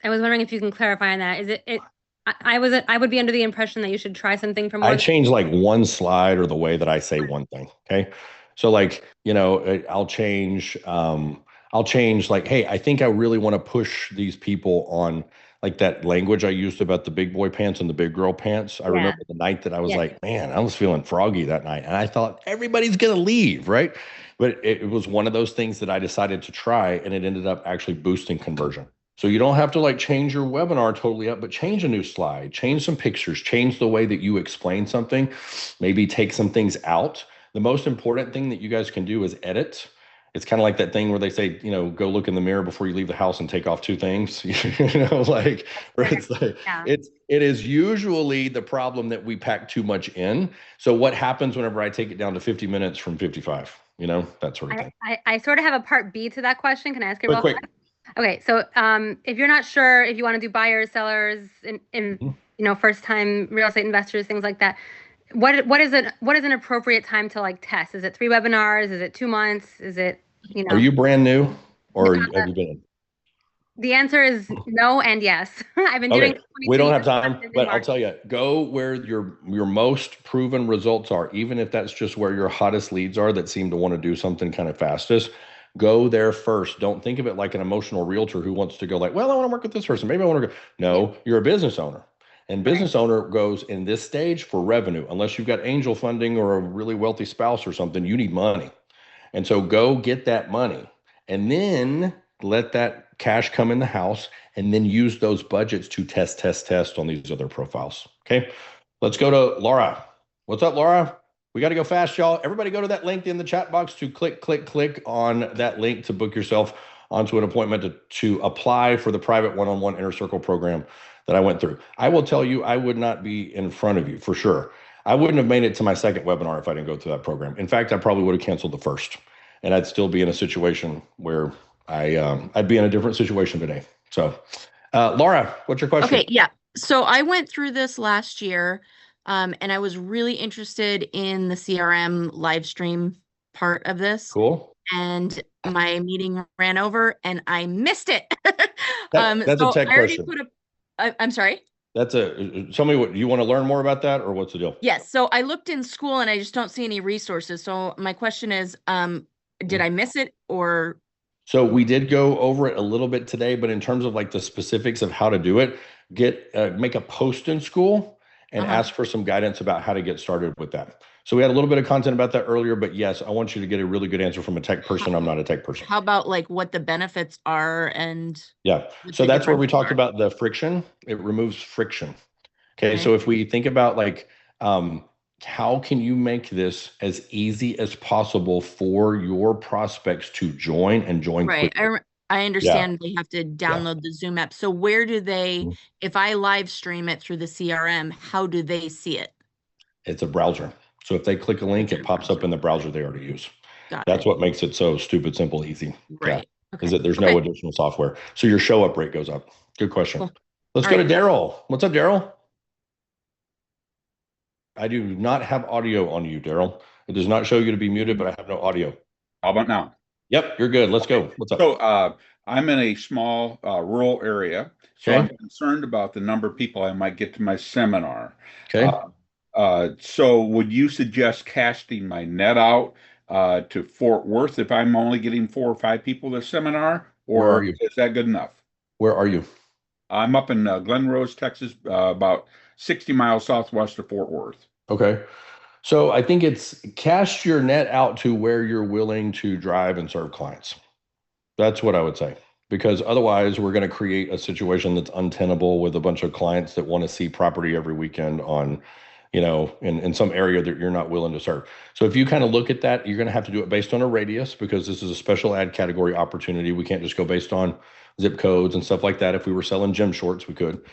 I was wondering if you can clarify on that. Is it I would be under the impression that you should try something from I change like one slide or the way that I say one thing. Okay. So like, I'll change like, hey, I think I really want to push these people on like that language I used about the big boy pants and the big girl pants. I remember the night that I was like, man, I was feeling froggy that night. And I thought everybody's going to leave. Right. But it was one of those things that I decided to try, and it ended up actually boosting conversion. So you don't have to like change your webinar totally up, but change a new slide, change some pictures, change the way that you explain something, maybe take some things out. The most important thing that you guys can do is edit. It's kind of like that thing where they say, go look in the mirror before you leave the house and take off two things, like, where it's like, it is usually the problem that we pack too much in. So what happens whenever I take it down to 50 minutes from 55, that sort of thing. I sort of have a part B to that question. Can I ask you real quick? Okay, so if you're not sure if you want to do buyers, sellers, in first time real estate investors, things like that, what is an appropriate time to like test? Is it 3 webinars? Is it 2 months? Is it Are you brand new, or have you been? The answer is no and yes. I've been doing. We don't have time, but I'll tell you, go where your most proven results are, even if that's just where your hottest leads are that seem to want to do something kind of fastest. Go there first. Don't think of it like an emotional realtor who wants to go like, well, I want to work with this person. Maybe I want to go. No, you're a business owner. And business owner goes in this stage for revenue. Unless you've got angel funding or a really wealthy spouse or something, you need money. And so go get that money and then let that cash come in the house, and then use those budgets to test on these other profiles. Okay. Let's go to Laura. What's up, Laura? We got to go fast, y'all. Everybody go to that link in the chat box to click on that link to book yourself onto an appointment to apply for the private one-on-one Inner Circle program that I went through. I will tell you, I would not be in front of you for sure. I wouldn't have made it to my second webinar if I didn't go through that program. In fact, I probably would have canceled the first, and I'd still be in a situation where I'd be in a different situation today. So, Laura, what's your question? Okay, yeah. So I went through this last year. And I was really interested in the CRM live stream part of this. Cool. And my meeting ran over and I missed it. That's a tech question. I'm sorry? Tell me what you want to learn more about that, or what's the deal? Yes. So I looked in school and I just don't see any resources. So my question is did I miss it or? So we did go over it a little bit today, but in terms of like the specifics of how to do it, make a post in school and ask for some guidance about how to get started with that. So we had a little bit of content about that earlier, but yes, I want you to get a really good answer from a tech person. I'm not a tech person. How about like what the benefits are and? Yeah. So that's where we talked about the friction. It removes friction. Okay. So if we think about like, how can you make this as easy as possible for your prospects to join and join right quickly? I understand they have to download the Zoom app. So where do they, if I live stream it through the CRM, how do they see it? It's a browser. So if they click a link, it pops up in the browser they already use. Got That's it. what makes it so stupid, simple, easy. Right. Okay. Is that there's no additional software. So your show up rate goes up. Good question. Cool. Let's go to Daryl. What's up, Daryl? I do not have audio on you, Daryl. It does not show you to be muted, but I have no audio. How about now? Yep, you're good. Let's go. What's up? So I'm in a small rural area, so I'm concerned about the number of people I might get to my seminar. Okay. So would you suggest casting my net out to Fort Worth if I'm only getting 4 or 5 people to the seminar, or is that good enough? Where are you? I'm up in Glen Rose, Texas, about 60 miles southwest of Fort Worth. Okay. So I think it's cast your net out to where you're willing to drive and serve clients. That's what I would say, because otherwise we're going to create a situation that's untenable with a bunch of clients that want to see property every weekend on, in some area that you're not willing to serve. So if you kind of look at that, you're going to have to do it based on a radius, because this is a special ad category opportunity. We can't just go based on zip codes and stuff like that. If we were selling gym shorts, we could.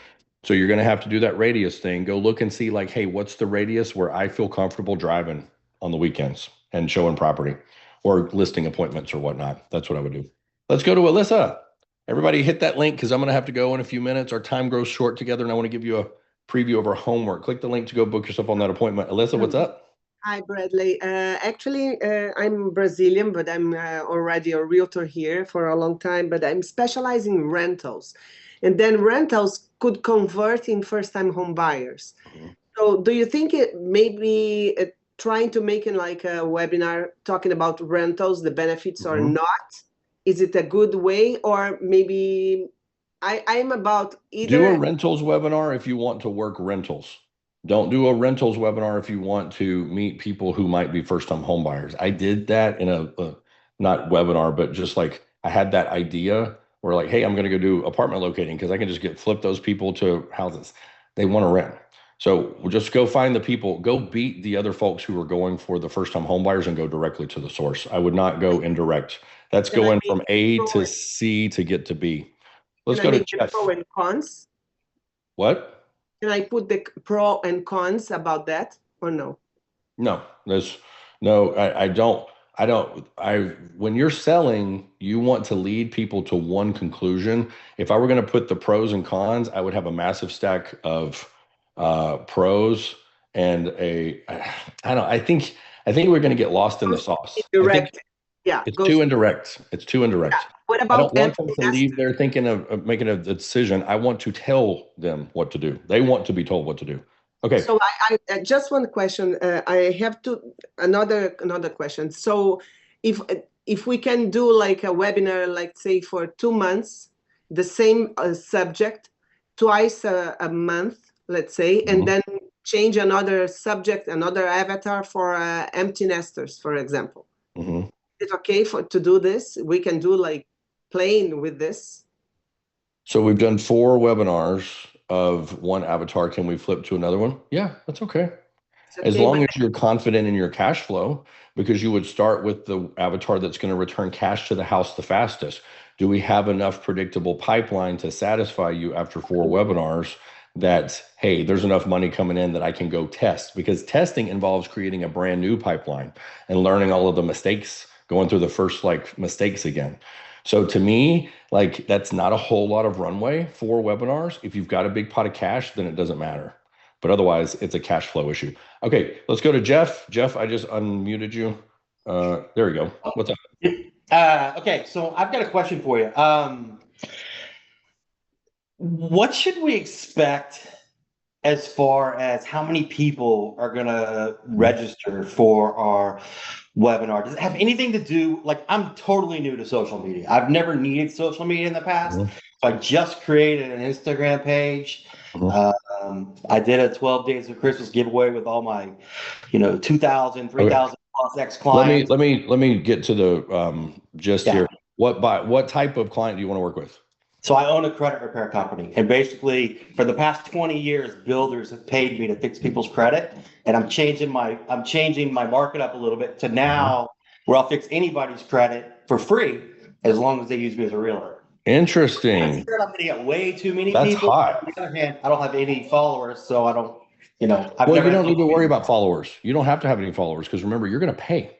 So you're going to have to do that radius thing. Go look and see like, hey, what's the radius where I feel comfortable driving on the weekends and showing property or listing appointments or whatnot. That's what I would do. Let's go to Alyssa. Everybody hit that link because I'm going to have to go in a few minutes. Our time grows short together, and I want to give you a preview of our homework. Click the link to go book yourself on that appointment. Alyssa, what's up? Hi, Bradley. Actually, I'm Brazilian, but I'm already a realtor here for a long time, but I'm specializing in rentals. And then rentals could convert in first-time home buyers. So do you think it maybe trying to make it like a webinar talking about rentals, the benefits or not? Is it a good way? Or maybe I'm about either. Do a rentals webinar if you want to work rentals. Don't do a rentals webinar if you want to meet people who might be first-time home buyers. I did that in a not webinar, but just like I had that idea where like, hey, I'm going to go do apartment locating because I can just flip those people to houses. They want to rent. So we'll just go find the people, go beat the other folks who are going for the first-time home buyers and go directly to the source. I would not go indirect. That's going from A to C to get to B. Let's go to Jeff. Pro and cons? What? Can I put the pro and cons about that or no? No, I don't. When you're selling, you want to lead people to one conclusion. If I were going to put the pros and cons, I would have a massive stack of pros and I think we're going to get lost in the sauce. Indirect. It's too indirect. It's too indirect. Yeah. What about I don't want them to leave there thinking of making a decision. I want to tell them what to do. They want to be told what to do. Okay. So I just one question. I have another question. So if we can do like a webinar, like say for 2 months, the same subject, twice a month, let's say, and then change another subject, another avatar for empty nesters, for example. Is it okay to do this? We can do like playing with this. So we've done 4 webinars of one avatar. Can we flip to another one? Yeah, that's okay. As long as you're confident in your cash flow, because you would start with the avatar that's going to return cash to the house the fastest. Do we have enough predictable pipeline to satisfy you after 4 webinars that, hey, there's enough money coming in that I can go test? Because testing involves creating a brand new pipeline and learning all of the mistakes, going through the first mistakes again. So to me, that's not a whole lot of runway for webinars. If you've got a big pot of cash, then it doesn't matter. But otherwise, it's a cash flow issue. Okay, let's go to Jeff. Jeff, I just unmuted you. There we go. What's up? Okay, so I've got a question for you. What should we expect as far as how many people are going to register for our webinar, does it have anything to do, like I'm totally new to social media. I've never needed social media in the past. So I just created an Instagram page. I did a 12 Days of Christmas giveaway with all my, 2,000, 3,000 plus ex-clients. Let me get to the gist here. What type of client do you want to work with? So I own a credit repair company, and basically for the past 20 years, builders have paid me to fix people's credit, and I'm changing my market up a little bit to now where I'll fix anybody's credit for free as long as they use me as a realtor. Interesting. I'm sure I'm going to get way too many That's people. hot. On the other hand, I don't have any followers, so I don't, you don't need to worry about followers. You don't have to have any followers because remember, you're going to pay.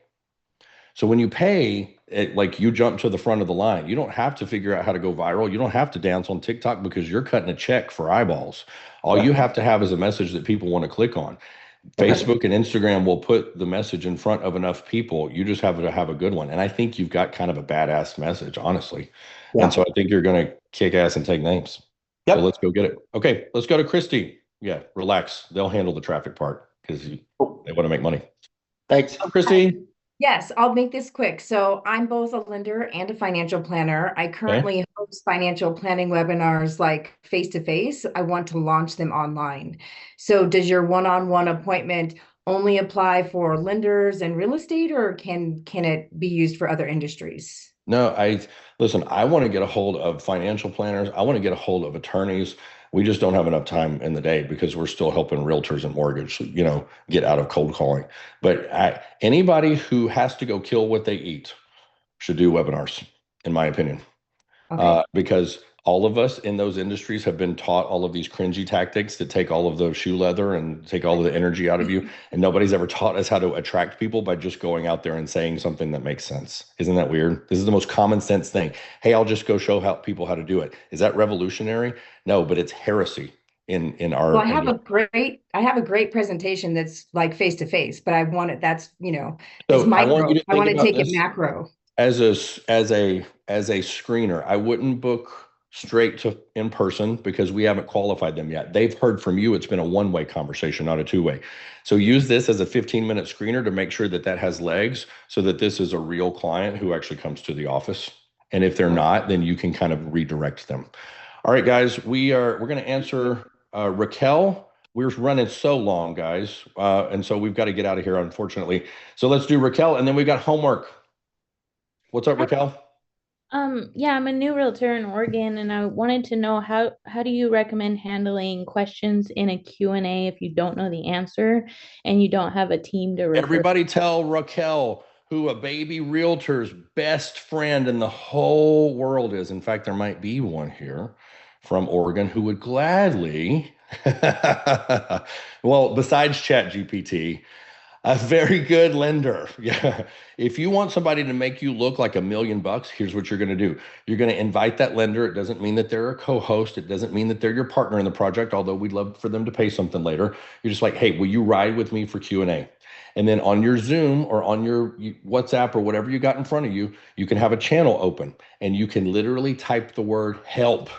So when you pay, like you jump to the front of the line. You don't have to figure out how to go viral. You don't have to dance on TikTok because you're cutting a check for eyeballs. All you have to have is a message that people want to click on. Facebook and Instagram will put the message in front of enough people. You just have to have a good one. And I think you've got kind of a badass message, honestly. And so I think you're going to kick ass and take names. So let's go get it. Okay, let's go to Christy. Yeah, relax. They'll handle the traffic part because they want to make money. Thanks, Christy. Yes, I'll make this quick. So I'm both a lender and a financial planner. I currently host financial planning webinars like face-to-face. I want to launch them online. So does your one-on-one appointment only apply for lenders and real estate, or can it be used for other industries? No, listen, I want to get a hold of financial planners. I want to get a hold of attorneys. We just don't have enough time in the day because we're still helping realtors and mortgage, get out of cold calling. But anybody who has to go kill what they eat should do webinars, in my opinion. Because all of us in those industries have been taught all of these cringy tactics that take all of the shoe leather and take all of the energy out of you. And nobody's ever taught us how to attract people by just going out there and saying something that makes sense. Isn't that weird? This is the most common sense thing. Hey, I'll just go show people how to do it. Is that revolutionary? No, but it's heresy in our. Well, I have a great presentation that's like face to face, but I want it. That's it's micro. I want to take it macro. As a screener, I wouldn't book straight to in person because we haven't qualified them yet. They've heard from you. It's been a one-way conversation, not a two-way. So use this as a 15-minute screener to make sure that has legs so that this is a real client who actually comes to the office. And if they're not, then you can kind of redirect them. All right, guys, we're going to answer Raquel. We're running so long, guys. And so we've got to get out of here, unfortunately. So let's do Raquel, and then we've got homework. What's up, Raquel? Yeah, I'm a new realtor in Oregon, and I wanted to know how do you recommend handling questions in a Q&A if you don't know the answer and you don't have a team to refer. Everybody tell Raquel who a baby realtor's best friend in the whole world is. In fact, there might be one here from Oregon who would gladly, well, besides ChatGPT, a very good lender. Yeah. If you want somebody to make you look like $1 million, here's what you're going to do. You're going to invite that lender. It doesn't mean that they're a co-host. It doesn't mean that they're your partner in the project, although we'd love for them to pay something later. You're just like, hey, will you ride with me for Q&A? And then on your Zoom or on your WhatsApp or whatever you got in front of you, you can have a channel open and you can literally type the word help.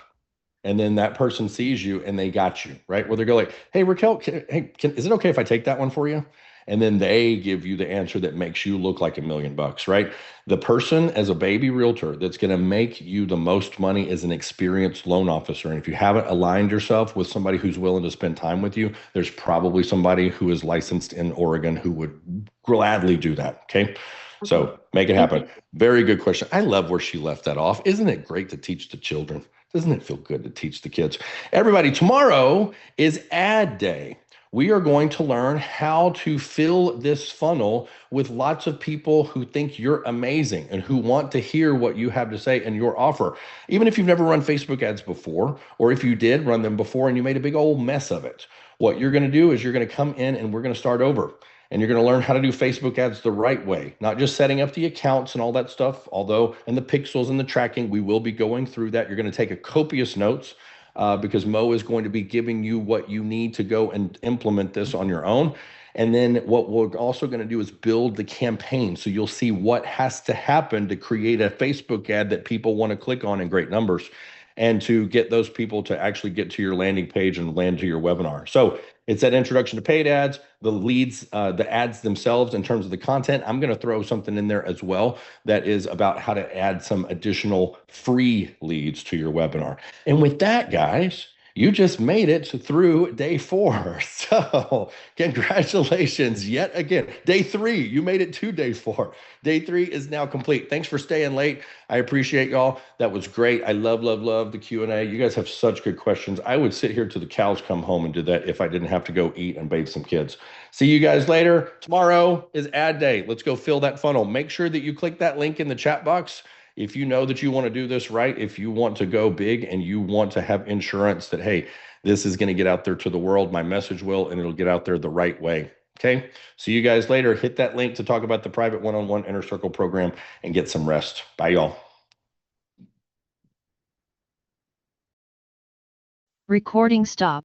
And then that person sees you and they got you, right? Where they go like, hey, Raquel, is it okay if I take that one for you? And then they give you the answer that makes you look like $1 million, right? The person as a baby realtor that's going to make you the most money is an experienced loan officer. And if you haven't aligned yourself with somebody who's willing to spend time with you, there's probably somebody who is licensed in Oregon who would gladly do that. Okay. So make it happen. Very good question. I love where she left that off. Isn't it great to teach the children? Doesn't it feel good to teach the kids? Everybody, tomorrow is ad day. We are going to learn how to fill this funnel with lots of people who think you're amazing and who want to hear what you have to say and your offer. Even if you've never run Facebook ads before, or if you did run them before and you made a big old mess of it, what you're going to do is you're going to come in and we're going to start over. And you're going to learn how to do Facebook ads the right way, not just setting up the accounts and all that stuff, although, and the pixels and the tracking, we will be going through that. You're going to take a copious notes. Because Mo is going to be giving you what you need to go and implement this on your own. And then what we're also going to do is build the campaign. So you'll see what has to happen to create a Facebook ad that people want to click on in great numbers and to get those people to actually get to your landing page and land to your webinar. So It's that introduction to paid ads, the leads, the ads themselves in terms of the content. I'm going to throw something in there as well that is about how to add some additional free leads to your webinar. And with that, guys, you just made it through day 4. So congratulations yet again. Day 3, you made it to day 4. Day 3 is now complete. Thanks for staying late. I appreciate y'all. That was great. I love the Q&A. You guys have such good questions. I would sit here till the cows come home and do that if I didn't have to go eat and bathe some kids. See you guys later. Tomorrow is ad day. Let's go fill that funnel. Make sure that you click that link in the chat box. If you know that you want to do this right, if you want to go big and you want to have insurance that, hey, this is going to get out there to the world, my message will, and it'll get out there the right way. Okay. See you guys later. Hit that link to talk about the private one-on-one Inner Circle program and get some rest. Bye, y'all. Recording stop.